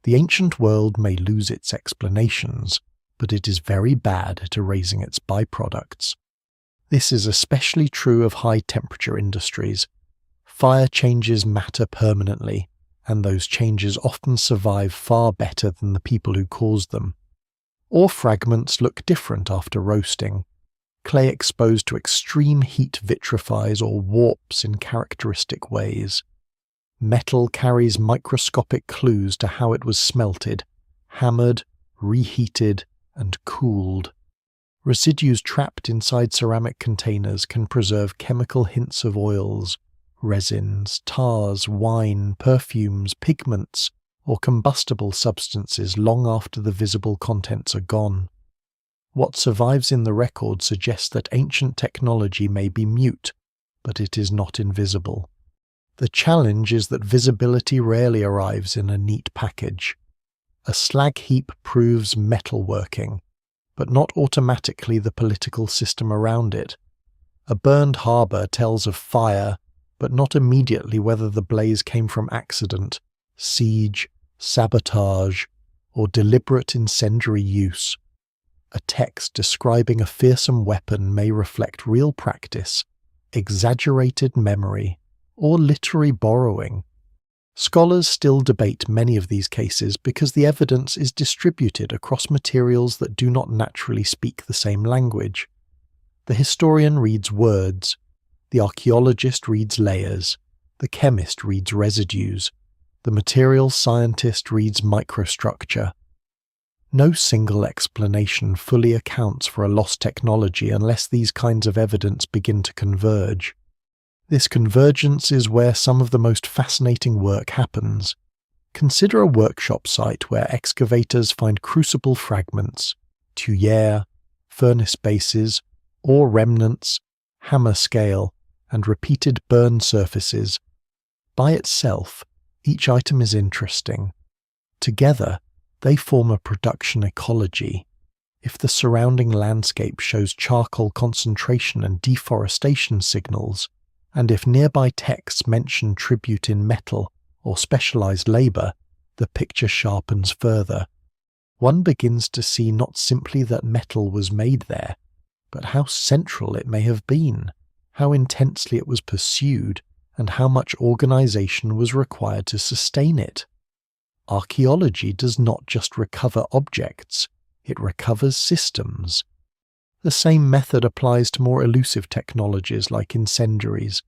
The ancient world may lose its explanations, but it is very bad at erasing its byproducts. This is especially true of high-temperature industries. Fire changes matter permanently, and those changes often survive far better than the people who caused them. Ore fragments look different after roasting. Clay exposed to extreme heat vitrifies or warps in characteristic ways. Metal carries microscopic clues to how it was smelted, hammered, reheated, and cooled. Residues trapped inside ceramic containers can preserve chemical hints of oils, resins, tars, wine, perfumes, pigments, or combustible substances long after the visible contents are gone. What survives in the record suggests that ancient technology may be mute, but it is not invisible. The challenge is that visibility rarely arrives in a neat package. A slag heap proves metalworking, but not automatically the political system around it. A burned harbour tells of fire, but not immediately whether the blaze came from accident, siege, sabotage, or deliberate incendiary use. A text describing a fearsome weapon may reflect real practice, exaggerated memory, or literary borrowing. Scholars still debate many of these cases because the evidence is distributed across materials that do not naturally speak the same language. The historian reads words, the archaeologist reads layers, the chemist reads residues, the materials scientist reads microstructure. No single explanation fully accounts for a lost technology unless these kinds of evidence begin to converge. This convergence is where some of the most fascinating work happens. Consider a workshop site where excavators find crucible fragments, tuyere, furnace bases, ore remnants, hammer scale, and repeated burn surfaces. By itself, each item is interesting. Together, they form a production ecology. If the surrounding landscape shows charcoal concentration and deforestation signals, and if nearby texts mention tribute in metal or specialized labor, the picture sharpens further. One begins to see not simply that metal was made there, but how central it may have been, how intensely it was pursued, and how much organization was required to sustain it. Archaeology does not just recover objects, it recovers systems. The same method applies to more elusive technologies like incendiaries.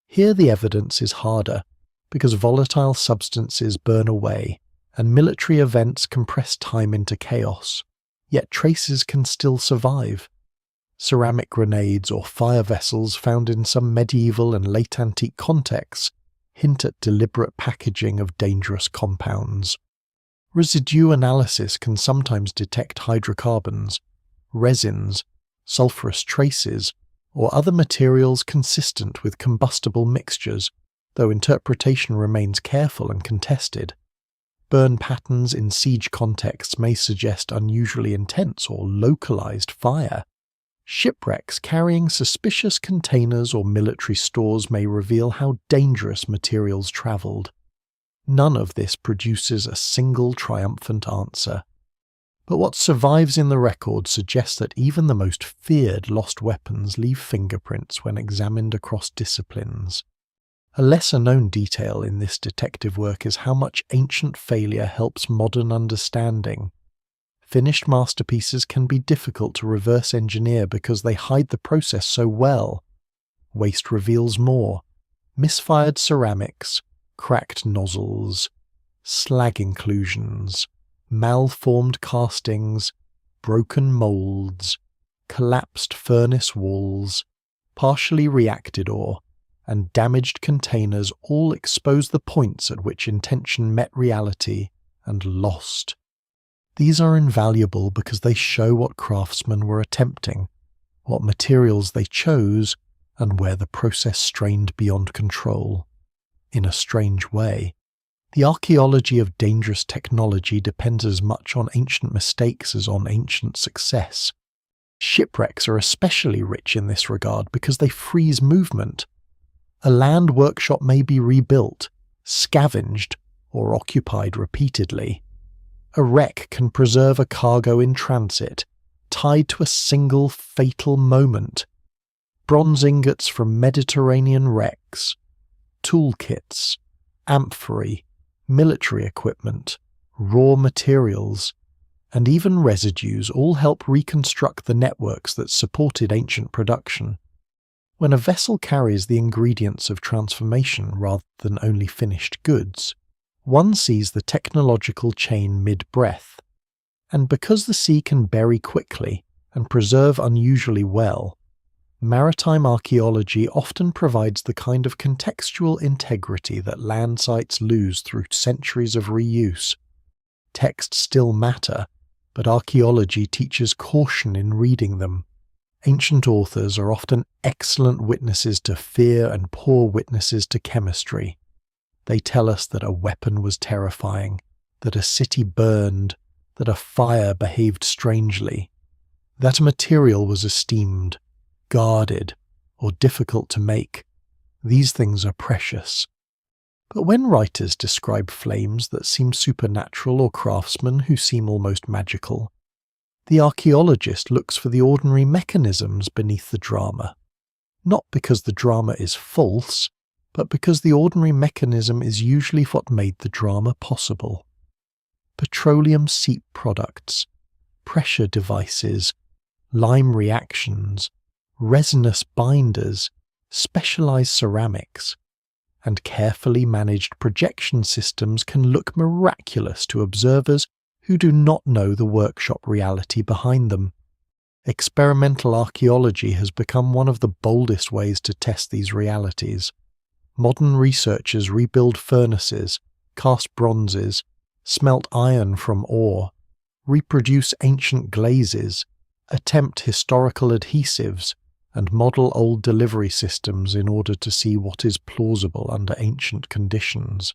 Here the evidence is harder, because volatile substances burn away, and military events compress time into chaos. Yet traces can still survive. Ceramic grenades or fire vessels found in some medieval and late antique contexts hint at deliberate packaging of dangerous compounds. Residue analysis can sometimes detect hydrocarbons, resins, sulfurous traces, or other materials consistent with combustible mixtures, though interpretation remains careful and contested. Burn patterns in siege contexts may suggest unusually intense or localized fire. Shipwrecks carrying suspicious containers or military stores may reveal how dangerous materials travelled. None of this produces a single triumphant answer. But what survives in the record suggests that even the most feared lost weapons leave fingerprints when examined across disciplines. A lesser-known detail in this detective work is how much ancient failure helps modern understanding. Finished masterpieces can be difficult to reverse engineer because they hide the process so well. Waste reveals more. Misfired ceramics, cracked nozzles, slag inclusions, malformed castings, broken moulds, collapsed furnace walls, partially reacted ore, and damaged containers all expose the points at which intention met reality and lost. These are invaluable because they show what craftsmen were attempting, what materials they chose, and where the process strained beyond control. In a strange way, the archaeology of dangerous technology depends as much on ancient mistakes as on ancient success. Shipwrecks are especially rich in this regard because they freeze movement. A land workshop may be rebuilt, scavenged, or occupied repeatedly. A wreck can preserve a cargo in transit, tied to a single fatal moment. Bronze ingots from Mediterranean wrecks, toolkits, amphorae, military equipment, raw materials, and even residues all help reconstruct the networks that supported ancient production. When a vessel carries the ingredients of transformation rather than only finished goods, one sees the technological chain mid-breath. And because the sea can bury quickly and preserve unusually well, maritime archaeology often provides the kind of contextual integrity that land sites lose through centuries of reuse. Texts still matter, but archaeology teaches caution in reading them. Ancient authors are often excellent witnesses to fear and poor witnesses to chemistry. They tell us that a weapon was terrifying, that a city burned, that a fire behaved strangely, that a material was esteemed, guarded, or difficult to make. These things are precious. But when writers describe flames that seem supernatural or craftsmen who seem almost magical, the archaeologist looks for the ordinary mechanisms beneath the drama. Not because the drama is false, but because the ordinary mechanism is usually what made the drama possible. Petroleum seep products, pressure devices, lime reactions, resinous binders, specialized ceramics, and carefully managed projection systems can look miraculous to observers who do not know the workshop reality behind them. Experimental archaeology has become one of the boldest ways to test these realities. Modern researchers rebuild furnaces, cast bronzes, smelt iron from ore, reproduce ancient glazes, attempt historical adhesives, and model old delivery systems in order to see what is plausible under ancient conditions.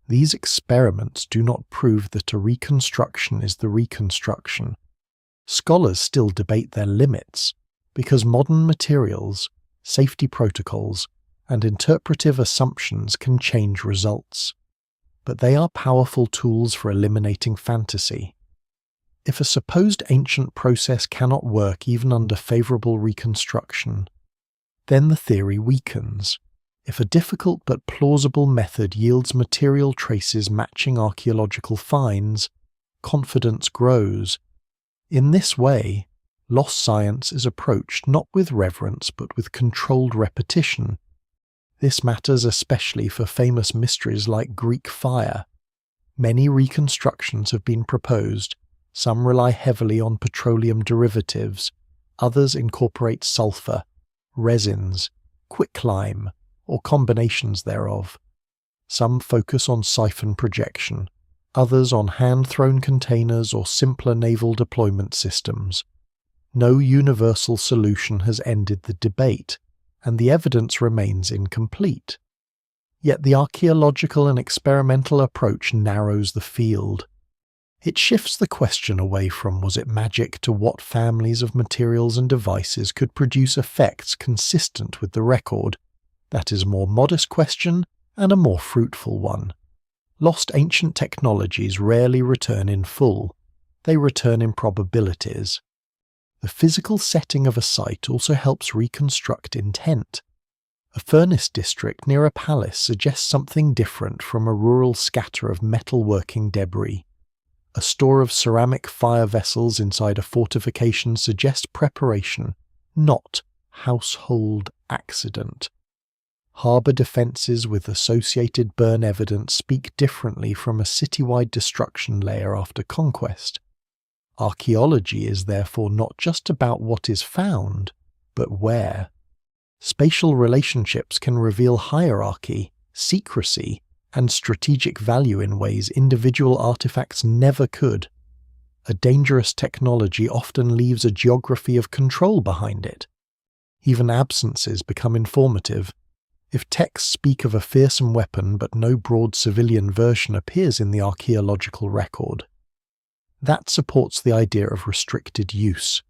These experiments do not prove that a reconstruction is the reconstruction. Scholars still debate their limits, because modern materials, safety protocols, and interpretive assumptions can change results. But they are powerful tools for eliminating fantasy. If a supposed ancient process cannot work even under favourable reconstruction, then the theory weakens. If a difficult but plausible method yields material traces matching archaeological finds, confidence grows. In this way, lost science is approached not with reverence but with controlled repetition. This matters especially for famous mysteries like Greek fire. Many reconstructions have been proposed. Some rely heavily on petroleum derivatives, Others incorporate sulfur, resins, quicklime, or combinations thereof. Some focus on siphon projection, others on hand-thrown containers or simpler naval deployment systems. No universal solution has ended the debate, and the evidence remains incomplete. Yet the archaeological and experimental approach narrows the field. It shifts the question away from was it magic to what families of materials and devices could produce effects consistent with the record. That is a more modest question and a more fruitful one. Lost ancient technologies rarely return in full. They return in probabilities. The physical setting of a site also helps reconstruct intent. A furnace district near a palace suggests something different from a rural scatter of metalworking debris. A store of ceramic fire vessels inside a fortification suggests preparation, not household accident. Harbour defences with associated burn evidence speak differently from a citywide destruction layer after conquest. Archaeology is therefore not just about what is found, but where. Spatial relationships can reveal hierarchy, secrecy, and strategic value in ways individual artifacts never could. A dangerous technology often leaves a geography of control behind it. Even absences become informative. If texts speak of a fearsome weapon but no broad civilian version appears in the archaeological record, that supports the idea of restricted use.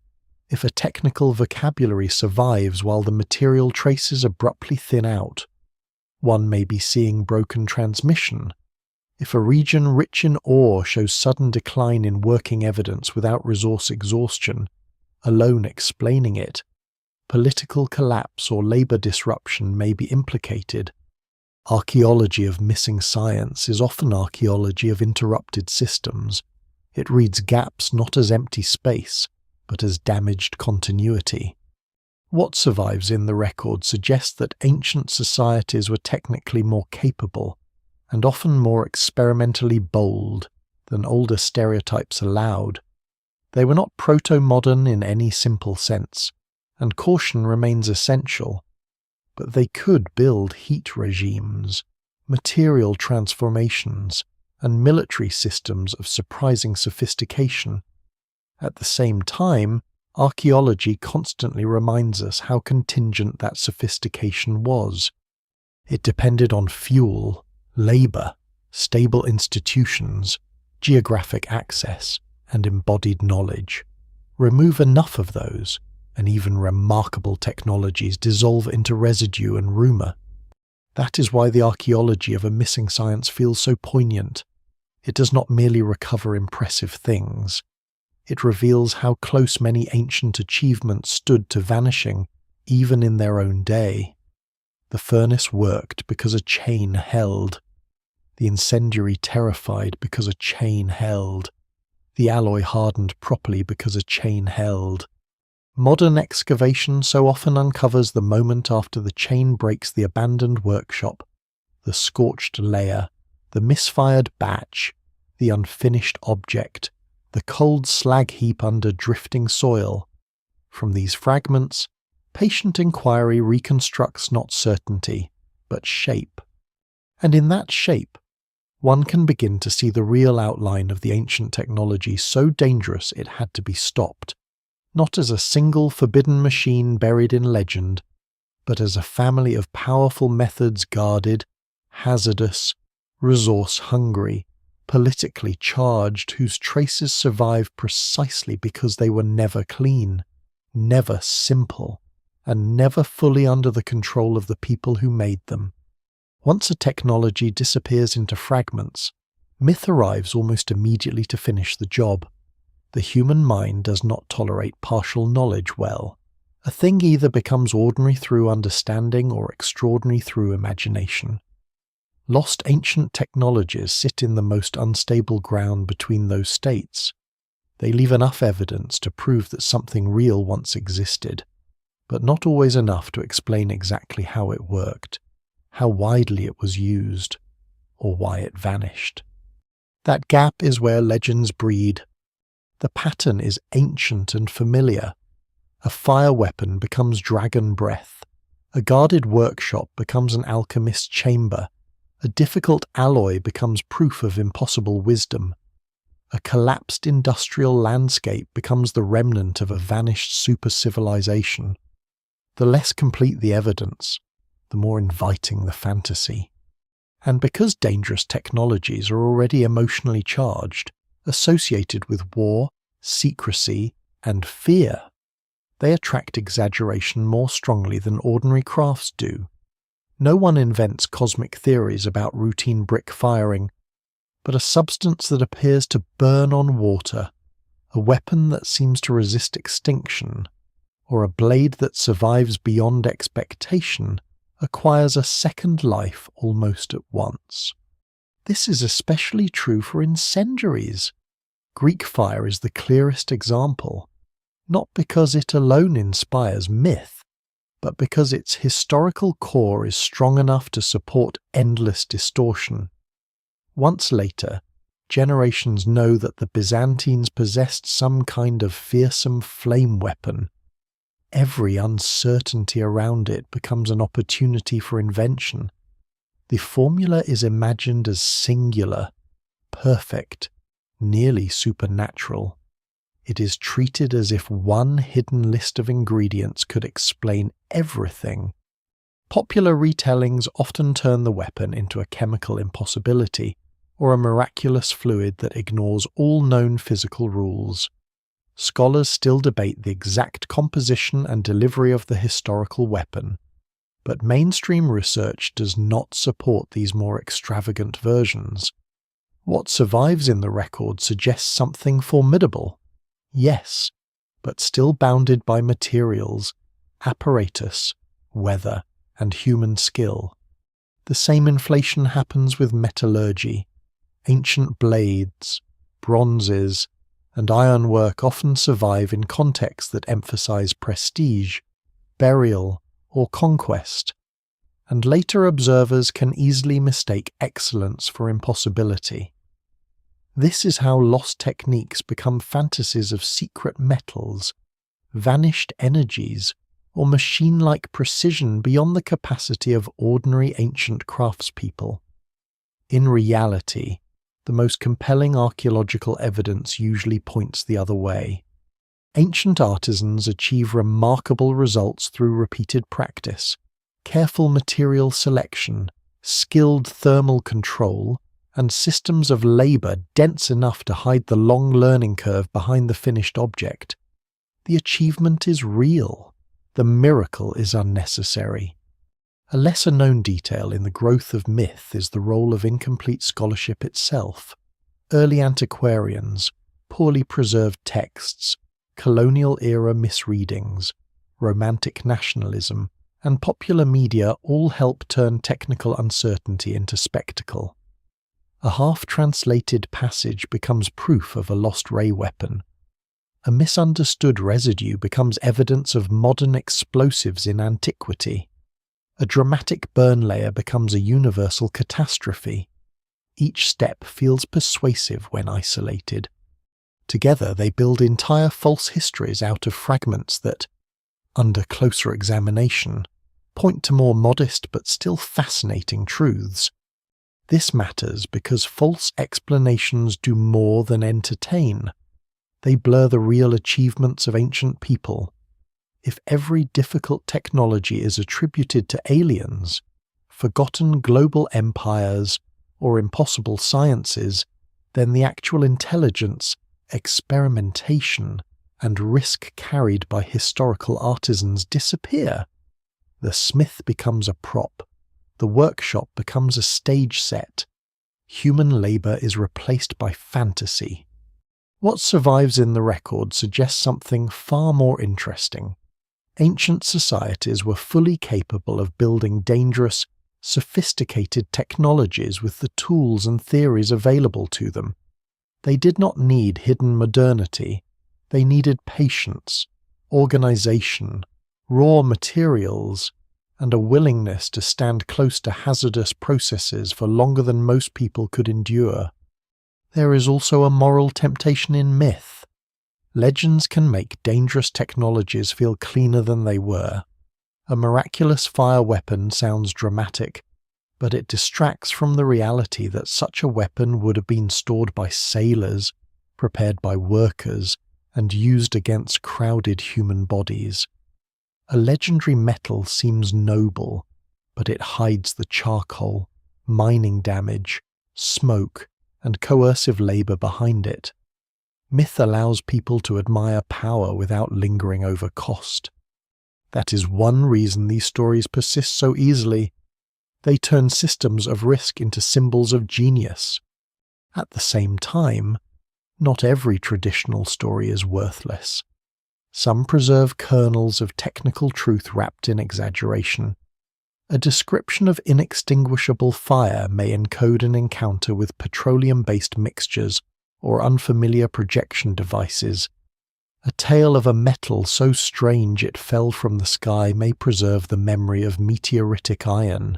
If a technical vocabulary survives while the material traces abruptly thin out, one may be seeing broken transmission. If a region rich in ore shows sudden decline in working evidence without resource exhaustion, alone explaining it, political collapse or labour disruption may be implicated. Archaeology of missing science is often archaeology of interrupted systems. It reads gaps not as empty space, but as damaged continuity. What survives in the record suggests that ancient societies were technically more capable, and often more experimentally bold, than older stereotypes allowed. They were not proto-modern in any simple sense, and caution remains essential, but they could build heat regimes, material transformations, and military systems of surprising sophistication. At the same time, archaeology constantly reminds us how contingent that sophistication was. It depended on fuel, labour, stable institutions, geographic access, and embodied knowledge. Remove enough of those, and even remarkable technologies dissolve into residue and rumour. That is why the archaeology of a missing science feels so poignant. It does not merely recover impressive things. It reveals how close many ancient achievements stood to vanishing, even in their own day. The furnace worked because a chain held. The incendiary terrified because a chain held. The alloy hardened properly because a chain held. Modern excavation so often uncovers the moment after the chain breaks the abandoned workshop, the scorched layer, the misfired batch, the unfinished object, the cold slag heap under drifting soil. From these fragments, patient inquiry reconstructs not certainty, but shape. And in that shape, one can begin to see the real outline of the ancient technology so dangerous it had to be stopped, not as a single forbidden machine buried in legend, but as a family of powerful methods guarded, hazardous, resource-hungry, politically charged, whose traces survive precisely because they were never clean, never simple, and never fully under the control of the people who made them. Once a technology disappears into fragments, myth arrives almost immediately to finish the job. The human mind does not tolerate partial knowledge well. A thing either becomes ordinary through understanding or extraordinary through imagination. Lost ancient technologies sit in the most unstable ground between those states. They leave enough evidence to prove that something real once existed, but not always enough to explain exactly how it worked, how widely it was used, or why it vanished. That gap is where legends breed. The pattern is ancient and familiar, A fire weapon becomes dragon breath. A guarded workshop becomes an alchemist's chamber. A difficult alloy becomes proof of impossible wisdom. A collapsed industrial landscape becomes the remnant of a vanished super-civilization. The less complete the evidence, the more inviting the fantasy. And because dangerous technologies are already emotionally charged, associated with war, secrecy, and fear, they attract exaggeration more strongly than ordinary crafts do. No one invents cosmic theories about routine brick firing, but a substance that appears to burn on water, a weapon that seems to resist extinction, or a blade that survives beyond expectation, acquires a second life almost at once. This is especially true for incendiaries. Greek fire is the clearest example, not because it alone inspires myth, but because its historical core is strong enough to support endless distortion. Once later, generations know that the Byzantines possessed some kind of fearsome flame weapon. Every uncertainty around it becomes an opportunity for invention. The formula is imagined as singular, perfect, nearly supernatural. It is treated as if one hidden list of ingredients could explain everything. Popular retellings often turn the weapon into a chemical impossibility, or a miraculous fluid that ignores all known physical rules. Scholars still debate the exact composition and delivery of the historical weapon, but mainstream research does not support these more extravagant versions. What survives in the record suggests something formidable, yes, but still bounded by materials, apparatus, weather, and human skill. The same inflation happens with metallurgy. Ancient blades, bronzes, and ironwork often survive in contexts that emphasize prestige, burial, or conquest, and later observers can easily mistake excellence for impossibility. This is how lost techniques become fantasies of secret metals, vanished energies, or machine-like precision beyond the capacity of ordinary ancient craftspeople. In reality, the most compelling archaeological evidence usually points the other way. Ancient artisans achieve remarkable results through repeated practice, careful material selection, skilled thermal control, and systems of labor dense enough to hide the long learning curve behind the finished object. The achievement is real. The miracle is unnecessary. A lesser-known detail in the growth of myth is the role of incomplete scholarship itself. Early antiquarians, poorly preserved texts, colonial-era misreadings, romantic nationalism, and popular media all help turn technical uncertainty into spectacle. A half-translated passage becomes proof of a lost ray weapon. A misunderstood residue becomes evidence of modern explosives in antiquity. A dramatic burn layer becomes a universal catastrophe. Each step feels persuasive when isolated. Together they build entire false histories out of fragments that, under closer examination, point to more modest but still fascinating truths. This matters because false explanations do more than entertain. They blur the real achievements of ancient people. If every difficult technology is attributed to aliens, forgotten global empires, or impossible sciences, then the actual intelligence, experimentation, and risk carried by historical artisans disappear. The smith becomes a prop. The workshop becomes a stage set. Human labor is replaced by fantasy. What survives in the record suggests something far more interesting. Ancient societies were fully capable of building dangerous, sophisticated technologies with the tools and theories available to them. They did not need hidden modernity. They needed patience, organization, raw materials, and a willingness to stand close to hazardous processes for longer than most people could endure. There is also a moral temptation in myth. Legends can make dangerous technologies feel cleaner than they were. A miraculous fire weapon sounds dramatic, but it distracts from the reality that such a weapon would have been stored by sailors, prepared by workers, and used against crowded human bodies. A legendary metal seems noble, but it hides the charcoal, mining damage, smoke, and coercive labor behind it. Myth allows people to admire power without lingering over cost. That is one reason these stories persist so easily. They turn systems of risk into symbols of genius. At the same time, not every traditional story is worthless. Some preserve kernels of technical truth wrapped in exaggeration. A description of inextinguishable fire may encode an encounter with petroleum-based mixtures or unfamiliar projection devices. A tale of a metal so strange it fell from the sky may preserve the memory of meteoritic iron.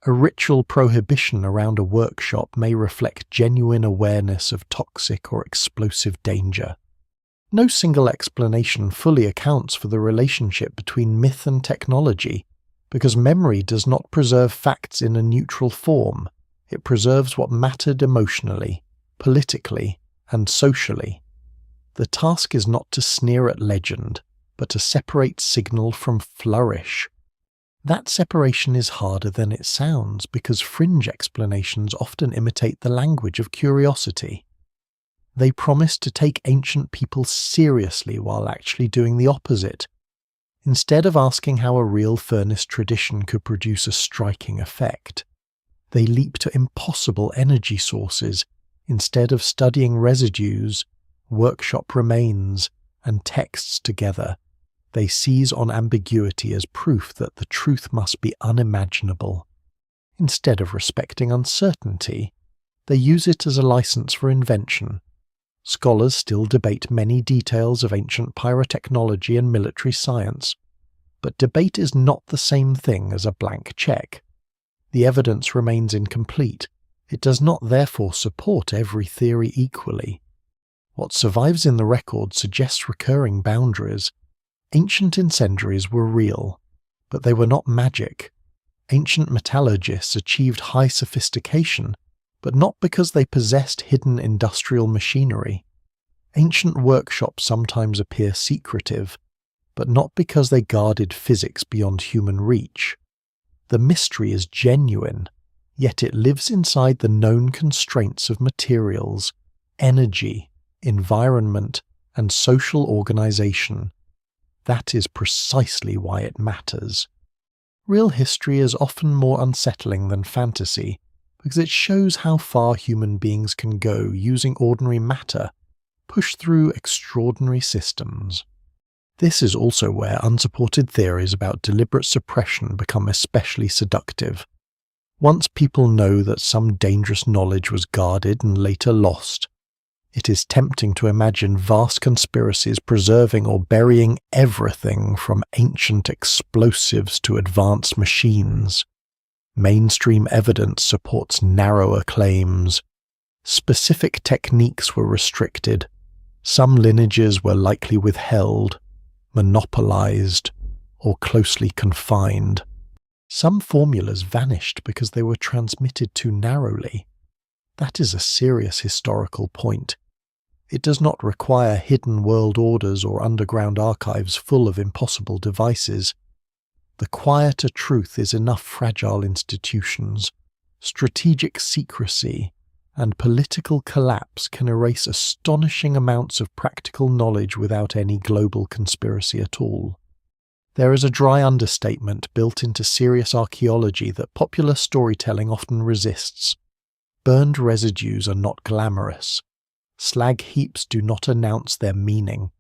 A ritual prohibition around a workshop may reflect genuine awareness of toxic or explosive danger. No single explanation fully accounts for the relationship between myth and technology, because memory does not preserve facts in a neutral form. It preserves what mattered emotionally, politically, and socially. The task is not to sneer at legend, but to separate signal from flourish. That separation is harder than it sounds because fringe explanations often imitate the language of curiosity. They promise to take ancient people seriously while actually doing the opposite. Instead of asking how a real furnace tradition could produce a striking effect, they leap to impossible energy sources instead of studying residues, workshop remains, and texts together. They seize on ambiguity as proof that the truth must be unimaginable. Instead of respecting uncertainty, they use it as a license for invention. Scholars still debate many details of ancient pyrotechnology and military science, but debate is not the same thing as a blank check. The evidence remains incomplete. It does not therefore support every theory equally. What survives in the record suggests recurring boundaries. Ancient incendiaries were real, but they were not magic. Ancient metallurgists achieved high sophistication, but not because they possessed hidden industrial machinery. Ancient workshops sometimes appear secretive, but not because they guarded physics beyond human reach. The mystery is genuine, yet it lives inside the known constraints of materials, energy, environment, and social organization. That is precisely why it matters. Real history is often more unsettling than fantasy, because it shows how far human beings can go using ordinary matter, pushed through extraordinary systems. This is also where unsupported theories about deliberate suppression become especially seductive. Once people know that some dangerous knowledge was guarded and later lost, it is tempting to imagine vast conspiracies preserving or burying everything from ancient explosives to advanced machines. Mainstream evidence supports narrower claims. Specific techniques were restricted. Some lineages were likely withheld, monopolized, or closely confined. Some formulas vanished because they were transmitted too narrowly. That is a serious historical point. It does not require hidden world orders or underground archives full of impossible devices. The quieter truth is enough fragile institutions, strategic secrecy, and political collapse can erase astonishing amounts of practical knowledge without any global conspiracy at all. There is a dry understatement built into serious archaeology that popular storytelling often resists. Burned residues are not glamorous. Slag heaps do not announce their meaning.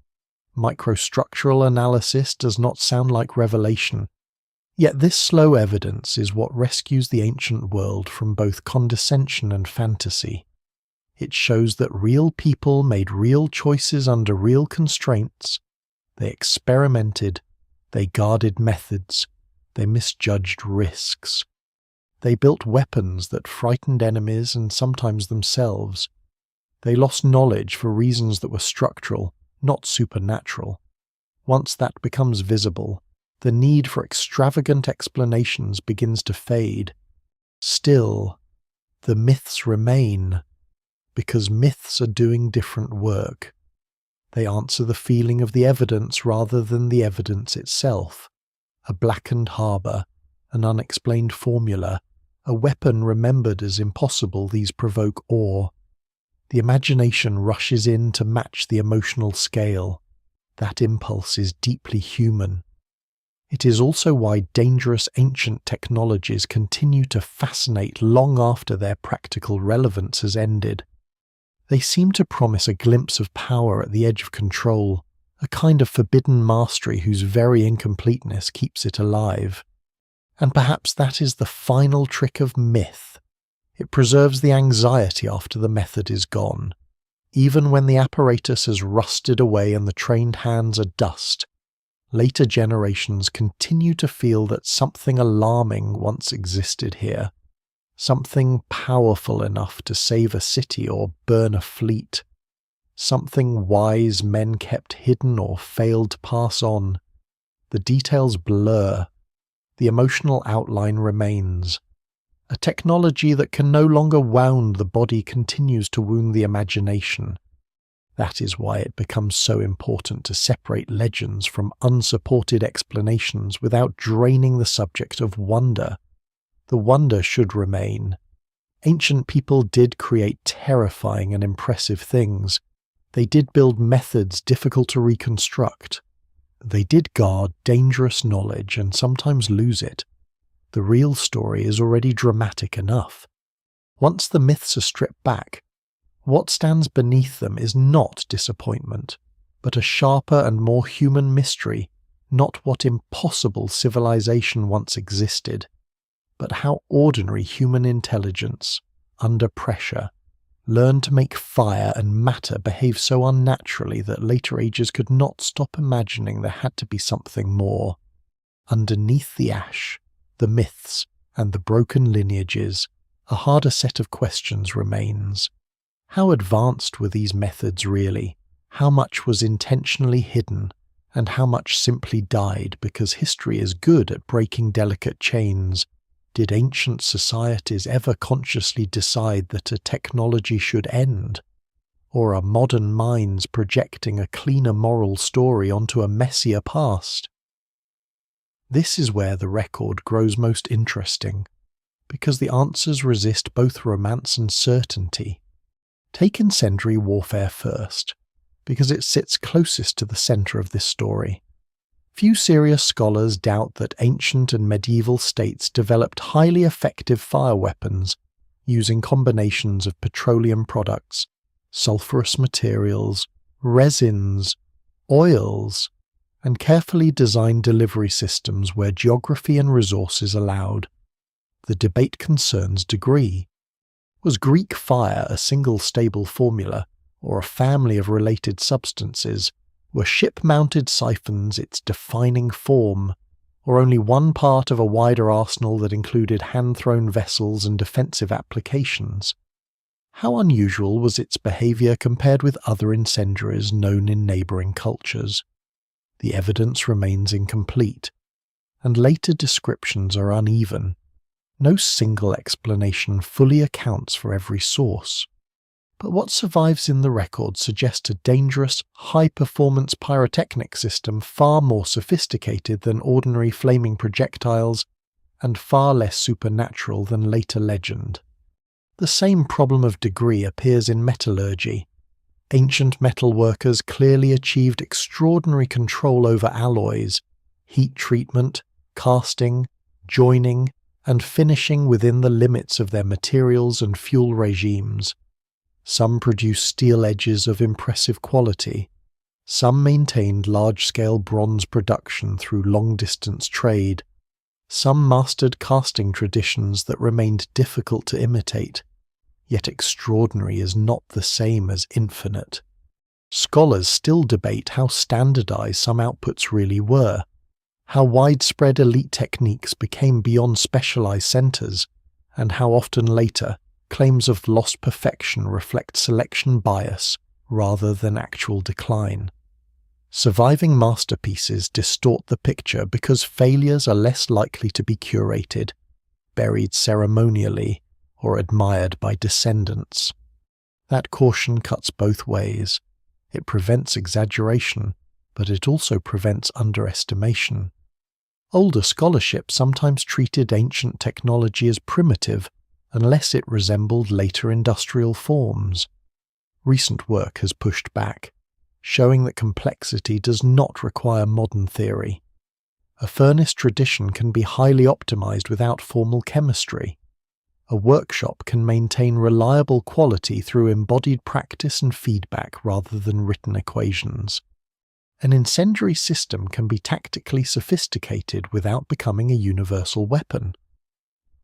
Microstructural analysis does not sound like revelation. Yet this slow evidence is what rescues the ancient world from both condescension and fantasy. It shows that real people made real choices under real constraints. They experimented, they guarded methods, they misjudged risks. They built weapons that frightened enemies and sometimes themselves. They lost knowledge for reasons that were structural, not supernatural. Once that becomes visible, the need for extravagant explanations begins to fade. Still, the myths remain, because myths are doing different work. They answer the feeling of the evidence rather than the evidence itself. A blackened harbour, an unexplained formula, a weapon remembered as impossible, these provoke awe. The imagination rushes in to match the emotional scale. That impulse is deeply human. It is also why dangerous ancient technologies continue to fascinate long after their practical relevance has ended. They seem to promise a glimpse of power at the edge of control, a kind of forbidden mastery whose very incompleteness keeps it alive. And perhaps that is the final trick of myth. It preserves the anxiety after the method is gone. Even when the apparatus has rusted away and the trained hands are dust, later generations continue to feel that something alarming once existed here, something powerful enough to save a city or burn a fleet, something wise men kept hidden or failed to pass on. The details blur. The emotional outline remains. A technology that can no longer wound the body continues to wound the imagination. That is why it becomes so important to separate legends from unsupported explanations without draining the subject of wonder. The wonder should remain. Ancient people did create terrifying and impressive things. They did build methods difficult to reconstruct. They did guard dangerous knowledge and sometimes lose it. The real story is already dramatic enough. Once the myths are stripped back, what stands beneath them is not disappointment, but a sharper and more human mystery, not what impossible civilization once existed, but how ordinary human intelligence, under pressure, learned to make fire and matter behave so unnaturally that later ages could not stop imagining there had to be something more. Underneath the ash, the myths, and the broken lineages, a harder set of questions remains. How advanced were these methods really? How much was intentionally hidden, and how much simply died because history is good at breaking delicate chains? Did ancient societies ever consciously decide that a technology should end? Or are modern minds projecting a cleaner moral story onto a messier past? This is where the record grows most interesting, because the answers resist both romance and certainty. Take incendiary warfare first, because it sits closest to the centre of this story. Few serious scholars doubt that ancient and medieval states developed highly effective fire weapons using combinations of petroleum products, sulfurous materials, resins, oils, and carefully designed delivery systems where geography and resources allowed. The debate concerns degree. Was Greek fire a single stable formula, or a family of related substances? Were ship-mounted siphons its defining form, or only one part of a wider arsenal that included hand-thrown vessels and defensive applications? How unusual was its behaviour compared with other incendiaries known in neighbouring cultures? The evidence remains incomplete, and later descriptions are uneven. No single explanation fully accounts for every source. But what survives in the record suggests a dangerous, high-performance pyrotechnic system far more sophisticated than ordinary flaming projectiles and far less supernatural than later legend. The same problem of degree appears in metallurgy. Ancient metal workers clearly achieved extraordinary control over alloys, heat treatment, casting, joining, and finishing within the limits of their materials and fuel regimes. Some produced steel edges of impressive quality. Some maintained large-scale bronze production through long-distance trade. Some mastered casting traditions that remained difficult to imitate. Yet extraordinary is not the same as infinite. Scholars still debate how standardized some outputs really were, how widespread elite techniques became beyond specialized centers, and how often later claims of lost perfection reflect selection bias rather than actual decline. Surviving masterpieces distort the picture because failures are less likely to be curated, buried ceremonially, or admired by descendants. That caution cuts both ways. It prevents exaggeration, but it also prevents underestimation. Older scholarship sometimes treated ancient technology as primitive unless it resembled later industrial forms. Recent work has pushed back, showing that complexity does not require modern theory. A furnace tradition can be highly optimized without formal chemistry. A workshop can maintain reliable quality through embodied practice and feedback rather than written equations. An incendiary system can be tactically sophisticated without becoming a universal weapon.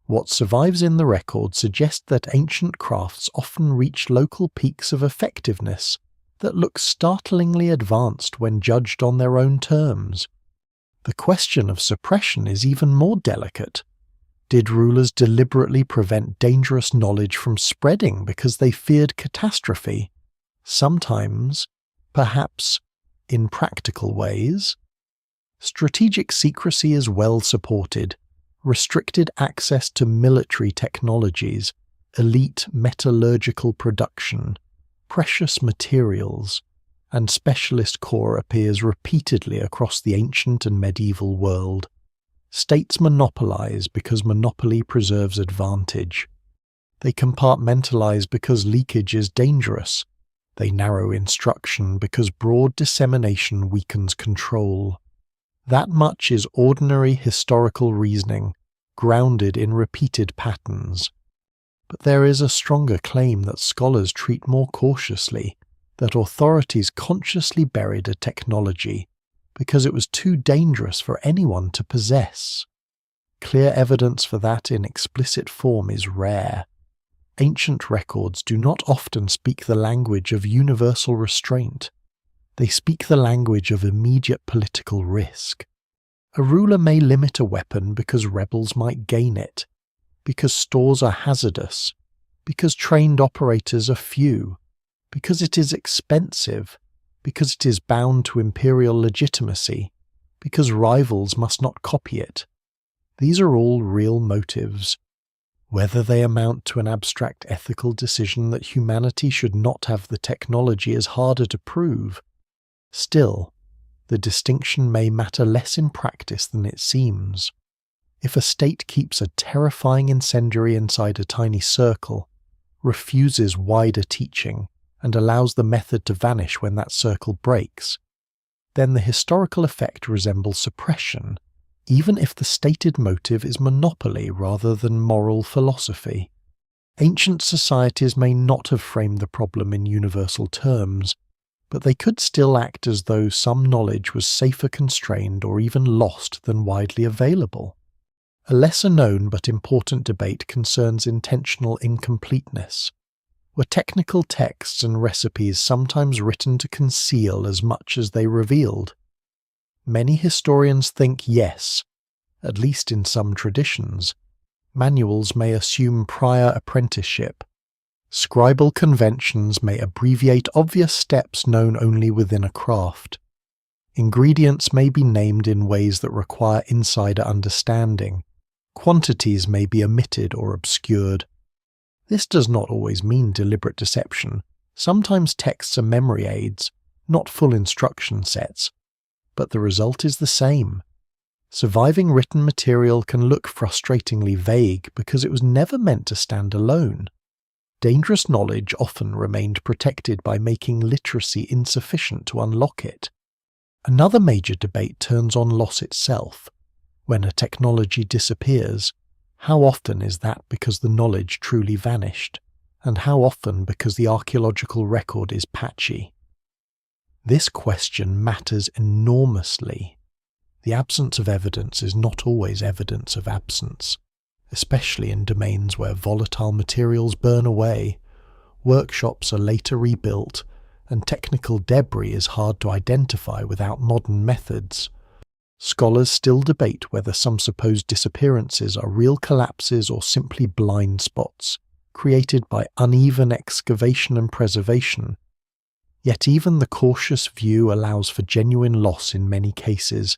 What survives in the record suggests that ancient crafts often reach local peaks of effectiveness that look startlingly advanced when judged on their own terms. The question of suppression is even more delicate. Did rulers deliberately prevent dangerous knowledge from spreading because they feared catastrophe? Sometimes, perhaps, in practical ways. Strategic secrecy is well supported. Restricted access to military technologies, elite metallurgical production, precious materials, and specialist core appears repeatedly across the ancient and medieval world. States monopolize because monopoly preserves advantage. They compartmentalize because leakage is dangerous. They narrow instruction because broad dissemination weakens control. That much is ordinary historical reasoning, grounded in repeated patterns. But there is a stronger claim that scholars treat more cautiously, that authorities consciously buried a technology because it was too dangerous for anyone to possess. Clear evidence for that in explicit form is rare. Ancient records do not often speak the language of universal restraint. They speak the language of immediate political risk. A ruler may limit a weapon because rebels might gain it, because stores are hazardous, because trained operators are few, because it is expensive, because it is bound to imperial legitimacy, because rivals must not copy it. These are all real motives. Whether they amount to an abstract ethical decision that humanity should not have the technology is harder to prove. Still, the distinction may matter less in practice than it seems. If a state keeps a terrifying incendiary inside a tiny circle, refuses wider teaching, and allows the method to vanish when that circle breaks, then the historical effect resembles suppression, even if the stated motive is monopoly rather than moral philosophy. Ancient societies may not have framed the problem in universal terms, but they could still act as though some knowledge was safer constrained or even lost than widely available. A lesser-known but important debate concerns intentional incompleteness. Were technical texts and recipes sometimes written to conceal as much as they revealed? Many historians think yes, at least in some traditions. Manuals may assume prior apprenticeship. Scribal conventions may abbreviate obvious steps known only within a craft. Ingredients may be named in ways that require insider understanding. Quantities may be omitted or obscured. This does not always mean deliberate deception. Sometimes texts are memory aids, not full instruction sets. But the result is the same. Surviving written material can look frustratingly vague because it was never meant to stand alone. Dangerous knowledge often remained protected by making literacy insufficient to unlock it. Another major debate turns on loss itself. When a technology disappears, how often is that because the knowledge truly vanished, and how often because the archaeological record is patchy? This question matters enormously. The absence of evidence is not always evidence of absence, especially in domains where volatile materials burn away, workshops are later rebuilt, and technical debris is hard to identify without modern methods. Scholars still debate whether some supposed disappearances are real collapses or simply blind spots, created by uneven excavation and preservation. Yet even the cautious view allows for genuine loss in many cases: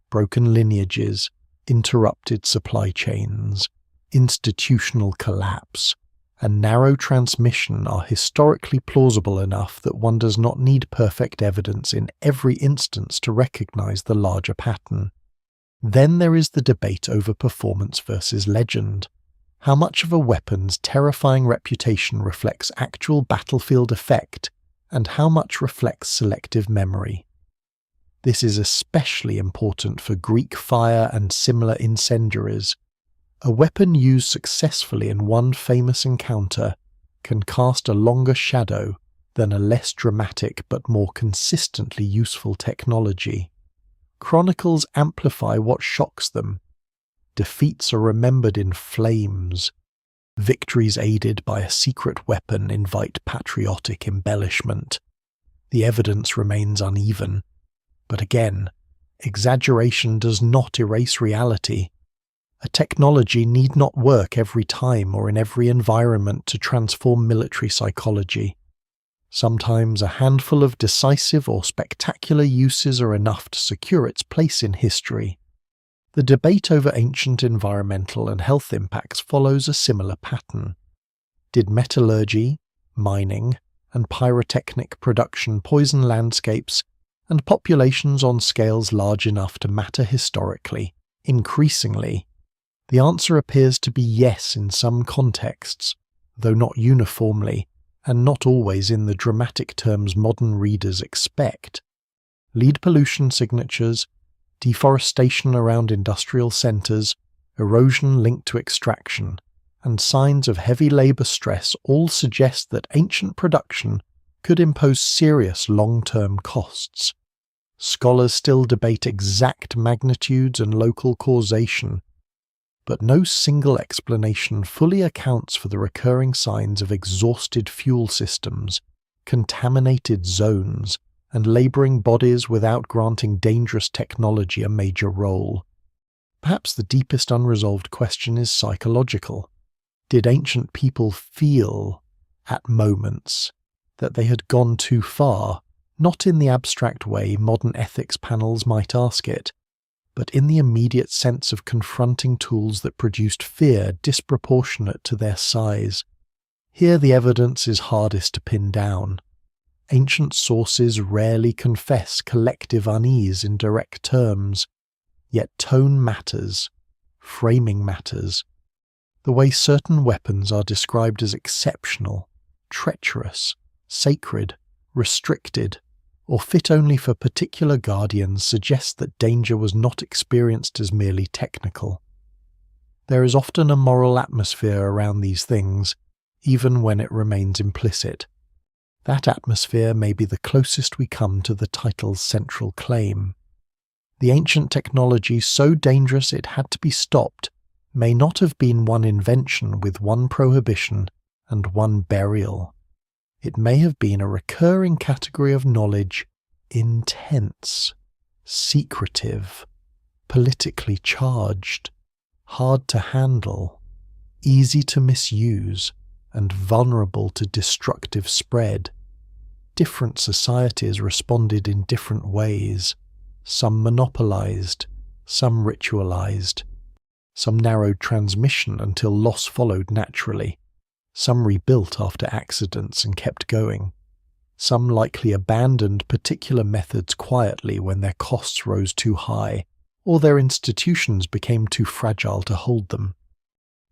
broken lineages, interrupted supply chains, institutional collapse, and narrow transmission are historically plausible enough that one does not need perfect evidence in every instance to recognize the larger pattern. Then there is the debate over performance versus legend. How much of a weapon's terrifying reputation reflects actual battlefield effect, and how much reflects selective memory? This is especially important for Greek fire and similar incendiaries. A weapon used successfully in one famous encounter can cast a longer shadow than a less dramatic but more consistently useful technology. Chronicles amplify what shocks them. Defeats are remembered in flames. Victories aided by a secret weapon invite patriotic embellishment. The evidence remains uneven. But again, exaggeration does not erase reality. A technology need not work every time or in every environment to transform military psychology. Sometimes a handful of decisive or spectacular uses are enough to secure its place in history. The debate over ancient environmental and health impacts follows a similar pattern. Did metallurgy, mining, and pyrotechnic production poison landscapes and populations on scales large enough to matter historically? Increasingly, the answer appears to be yes in some contexts, though not uniformly, and not always in the dramatic terms modern readers expect. Lead pollution signatures, deforestation around industrial centres, erosion linked to extraction, and signs of heavy labour stress all suggest that ancient production could impose serious long-term costs. Scholars still debate exact magnitudes and local causation, but no single explanation fully accounts for the recurring signs of exhausted fuel systems, contaminated zones, and labouring bodies without granting dangerous technology a major role. Perhaps the deepest unresolved question is psychological. Did ancient people feel, at moments, that they had gone too far, not in the abstract way modern ethics panels might ask it, but in the immediate sense of confronting tools that produced fear disproportionate to their size? Here the evidence is hardest to pin down. Ancient sources rarely confess collective unease in direct terms, yet tone matters, framing matters. The way certain weapons are described as exceptional, treacherous, sacred, restricted, or fit only for particular guardians suggests that danger was not experienced as merely technical. There is often a moral atmosphere around these things, even when it remains implicit. That atmosphere may be the closest we come to the title's central claim. The ancient technology so dangerous it had to be stopped may not have been one invention with one prohibition and one burial. It may have been a recurring category of knowledge, intense, secretive, politically charged, hard to handle, easy to misuse, and vulnerable to destructive spread. Different societies responded in different ways. Some monopolized, some ritualized, some narrowed transmission until loss followed naturally. Some rebuilt after accidents and kept going. Some likely abandoned particular methods quietly when their costs rose too high, or their institutions became too fragile to hold them.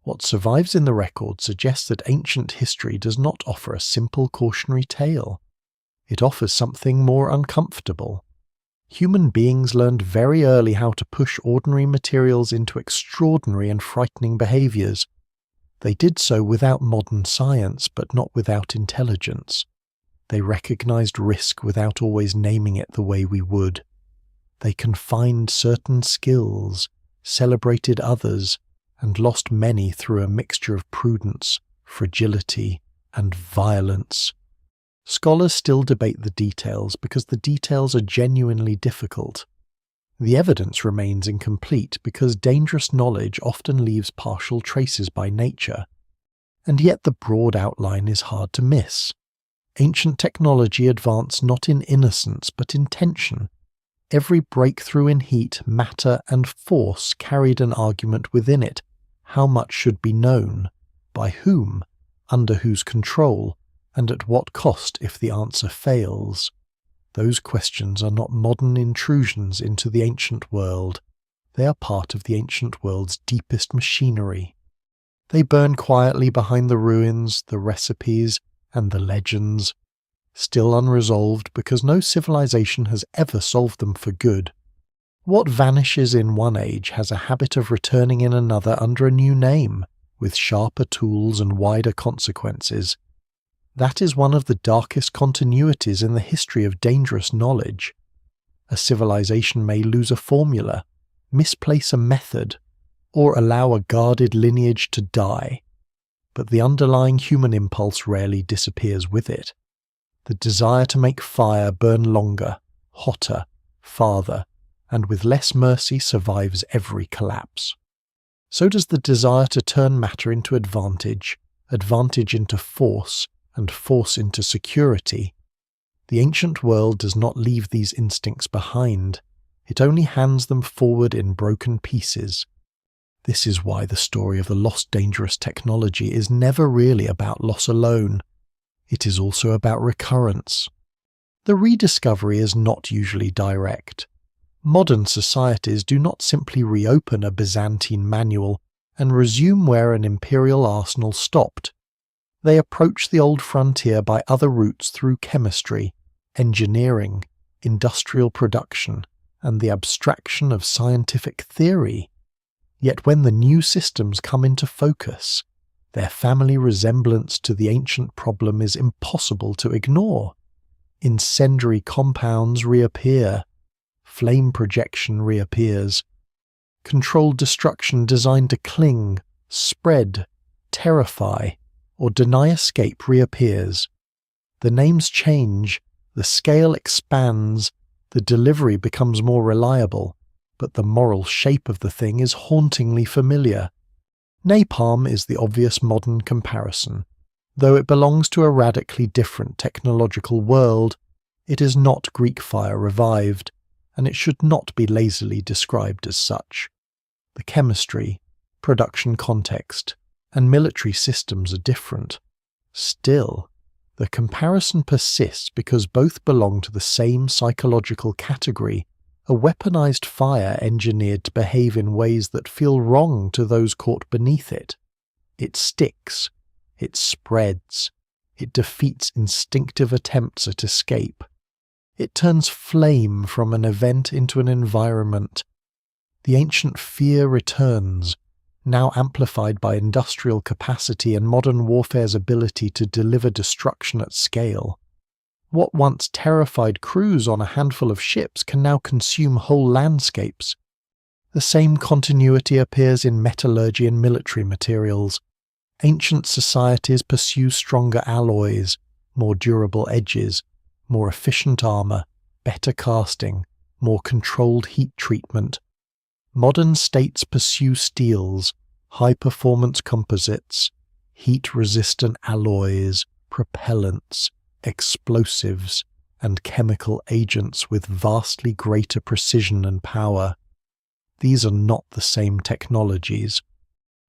What survives in the record suggests that ancient history does not offer a simple cautionary tale. It offers something more uncomfortable. Human beings learned very early how to push ordinary materials into extraordinary and frightening behaviours. They did so without modern science, but not without intelligence. They recognized risk without always naming it the way we would. They confined certain skills, celebrated others, and lost many through a mixture of prudence, fragility, and violence. Scholars still debate the details because the details are genuinely difficult. The evidence remains incomplete because dangerous knowledge often leaves partial traces by nature, and yet the broad outline is hard to miss. Ancient technology advanced not in innocence but in tension. Every breakthrough in heat, matter, and force carried an argument within it. How much should be known? By whom? Under whose control? And at what cost if the answer fails? Those questions are not modern intrusions into the ancient world. They are part of the ancient world's deepest machinery. They burn quietly behind the ruins, the recipes, and the legends, still unresolved because no civilization has ever solved them for good. What vanishes in one age has a habit of returning in another under a new name, with sharper tools and wider consequences. That is one of the darkest continuities in the history of dangerous knowledge. A civilization may lose a formula, misplace a method, or allow a guarded lineage to die, but the underlying human impulse rarely disappears with it. The desire to make fire burn longer, hotter, farther, and with less mercy survives every collapse. So does the desire to turn matter into advantage, advantage into force, and force into security. The ancient world does not leave these instincts behind. It only hands them forward in broken pieces. This is why the story of the lost dangerous technology is never really about loss alone. It is also about recurrence. The rediscovery is not usually direct. Modern societies do not simply reopen a Byzantine manual and resume where an imperial arsenal stopped. They approach the old frontier by other routes through chemistry, engineering, industrial production, and the abstraction of scientific theory. Yet when the new systems come into focus, their family resemblance to the ancient problem is impossible to ignore. Incendiary compounds reappear. Flame projection reappears. Controlled destruction designed to cling, spread, terrify, or deny escape reappears. The names change, the scale expands, the delivery becomes more reliable, but the moral shape of the thing is hauntingly familiar. Napalm is the obvious modern comparison. Though it belongs to a radically different technological world, it is not Greek fire revived, and it should not be lazily described as such. The chemistry, production context, and military systems are different. Still, the comparison persists because both belong to the same psychological category, a weaponized fire engineered to behave in ways that feel wrong to those caught beneath it. It sticks, it spreads, it defeats instinctive attempts at escape. It turns flame from an event into an environment. The ancient fear returns, now amplified by industrial capacity and modern warfare's ability to deliver destruction at scale. What once terrified crews on a handful of ships can now consume whole landscapes. The same continuity appears in metallurgy and military materials. Ancient societies pursue stronger alloys, more durable edges, more efficient armor, better casting, more controlled heat treatment. Modern states pursue steels, high-performance composites, heat-resistant alloys, propellants, explosives, and chemical agents with vastly greater precision and power. These are not the same technologies,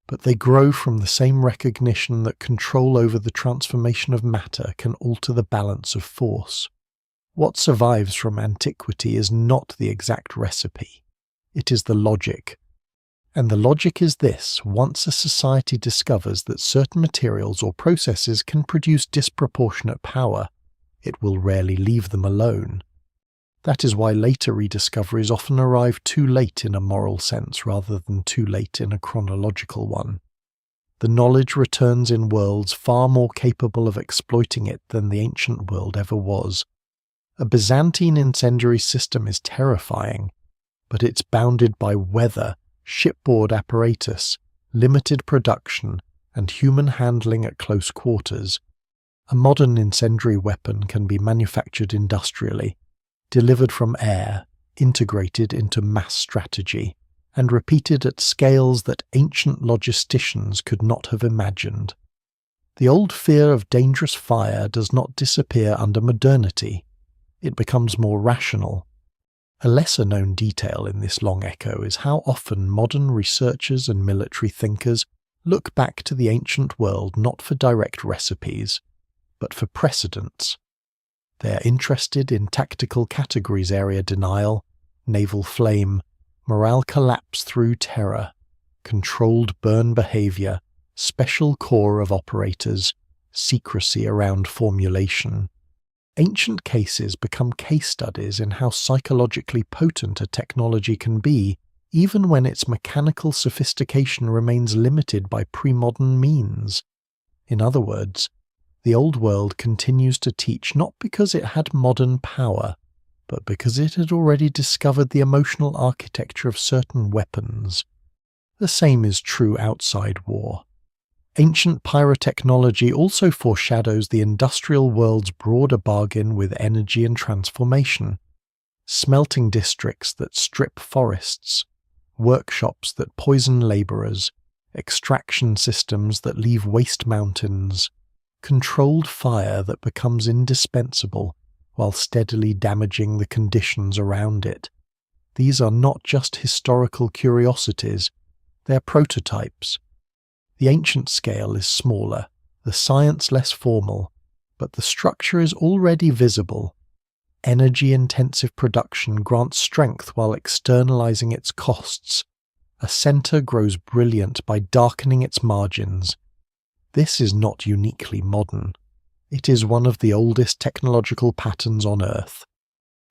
but they grow from the same recognition that control over the transformation of matter can alter the balance of force. What survives from antiquity is not the exact recipe. It is the logic. And the logic is this: once a society discovers that certain materials or processes can produce disproportionate power, it will rarely leave them alone. That is why later rediscoveries often arrive too late in a moral sense rather than too late in a chronological one. The knowledge returns in worlds far more capable of exploiting it than the ancient world ever was. A Byzantine incendiary system is terrifying, but it's bounded by weather, shipboard apparatus, limited production, and human handling at close quarters. A modern incendiary weapon can be manufactured industrially, delivered from air, integrated into mass strategy, and repeated at scales that ancient logisticians could not have imagined. The old fear of dangerous fire does not disappear under modernity. It becomes more rational. A lesser-known detail in this long echo is how often modern researchers and military thinkers look back to the ancient world not for direct recipes, but for precedents. They are interested in tactical categories: area denial, naval flame, morale collapse through terror, controlled burn behavior, special corps of operators, secrecy around formulation. Ancient cases become case studies in how psychologically potent a technology can be, even when its mechanical sophistication remains limited by pre-modern means. In other words, the old world continues to teach not because it had modern power, but because it had already discovered the emotional architecture of certain weapons. The same is true outside war. Ancient pyrotechnology also foreshadows the industrial world's broader bargain with energy and transformation. Smelting districts that strip forests, workshops that poison labourers, extraction systems that leave waste mountains, controlled fire that becomes indispensable while steadily damaging the conditions around it. These are not just historical curiosities, they're prototypes. The ancient scale is smaller, the science less formal, but the structure is already visible. Energy-intensive production grants strength while externalizing its costs. A center grows brilliant by darkening its margins. This is not uniquely modern. It is one of the oldest technological patterns on Earth.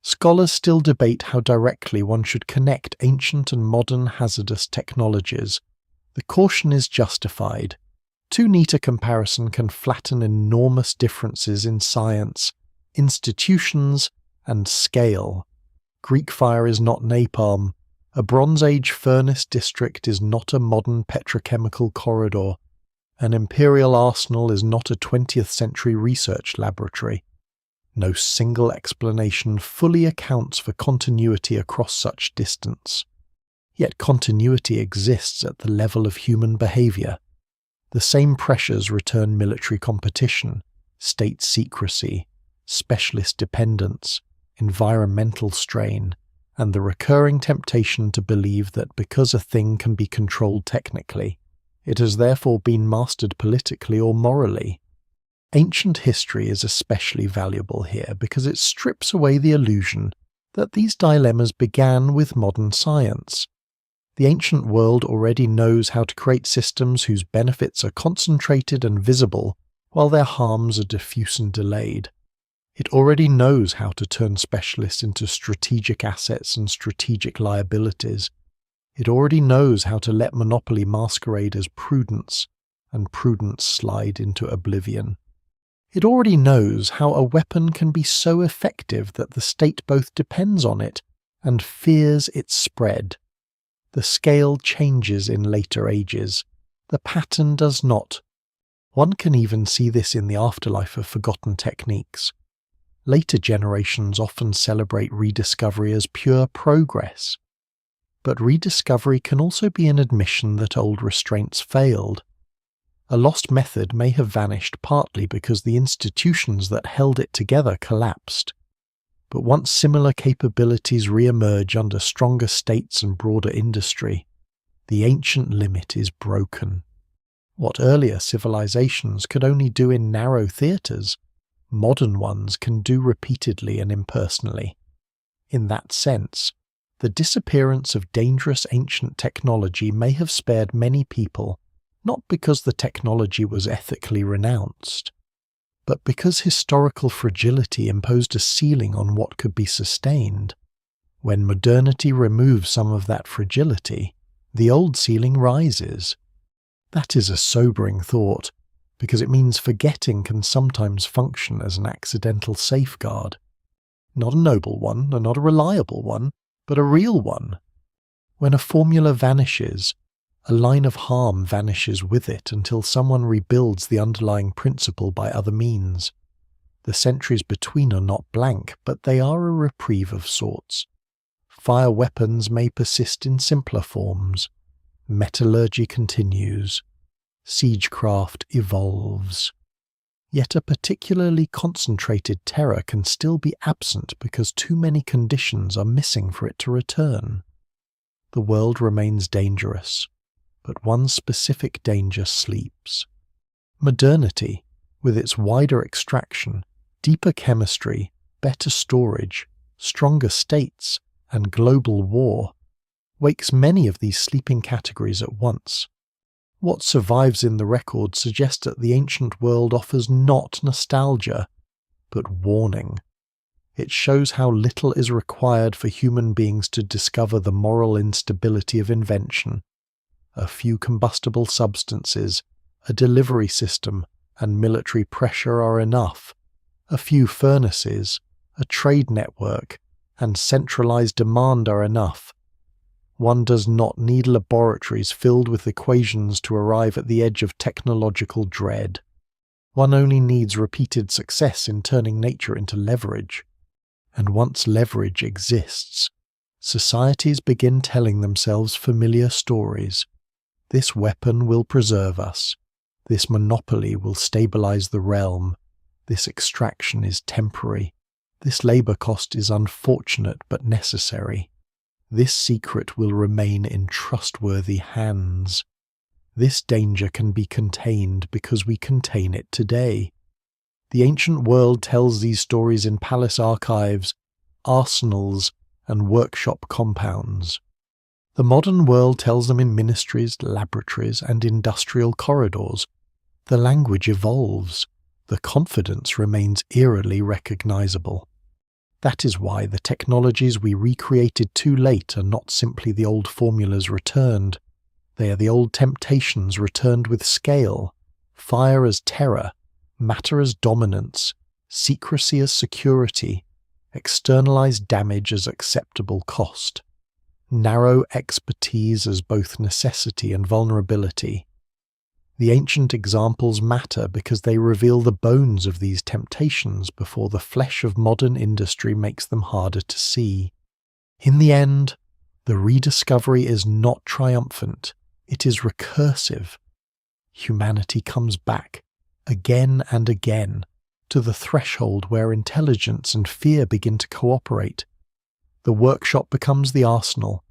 Scholars still debate how directly one should connect ancient and modern hazardous technologies. The caution is justified. Too neat a comparison can flatten enormous differences in science, institutions, and scale. Greek fire is not napalm. A Bronze Age furnace district is not a modern petrochemical corridor. An imperial arsenal is not a 20th century research laboratory. No single explanation fully accounts for continuity across such distance. Yet continuity exists at the level of human behavior. The same pressures return military competition, state secrecy, specialist dependence, environmental strain, and the recurring temptation to believe that because a thing can be controlled technically, it has therefore been mastered politically or morally. Ancient history is especially valuable here because it strips away the illusion that these dilemmas began with modern science. The ancient world already knows how to create systems whose benefits are concentrated and visible, while their harms are diffuse and delayed. It already knows how to turn specialists into strategic assets and strategic liabilities. It already knows how to let monopoly masquerade as prudence, and prudence slide into oblivion. It already knows how a weapon can be so effective that the state both depends on it and fears its spread. The scale changes in later ages. The pattern does not. One can even see this in the afterlife of forgotten techniques. Later generations often celebrate rediscovery as pure progress. But rediscovery can also be an admission that old restraints failed. A lost method may have vanished partly because the institutions that held it together collapsed. But once similar capabilities re-emerge under stronger states and broader industry, the ancient limit is broken. What earlier civilizations could only do in narrow theatres, modern ones can do repeatedly and impersonally. In that sense, the disappearance of dangerous ancient technology may have spared many people, not because the technology was ethically renounced, but because historical fragility imposed a ceiling on what could be sustained. When modernity removes some of that fragility, the old ceiling rises. That is a sobering thought, because it means forgetting can sometimes function as an accidental safeguard. Not a noble one, and not a reliable one, but a real one. When a formula vanishes, a line of harm vanishes with it until someone rebuilds the underlying principle by other means. The centuries between are not blank, but they are a reprieve of sorts. Fire weapons may persist in simpler forms. Metallurgy continues. Siegecraft evolves. Yet a particularly concentrated terror can still be absent because too many conditions are missing for it to return. The world remains dangerous, but one specific danger sleeps. Modernity, with its wider extraction, deeper chemistry, better storage, stronger states, and global war, wakes many of these sleeping categories at once. What survives in the record suggests that the ancient world offers not nostalgia, but warning. It shows how little is required for human beings to discover the moral instability of invention. A few combustible substances, a delivery system, and military pressure are enough. A few furnaces, a trade network, and centralized demand are enough. One does not need laboratories filled with equations to arrive at the edge of technological dread. One only needs repeated success in turning nature into leverage. And once leverage exists, societies begin telling themselves familiar stories. This weapon will preserve us. This monopoly will stabilize the realm. This extraction is temporary. This labor cost is unfortunate but necessary. This secret will remain in trustworthy hands. This danger can be contained because we contain it today. The ancient world tells these stories in palace archives, arsenals, and workshop compounds. The modern world tells them in ministries, laboratories, and industrial corridors. The language evolves. The confidence remains eerily recognizable. That is why the technologies we recreated too late are not simply the old formulas returned. They are the old temptations returned with scale, fire as terror, matter as dominance, secrecy as security, externalized damage as acceptable cost, narrow expertise as both necessity and vulnerability. The ancient examples matter because they reveal the bones of these temptations before the flesh of modern industry makes them harder to see. In the end, the rediscovery is not triumphant, it is recursive. Humanity comes back, again and again, to the threshold where intelligence and fear begin to cooperate. The workshop becomes the arsenal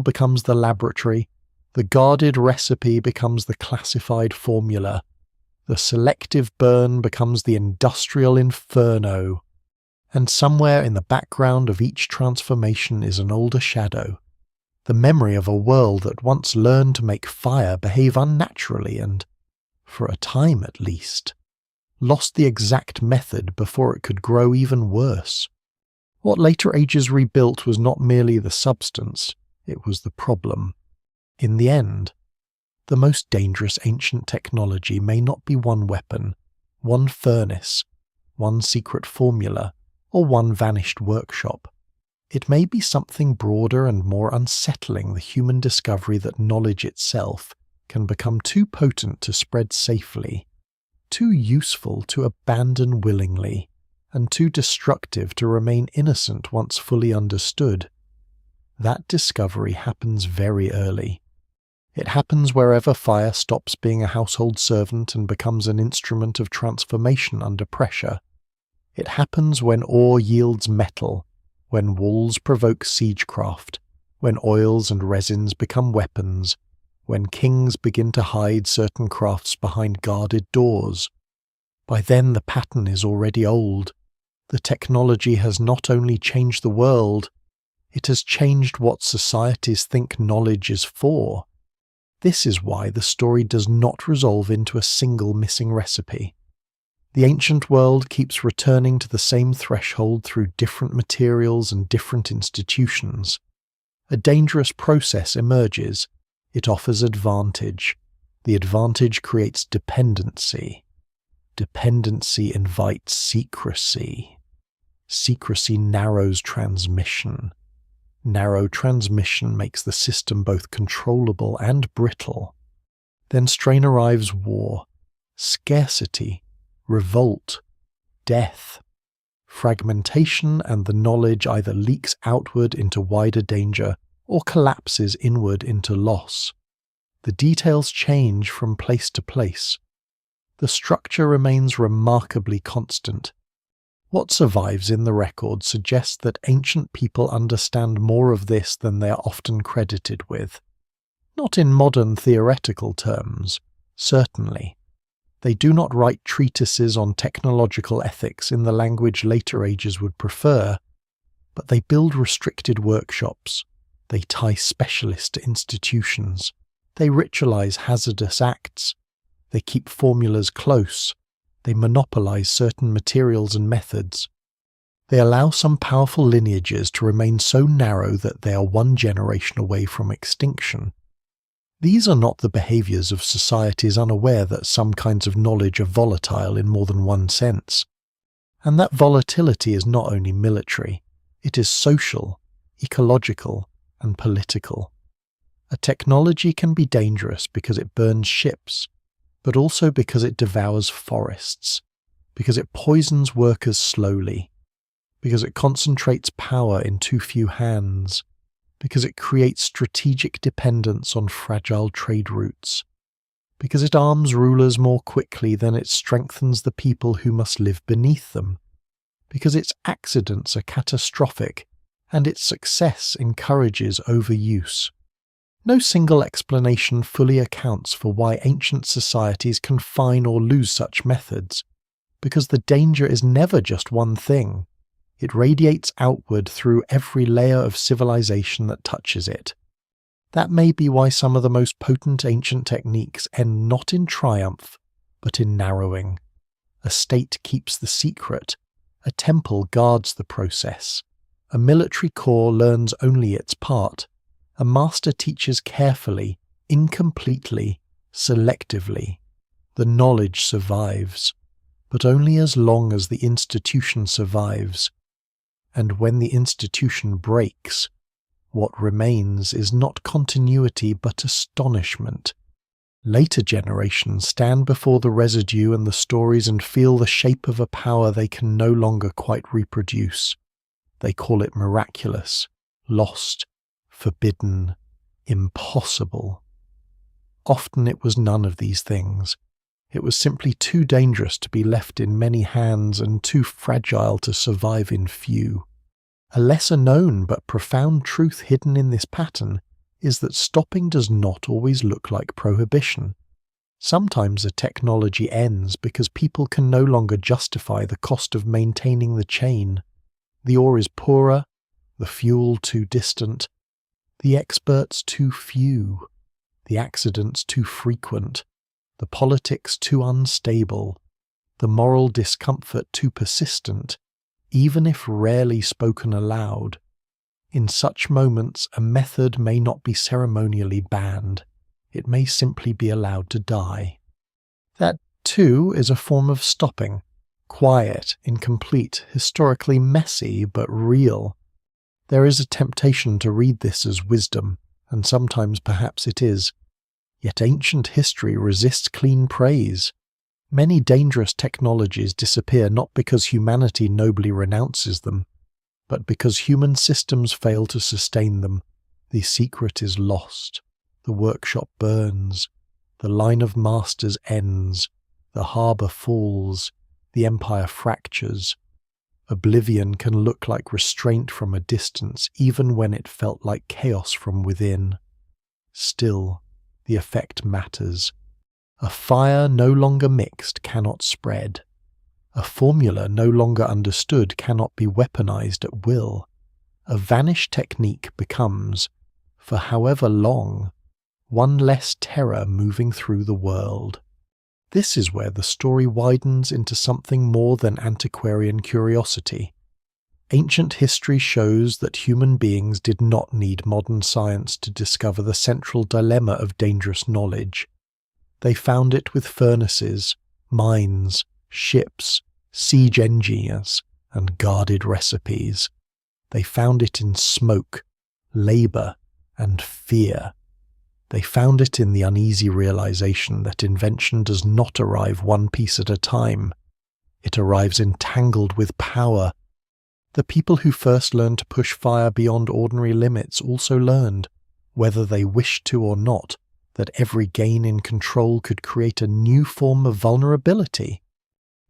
becomes the laboratory, the guarded recipe becomes the classified formula, the selective burn becomes the industrial inferno, and somewhere in the background of each transformation is an older shadow, the memory of a world that once learned to make fire behave unnaturally and, for a time at least, lost the exact method before it could grow even worse. What later ages rebuilt was not merely the substance, it was the problem. In the end, the most dangerous ancient technology may not be one weapon, one furnace, one secret formula, or one vanished workshop. It may be something broader and more unsettling, the human discovery that knowledge itself can become too potent to spread safely, too useful to abandon willingly, and too destructive to remain innocent once fully understood. That discovery happens very early. It happens wherever fire stops being a household servant and becomes an instrument of transformation under pressure. It happens when ore yields metal, when walls provoke siegecraft, when oils and resins become weapons, when kings begin to hide certain crafts behind guarded doors. By then the pattern is already old. The technology has not only changed the world, it has changed what societies think knowledge is for. This is why the story does not resolve into a single missing recipe. The ancient world keeps returning to the same threshold through different materials and different institutions. A dangerous process emerges. It offers advantage. The advantage creates dependency. Dependency invites secrecy. Secrecy narrows transmission. Narrow transmission makes the system both controllable and brittle. Then strain arrives war, scarcity, revolt, death. Fragmentation, and the knowledge either leaks outward into wider danger or collapses inward into loss. The details change from place to place. The structure remains remarkably constant. What survives in the record suggests that ancient people understand more of this than they are often credited with. Not in modern theoretical terms, certainly. They do not write treatises on technological ethics in the language later ages would prefer, but they build restricted workshops, they tie specialists to institutions, they ritualize hazardous acts, they keep formulas close, they monopolize certain materials and methods. They allow some powerful lineages to remain so narrow that they are one generation away from extinction. These are not the behaviors of societies unaware that some kinds of knowledge are volatile in more than one sense. And that volatility is not only military, it is social, ecological, and political. A technology can be dangerous because it burns ships, but also because it devours forests, because it poisons workers slowly, because it concentrates power in too few hands, because it creates strategic dependence on fragile trade routes, because it arms rulers more quickly than it strengthens the people who must live beneath them, because its accidents are catastrophic and its success encourages overuse. No single explanation fully accounts for why ancient societies confine or lose such methods, because the danger is never just one thing. It radiates outward through every layer of civilization that touches it. That may be why some of the most potent ancient techniques end not in triumph, but in narrowing. A state keeps the secret. A temple guards the process. A military corps learns only its part. A master teaches carefully, incompletely, selectively. The knowledge survives, but only as long as the institution survives. And when the institution breaks, what remains is not continuity but astonishment. Later generations stand before the residue and the stories and feel the shape of a power they can no longer quite reproduce. They call it miraculous, lost, forbidden, impossible. Often it was none of these things. It was simply too dangerous to be left in many hands and too fragile to survive in few. A lesser known but profound truth hidden in this pattern is that stopping does not always look like prohibition. Sometimes a technology ends because people can no longer justify the cost of maintaining the chain. The ore is poorer, the fuel too distant, the experts too few, the accidents too frequent, the politics too unstable, the moral discomfort too persistent, even if rarely spoken aloud. In such moments, a method may not be ceremonially banned. It may simply be allowed to die. That, too, is a form of stopping. Quiet, incomplete, historically messy, but real. There is a temptation to read this as wisdom, and sometimes perhaps it is. Yet ancient history resists clean praise. Many dangerous technologies disappear not because humanity nobly renounces them, but because human systems fail to sustain them. The secret is lost. The workshop burns. The line of masters ends. The harbour falls. The empire fractures. Oblivion can look like restraint from a distance, even when it felt like chaos from within. Still, the effect matters. A fire no longer mixed cannot spread. A formula no longer understood cannot be weaponized at will. A vanished technique becomes, for however long, one less terror moving through the world. This is where the story widens into something more than antiquarian curiosity. Ancient history shows that human beings did not need modern science to discover the central dilemma of dangerous knowledge. They found it with furnaces, mines, ships, siege engineers, and guarded recipes. They found it in smoke, labour, and fear. They found it in the uneasy realization that invention does not arrive one piece at a time. It arrives entangled with power. The people who first learned to push fire beyond ordinary limits also learned, whether they wished to or not, that every gain in control could create a new form of vulnerability.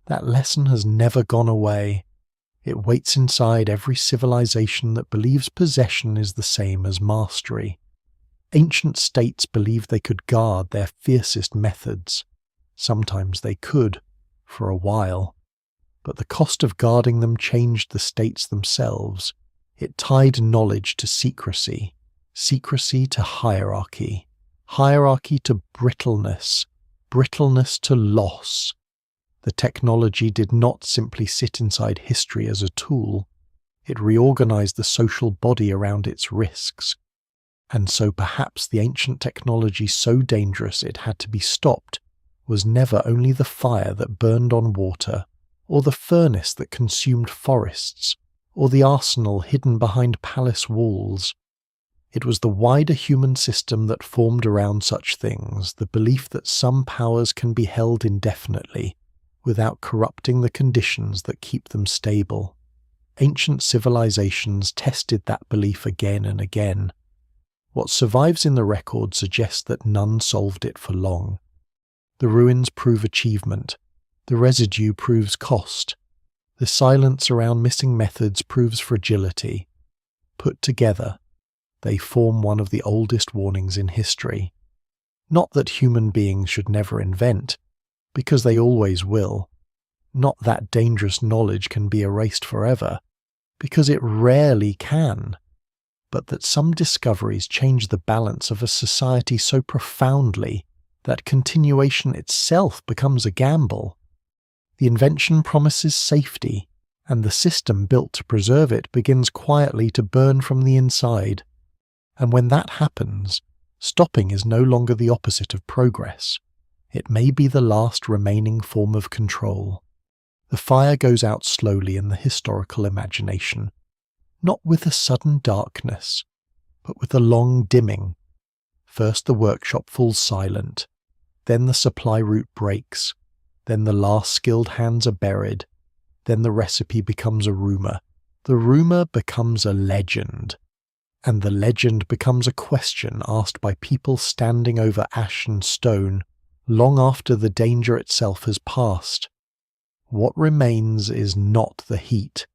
That lesson has never gone away. It waits inside every civilization that believes possession is the same as mastery. Ancient states believed they could guard their fiercest methods. Sometimes they could, for a while. But the cost of guarding them changed the states themselves. It tied knowledge to secrecy, secrecy to hierarchy, hierarchy to brittleness, brittleness to loss. The technology did not simply sit inside history as a tool. It reorganized the social body around its risks. And so perhaps the ancient technology so dangerous it had to be stopped was never only the fire that burned on water, or the furnace that consumed forests, or the arsenal hidden behind palace walls. It was the wider human system that formed around such things, the belief that some powers can be held indefinitely, without corrupting the conditions that keep them stable. Ancient civilizations tested that belief again and again. What survives in the record suggests that none solved it for long. The ruins prove achievement. The residue proves cost. The silence around missing methods proves fragility. Put together, they form one of the oldest warnings in history. Not that human beings should never invent, because they always will. Not that dangerous knowledge can be erased forever, because it rarely can. But that some discoveries change the balance of a society so profoundly that continuation itself becomes a gamble. The invention promises safety, and the system built to preserve it begins quietly to burn from the inside. And when that happens, stopping is no longer the opposite of progress. It may be the last remaining form of control. The fire goes out slowly in the historical imagination, not with a sudden darkness, but with a long dimming. First the workshop falls silent, then the supply route breaks, then the last skilled hands are buried, then the recipe becomes a rumour. The rumour becomes a legend, and the legend becomes a question asked by people standing over ash and stone long after the danger itself has passed. What remains is not the heat,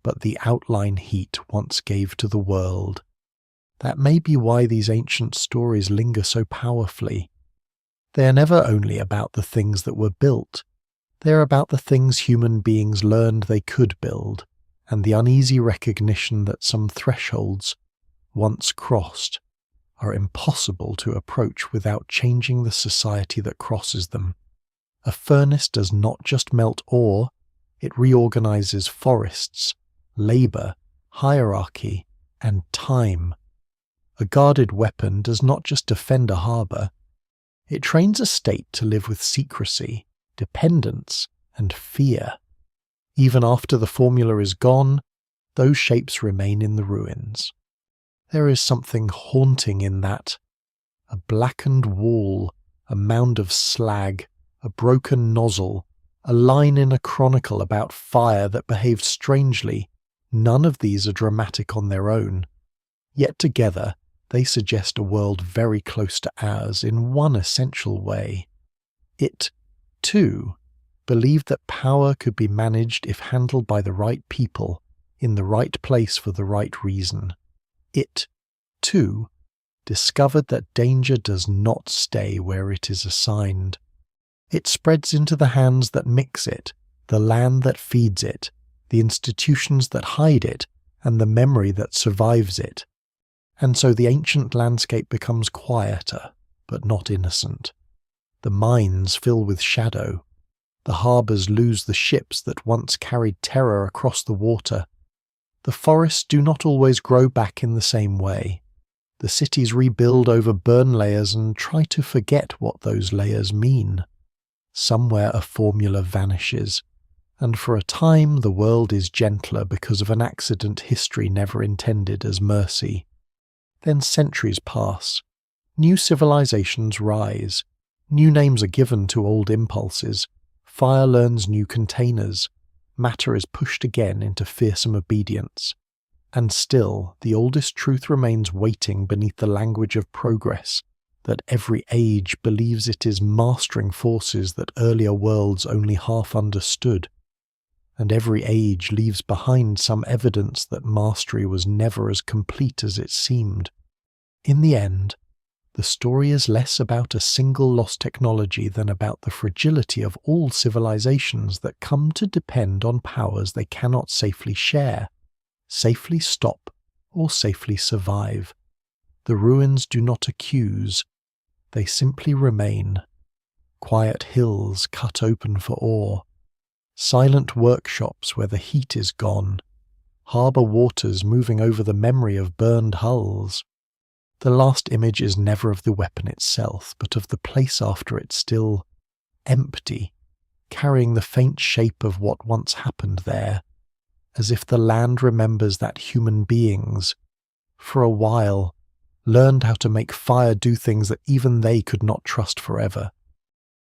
but the outline heat once gave to the world. That may be why these ancient stories linger so powerfully. They are never only about the things that were built. They are about the things human beings learned they could build, and the uneasy recognition that some thresholds, once crossed, are impossible to approach without changing the society that crosses them. A furnace does not just melt ore, it reorganizes forests, labor, hierarchy, and time. A guarded weapon does not just defend a harbor, it trains a state to live with secrecy, dependence, and fear. Even after the formula is gone, those shapes remain in the ruins. There is something haunting in that. A blackened wall, a mound of slag, a broken nozzle, a line in a chronicle about fire that behaved strangely. None of these are dramatic on their own. Yet together, they suggest a world very close to ours in one essential way. It, too, believed that power could be managed if handled by the right people, in the right place for the right reason. It, too, discovered that danger does not stay where it is assigned. It spreads into the hands that mix it, the land that feeds it, the institutions that hide it, and the memory that survives it. And so the ancient landscape becomes quieter, but not innocent. The mines fill with shadow. The harbours lose the ships that once carried terror across the water. The forests do not always grow back in the same way. The cities rebuild over burn layers and try to forget what those layers mean. Somewhere a formula vanishes, and for a time the world is gentler because of an accident history never intended as mercy. Then centuries pass. New civilizations rise. New names are given to old impulses. Fire learns new containers. Matter is pushed again into fearsome obedience. And still, the oldest truth remains waiting beneath the language of progress, that every age believes it is mastering forces that earlier worlds only half understood, and every age leaves behind some evidence that mastery was never as complete as it seemed. In the end, the story is less about a single lost technology than about the fragility of all civilizations that come to depend on powers they cannot safely share, safely stop, or safely survive. The ruins do not accuse, they simply remain. Quiet hills cut open for ore, silent workshops where the heat is gone, harbour waters moving over the memory of burned hulls. The last image is never of the weapon itself, but of the place after it still empty, carrying the faint shape of what once happened there, as if the land remembers that human beings, for a while, learned how to make fire do things that even they could not trust forever.